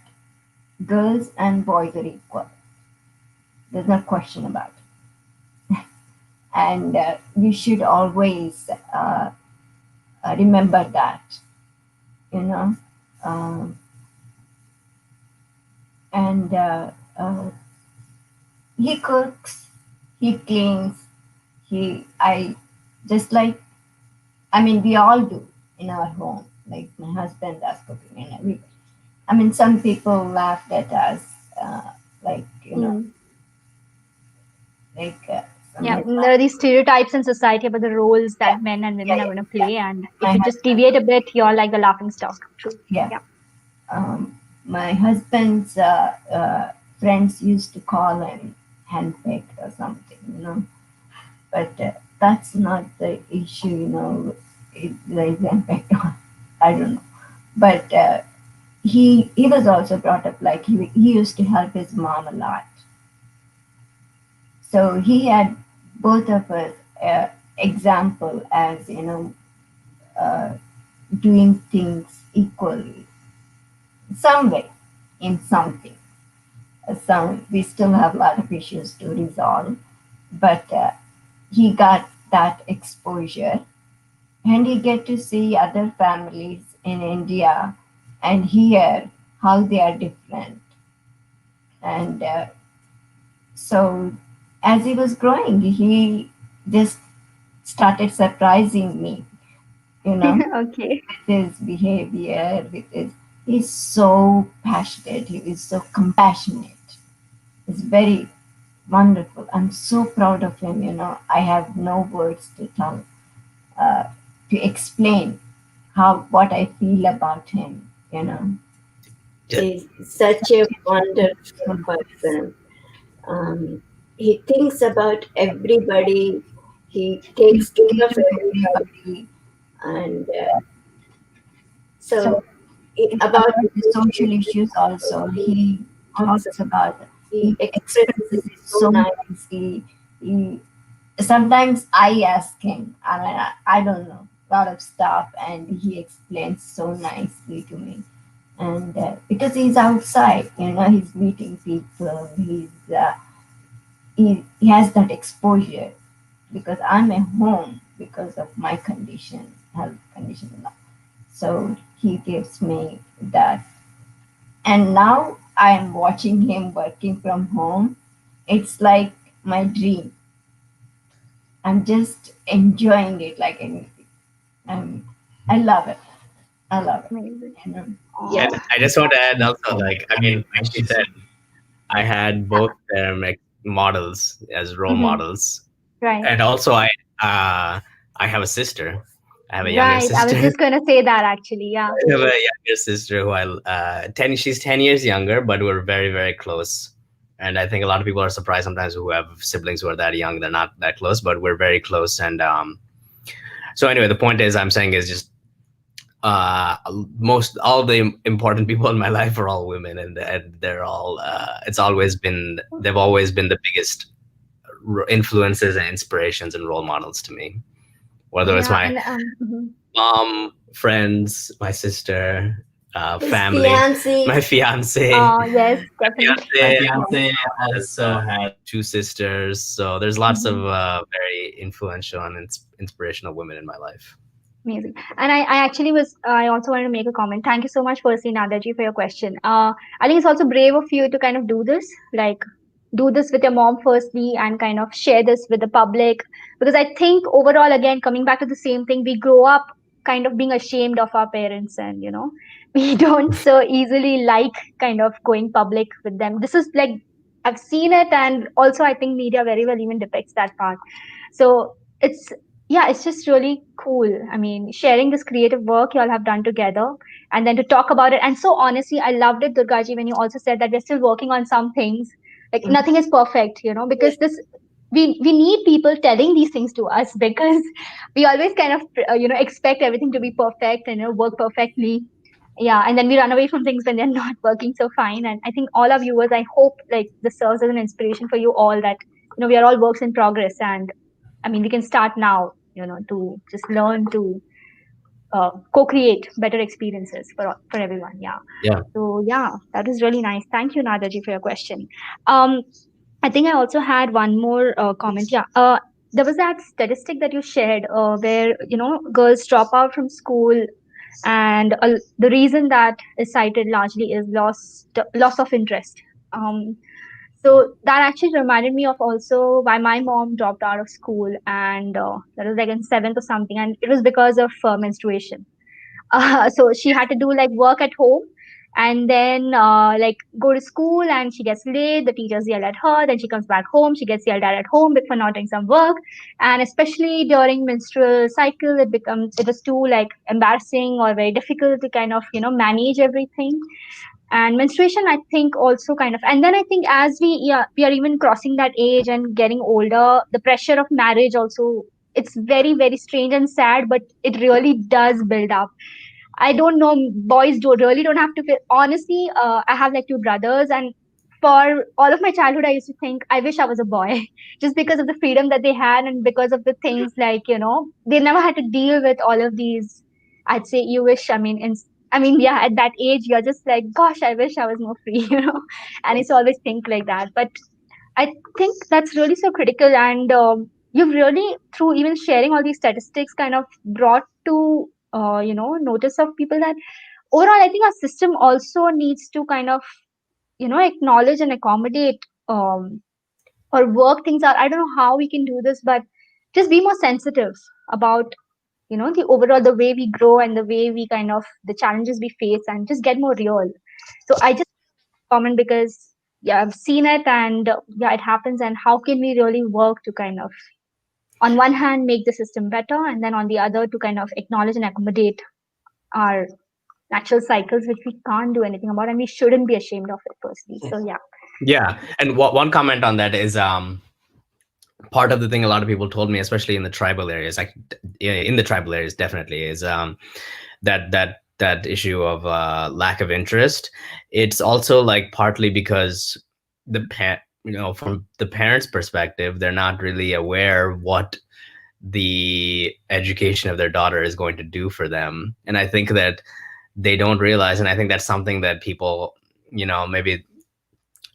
girls and boys are equal. There's no question about it. And you should always remember that, you know. Um, and he cooks, he cleans, I just like, I mean, we all do in our home. Like my husband does cooking and everybody. I mean, some people laughed at us, like, like Yeah, some, there are these stereotypes in society about the roles that yeah, men and women yeah, are going to yeah. play, and if My you just husband, deviate a bit, you're like the laughing stock. True. yeah. Yeah. My husband's friends used to call him handpicked or something, But that's not the issue, there is impact on. I don't know. But he was also brought up like he used to help his mom a lot. So he had both of us example as uh, doing things equally, some way, in something. Some we still have a lot of issues to resolve, but he got that exposure, and he get to see other families in India and hear how they are different. And so as he was growing, he just started surprising me, you know, Okay. with his behavior, with his, he's so passionate, he is so compassionate. It's very wonderful. I'm so proud of him, you know. I have no words to tell, to explain how what I feel about him, you know. He's such a wonderful person. He thinks about everybody. He takes care of everybody, and so about the social issues also, he talks about. He expresses it so nicely. He sometimes I ask him, I mean, I don't know a lot of stuff, and he explains so nicely to me. And because he's outside, you know, he's meeting people. He has that exposure because I'm at home because of my condition, health condition. So he gives me that. And now I'm watching him working from home. It's like my dream. I'm just enjoying it like anything. I love it. I love it. Amazing. You know? And I just want to add also, like, I mean, like she said, I had both them models as role models, Right. and also I have a sister. I have a younger Right. I was sister. just going to say that actually. Yeah. I have a younger sister who she's 10 years younger, but we're very, very close. And I think a lot of people are surprised sometimes who have siblings who are that young. They're not that close, but we're very close. And so anyway, the point is I'm saying is just all the important people in my life are all women, and they're all they've always been the biggest influences and inspirations and role models to me, whether it's my mom, friends, my sister, family, my fiance. Oh, yes, My definitely. fiance also had 2 sisters, so there's lots of very influential and inspirational women in my life. Amazing. And I also wanted to make a comment. Thank you so much, firstly, Nadaji, for your question. I think it's also brave of you to kind of do this, like do this with your mom firstly and kind of share this with the public. Because I think overall, again, coming back to the same thing, we grow up kind of being ashamed of our parents, and, you know, we don't so easily like kind of going public with them. This is like, I've seen it, and also I think media very well even depicts that part. So it's, yeah, it's just really cool. I mean, sharing this creative work you all have done together, and then to talk about it. And so honestly, I loved it, Durgaji, when you also said that we're still working on some things. Like nothing is perfect, you know, because this we need people telling these things to us, because we always kind of expect everything to be perfect and, you know, work perfectly. Yeah, and then we run away from things when they're not working so fine. And I think all our viewers, I hope like this serves as an inspiration for you all, that, you know, we are all works in progress, and I mean, we can start now, you know, to just learn to co-create better experiences for everyone. Yeah. Yeah. So yeah, that was really nice. Thank you, Nadaji, for your question. I think I also had one more comment. Yeah. There was that statistic that you shared where, you know, girls drop out from school, and the reason that is cited largely is loss of interest. So that actually reminded me of also why my mom dropped out of school, and that was like in seventh or something, and it was because of menstruation. So she had to do like work at home, and then like go to school, and she gets late. The teachers yell at her. Then she comes back home. She gets yelled at home for not doing some work, and especially during menstrual cycle, it was too like embarrassing or very difficult to kind of, you know, manage everything. And menstruation, I think, also kind of, and then I think as we are even crossing that age and getting older, the pressure of marriage also, it's very, very strange and sad, but it really does build up. I don't know, boys don't have to feel, honestly. I have like 2 brothers, and for all of my childhood I used to think I wish I was a boy, just because of the freedom that they had, and because of the things like, you know, they never had to deal with all of these. I'd say you wish, I mean, yeah, at that age you're just like, gosh, I wish I was more free, you know. And it's always think like that. But I think that's really so critical, and you've really, through even sharing all these statistics, kind of brought to notice of people that overall, I think our system also needs to kind of, acknowledge and accommodate, or work things out. I don't know how we can do this, but just be more sensitive about, the overall, the way we grow and the way we kind of, the challenges we face, and just get more real. So I just comment because, yeah, I've seen it, and yeah, it happens. And how can we really work to kind of, on one hand, make the system better, and then on the other, to kind of acknowledge and accommodate our natural cycles, which we can't do anything about, and we shouldn't be ashamed of it, firstly. So yeah. Yeah, and one comment on that is part of the thing a lot of people told me, especially in the tribal areas, like in the tribal areas, definitely is that issue of lack of interest. It's also like partly because from the parents' perspective, they're not really aware what the education of their daughter is going to do for them, and I think that they don't realize, and I think that's something that people, maybe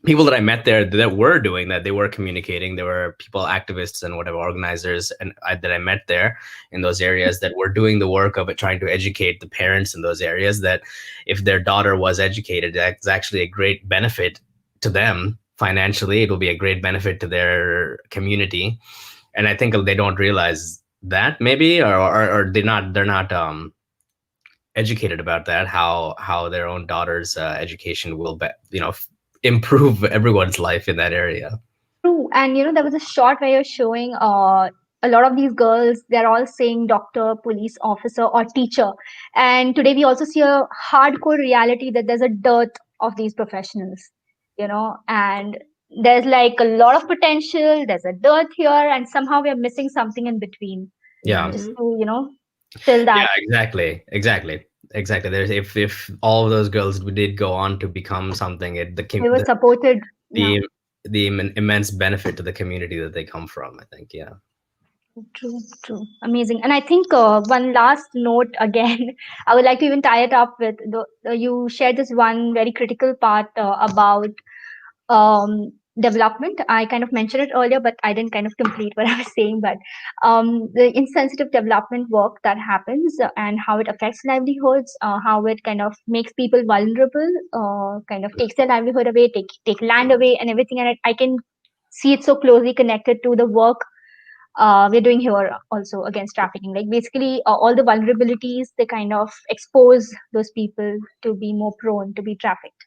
people that I met there that were doing that, they were communicating. There were people, activists and whatever, organizers, and that I met there in those areas that were doing the work of it, trying to educate the parents in those areas that if their daughter was educated, that's actually a great benefit to them financially. It will be a great benefit to their community, and I think they don't realize that, maybe, or they're not educated about that, how their own daughter's education will improve everyone's life in that area. True. And there was a shot where you're showing a lot of these girls, they're all saying doctor, police officer, or teacher. And today we also see a hardcore reality that there's a dearth of these professionals, and there's like a lot of potential, there's a dearth here, and somehow we're missing something in between. Yeah. Just to, fill that. Yeah, exactly. There's if all of those girls did go on to become something, they were supported. The immense benefit to the community that they come from, I think. Yeah. True. Amazing. And I think one last note again, I would like to even tie it up with you shared this one very critical part about development. I kind of mentioned it earlier, but I didn't kind of complete what I was saying. But the insensitive development work that happens, and how it affects livelihoods, how it kind of makes people vulnerable, kind of takes their livelihood away, take land away, and everything. And I can see it so closely connected to the work we're doing here also against trafficking. Like basically all the vulnerabilities, they kind of expose those people to be more prone to be trafficked.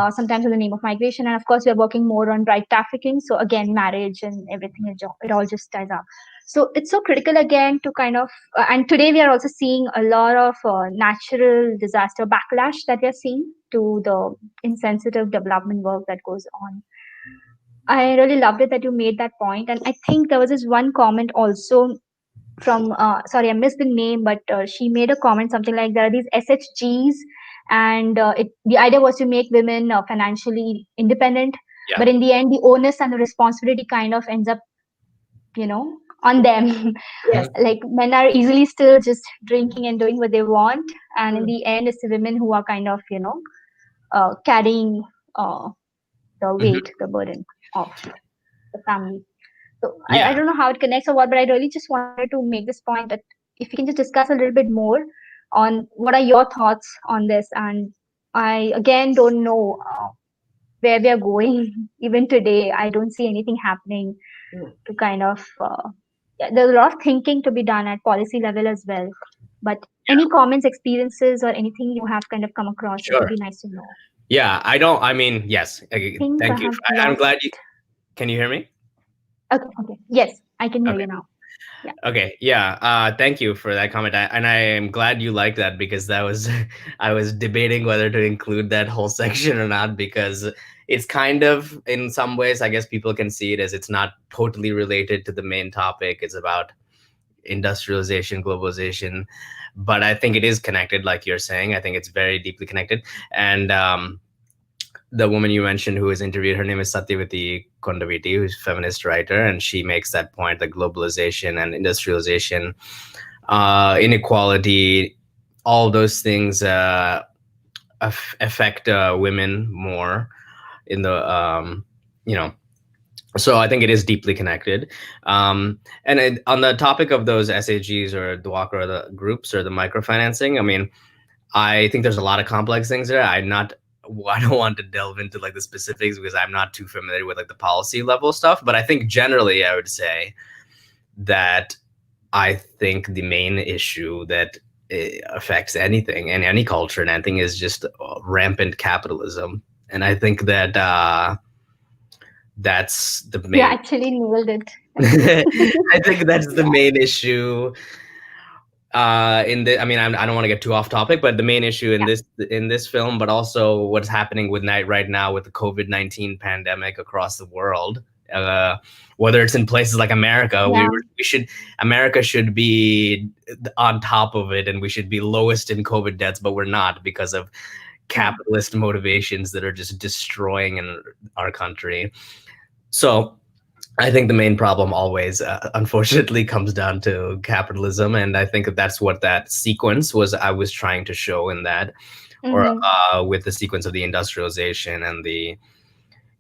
Sometimes in the name of migration, and of course we're working more on right trafficking, so again marriage and everything, it all just ties up. So it's so critical again to kind of and today we are also seeing a lot of natural disaster backlash that we're seeing to the insensitive development work that goes on. I really loved it that you made that point. And I think there was this one comment also from, sorry, I missed the name, but she made a comment something like there are these SHGs, and the idea was to make women financially independent. Yeah. But in the end, the onus and the responsibility kind of ends up, on them. Yes. Like men are easily still just drinking and doing what they want. And in the end, it's the women who are kind of, carrying the weight, the burden of the family. So I don't know how it connects or what, but I really just wanted to make this point that if you can just discuss a little bit more on what are your thoughts on this. And I again don't know where we are going. Even today, I don't see anything happening to kind of there's a lot of thinking to be done at policy level as well. But any comments, experiences, or anything you have kind of come across, it would be nice to know. Yeah, yes. Thank you. I'm glad you. Can you hear me? Okay. Yes, I can hear you now. Yeah. Okay. Yeah. Thank you for that comment. I am glad you liked that, because I was debating whether to include that whole section or not, because it's kind of, in some ways, I guess people can see it as it's not totally related to the main topic. It's about industrialization, globalization, but I think it is connected, like you're saying. I think it's very deeply connected. And the woman you mentioned who was interviewed, her name is Satyavati Kondaviti, who's a feminist writer, and she makes that point that globalization and industrialization, inequality, all those things affect women more in the, so I think it is deeply connected. And on the topic of those SAGs or the Walker or the groups or the microfinancing, I mean, I think there's a lot of complex things there. I don't want to delve into like the specifics because I'm not too familiar with like the policy level stuff. But I think generally I would say that I think the main issue that affects anything and any culture and anything is just rampant capitalism. And I think that that's the main. You actually nailed it. I think that's the main issue. I don't want to get too off topic, but the main issue in this film, but also what's happening with right now with the COVID-19 pandemic across the world, whether it's in places like America, America should be on top of it, and we should be lowest in COVID deaths, but we're not because of capitalist motivations that are just destroying in our country. So I think the main problem always, unfortunately, comes down to capitalism, and I think that's what that sequence was. I was trying to show in that, or with the sequence of the industrialization and the,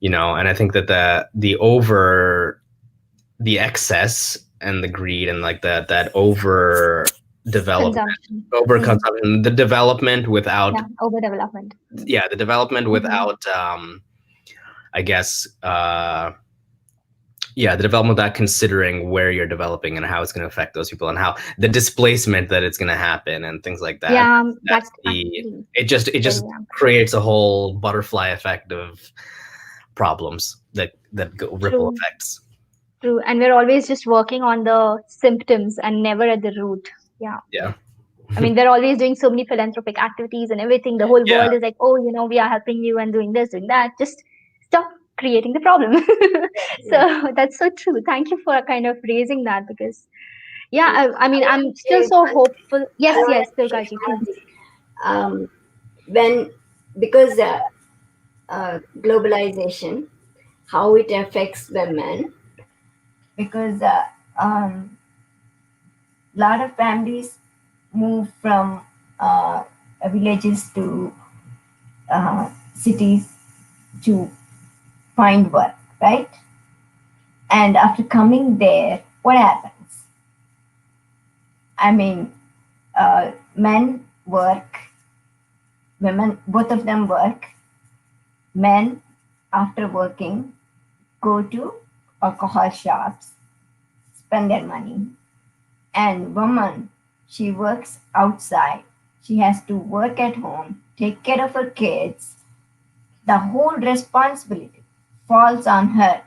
and I think that the excess and the greed and like that overconsumption, the development without overdevelopment. Yeah, the development without, I guess. The development without considering where you're developing and how it's going to affect those people and how the displacement that it's going to happen and things like that. Yeah, it just creates a whole butterfly effect of problems that go ripple effects. True, and we're always just working on the symptoms and never at the root. Yeah. I mean, they're always doing so many philanthropic activities and everything. The whole world is like, oh, we are helping you and doing this, doing that. Just stop creating the problem. So that's so true. Thank you for kind of raising that because, I'm still so hopeful. Yes, Durgaji, please. Because globalization, how it affects women, because a lot of families move from villages to cities to find work, right? And after coming there, what happens? I mean, men work, women, both of them work. Men, after working, go to alcohol shops, spend their money. And woman, she works outside. She has to work at home, take care of her kids. The whole responsibility falls on her,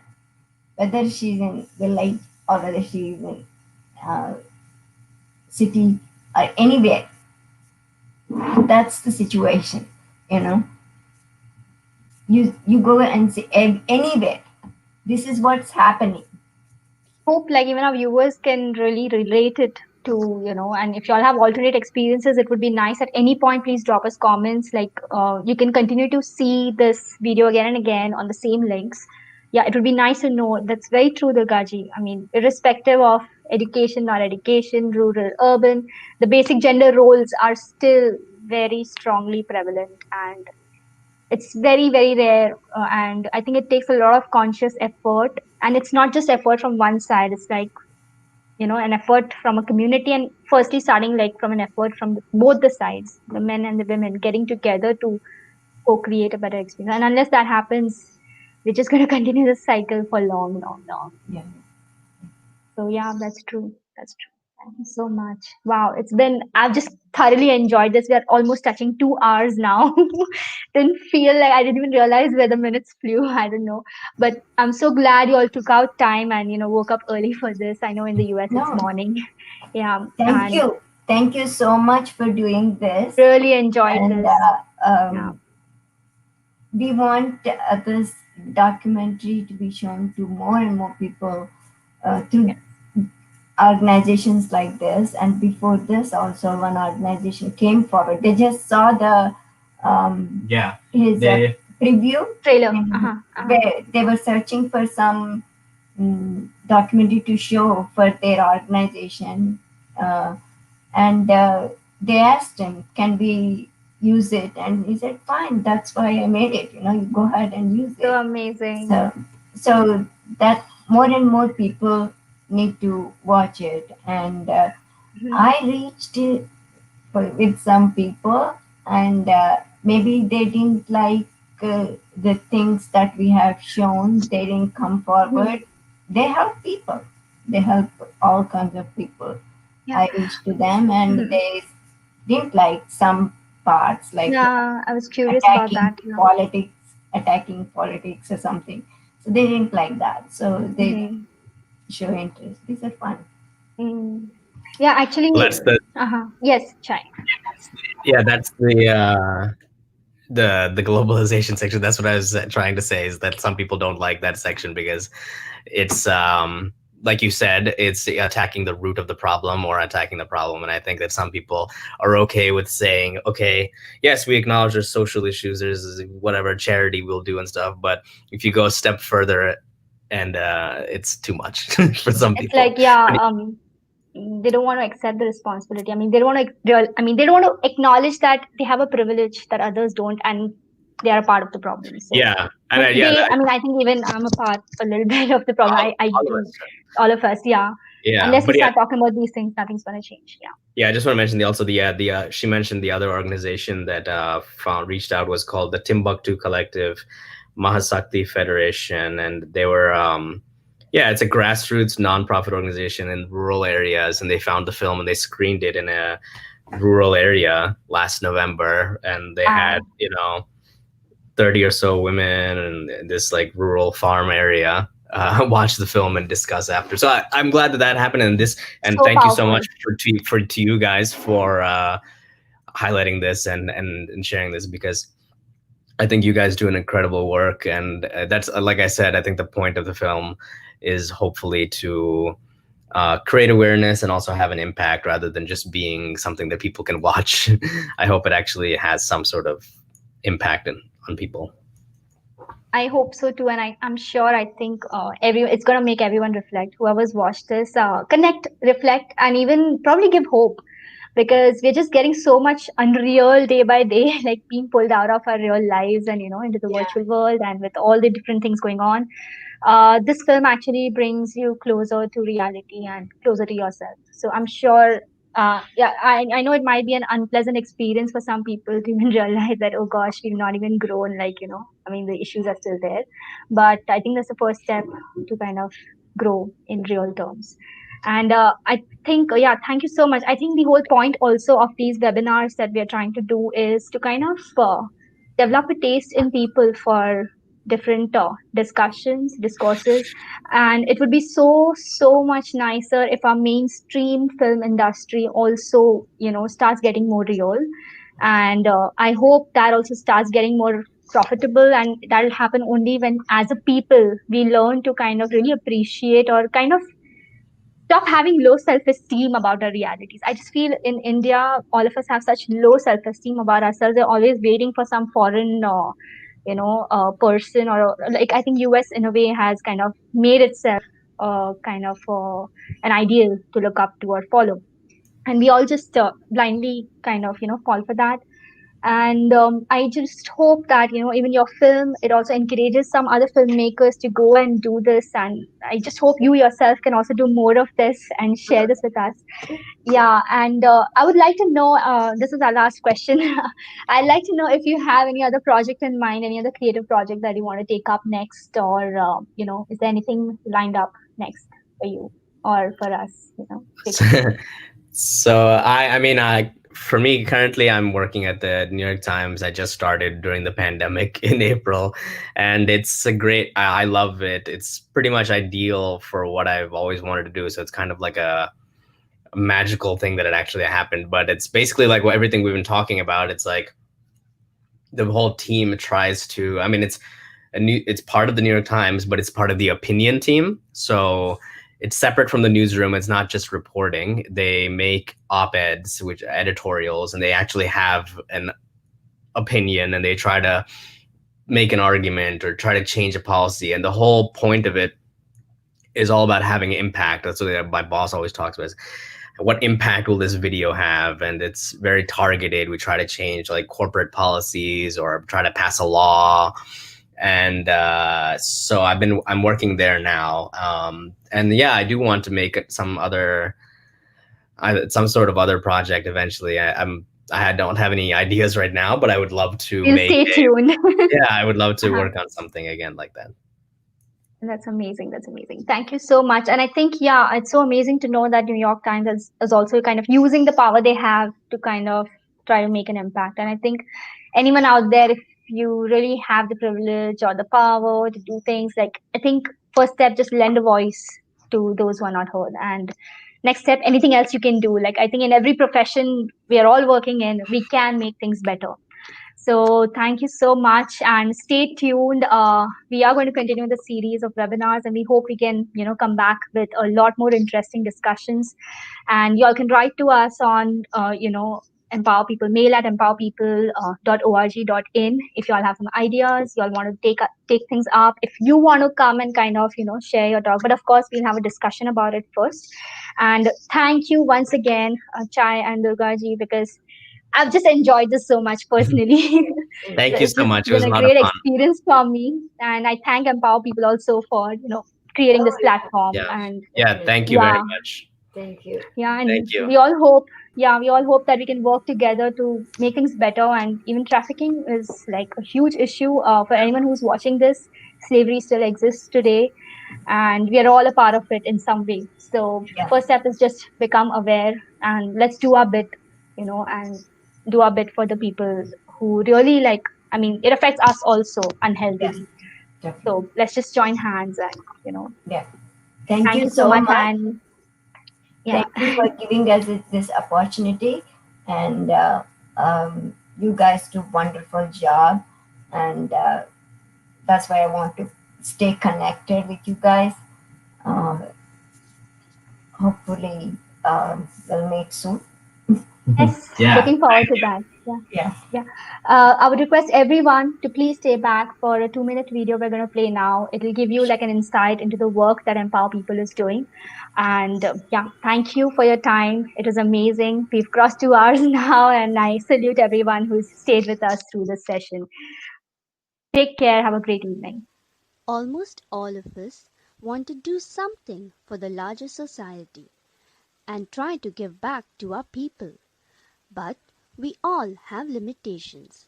whether she's in village or whether she's in city or anywhere. That's the situation, You go and see anywhere. This is what's happening. Hope like even our viewers can really relate it to, and if y'all have alternate experiences, it would be nice. At any point, please drop us comments. Like you can continue to see this video again and again on the same links. Yeah, it would be nice to know. That's very true, Durgaji. I mean, irrespective of education, not education, rural, urban, the basic gender roles are still very strongly prevalent, and it's very, very rare. And I think it takes a lot of conscious effort, and it's not just effort from one side. It's like, an effort from a community, and firstly starting like from an effort from both the sides, the men and the women getting together to co-create a better experience. And unless that happens, we're just going to continue this cycle for long. Yeah. So yeah, that's true. Thank you so much. Wow, I've just thoroughly enjoyed this. We are almost touching 2 hours now. I didn't even realize where the minutes flew. I don't know. But I'm so glad you all took out time and, woke up early for this. I know in the US it's morning. Yeah. Thank you. Thank you so much for doing this. Really enjoyed this. We want this documentary to be shown to more and more people through organizations like this. And before this also one organization came forward. They just saw the his preview trailer where they were searching for some documentary to show for their organization, and they asked him, can we use it? And he said, fine, that's why I made it, you go ahead and use it. So amazing. So that more and more people need to watch it. And I reached it with some people, and maybe they didn't like the things that we have shown. They didn't come forward. They help people. They help all kinds of people. Yeah. I reached to them, and they didn't like some parts, like Yeah, I was curious about that. Yeah. attacking politics or something. So they didn't like that. So they didn't show interest. These are fun. Yeah, actually, Well, that's the yes, Chai. that's the globalization section. That's what I was trying to say, is that some people don't like that section because it's like you said, it's attacking the root of the problem or attacking the problem. And I think that some people are okay with saying, okay, yes, we acknowledge there's social issues, there's whatever charity we'll do and stuff, but if you go a step further, and it's too much for some It's people. like, they don't want to accept the responsibility. I mean, they don't want to. They don't want to acknowledge that they have a privilege that others don't, and they are a part of the problem. So, yeah, and I think even I'm a little bit of the problem. All of us, yeah. Yeah, Unless we but start talking about these things, nothing's going to change. Yeah. Yeah, I just want to mention she mentioned the other organization that reached out was called the Timbuktu Collective Mahasakti Federation, and they were it's a grassroots nonprofit organization in rural areas, and they found the film and they screened it in a rural area last November, and they had 30 or so women in this like rural farm area watch the film and discuss after. So I'm glad that happened, and thank powerful. You so much to you guys for highlighting this and sharing this, because I think you guys do an incredible work, and that's like I said, I think the point of the film is hopefully to create awareness and also have an impact rather than just being something that people can watch. I hope it actually has some sort of impact on people. I hope so too, and I'm sure. I think it's gonna make everyone reflect. Whoever's watched this, connect, reflect, and even probably give hope, because we're just getting so much unreal day by day, like being pulled out of our real lives and into the virtual world, and with all the different things going on. This film actually brings you closer to reality and closer to yourself. So I'm sure. I know it might be an unpleasant experience for some people to even realize that, oh gosh, we've not even grown, I mean, the issues are still there. But I think that's the first step to kind of grow in real terms. And I think, thank you so much. I think the whole point also of these webinars that we are trying to do is to kind of develop a taste in people for different discourses, and it would be so much nicer if our mainstream film industry also starts getting more real, and I hope that also starts getting more profitable, and that will happen only when as a people we learn to kind of really appreciate or kind of stop having low self-esteem about our realities. I just feel in India all of us have such low self-esteem about ourselves. They're always waiting for some foreign person, or like I think US in a way has kind of made itself kind of an ideal to look up to or follow, and we all just blindly kind of fall for that. And I just hope that even your film, it also encourages some other filmmakers to go and do this, and I just hope you yourself can also do more of this and share this with us. And I would like to know, this is our last question. I'd like to know if you have any other project in mind, any other creative project that you want to take up next, or is there anything lined up next for you or for us? So I mean, for me currently, I'm working at the New York Times. I just started during the pandemic in April, and it's a great. I love it. It's pretty much ideal for what I've always wanted to do. So it's kind of like a magical thing that it actually happened. But it's basically like everything we've been talking about. It's like the whole team tries to. I mean, it's part of the New York Times, but it's part of the opinion team. So it's separate from the newsroom. It's not just reporting. They make op-eds, which are editorials, and they actually have an opinion, and they try to make an argument or try to change a policy. And the whole point of it is all about having impact. That's what my boss always talks about. What impact will this video have? And it's very targeted. We try to change like corporate policies or try to pass a law. And so I'm working there now. And I do want to make some sort of other project eventually. I'm I don't have any ideas right now, but I would love to We'll stay tuned. I would love to work on something again like that. That's amazing. That's amazing. Thank you so much. And I think, yeah, it's so amazing to know that New York Times is also kind of using the power they have to kind of try to make an impact. And I think anyone out there, if you really have the privilege or the power to do things, like, I think first step, just lend a voice to those who are not heard. And next step, anything else you can do. Like, I think in every profession we are all working in, we can make things better. So thank you so much, and stay tuned. We are going to continue the series of webinars, and we hope we can, come back with a lot more interesting discussions. And y'all can write to us on, Empower People, mail at empowerpeople.org.in if y'all have some ideas, y'all want to take things up. If you want to come and kind of, share your talk, but of course we'll have a discussion about it first. And thank you once again, Chai and Durga ji, because I've just enjoyed this so much personally. Thank you so much. It was been a a lot of great fun. experience for me, and I thank Empower People also for creating this platform. Yeah. And Thank you very much. Thank you. Yeah, and Thank you. we all hope that we can work together to make things better. And even trafficking is like a huge issue for anyone who's watching this. Slavery still exists today, and we are all a part of it in some way. So first step is just become aware, and let's do our bit, and do our bit for the people who really it affects us also unhealthily. So let's just join hands and Thank you so much. much. And yeah, Thank you for giving us this opportunity, and you guys do wonderful job, and that's why I want to stay connected with you guys. Hopefully, we'll meet soon. Yes, looking forward to that. Yeah. I would request everyone to please stay back for a 2-minute video we're going to play now. It will give you like an insight into the work that Empower People is doing. And thank you for your time. It was amazing. We've crossed 2 hours now, and I salute everyone who's stayed with us through this session. Take care. Have a great evening. Almost all of us want to do something for the larger society and try to give back to our people. But we all have limitations.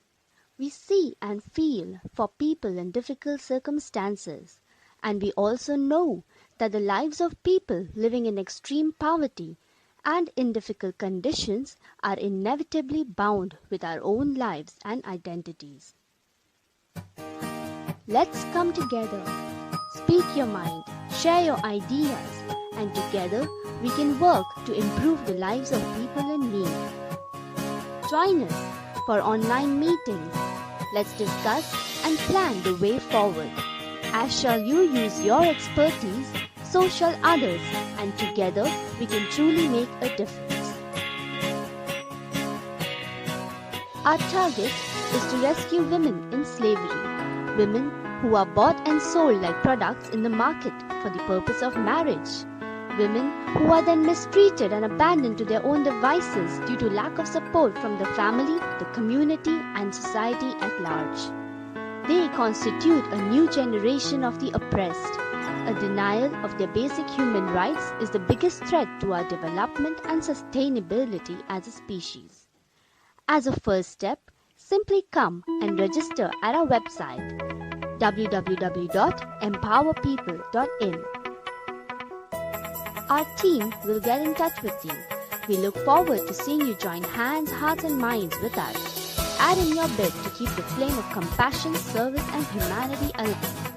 We see and feel for people in difficult circumstances, and we also know that the lives of people living in extreme poverty and in difficult conditions are inevitably bound with our own lives and identities. Let's come together, speak your mind, share your ideas, and together we can work to improve the lives of people in need. Join us for online meetings. Let's discuss and plan the way forward. As shall you use your expertise, so shall others, and together we can truly make a difference. Our target is to rescue women in slavery, women who are bought and sold like products in the market for the purpose of marriage. Women who are then mistreated and abandoned to their own devices due to lack of support from the family, the community, and society at large. They constitute a new generation of the oppressed. A denial of their basic human rights is the biggest threat to our development and sustainability as a species. As a first step, simply come and register at our website www.empowerpeople.in. Our team will get in touch with you. We look forward to seeing you join hands, hearts and minds with us. Add in your bit to keep the flame of compassion, service and humanity alive.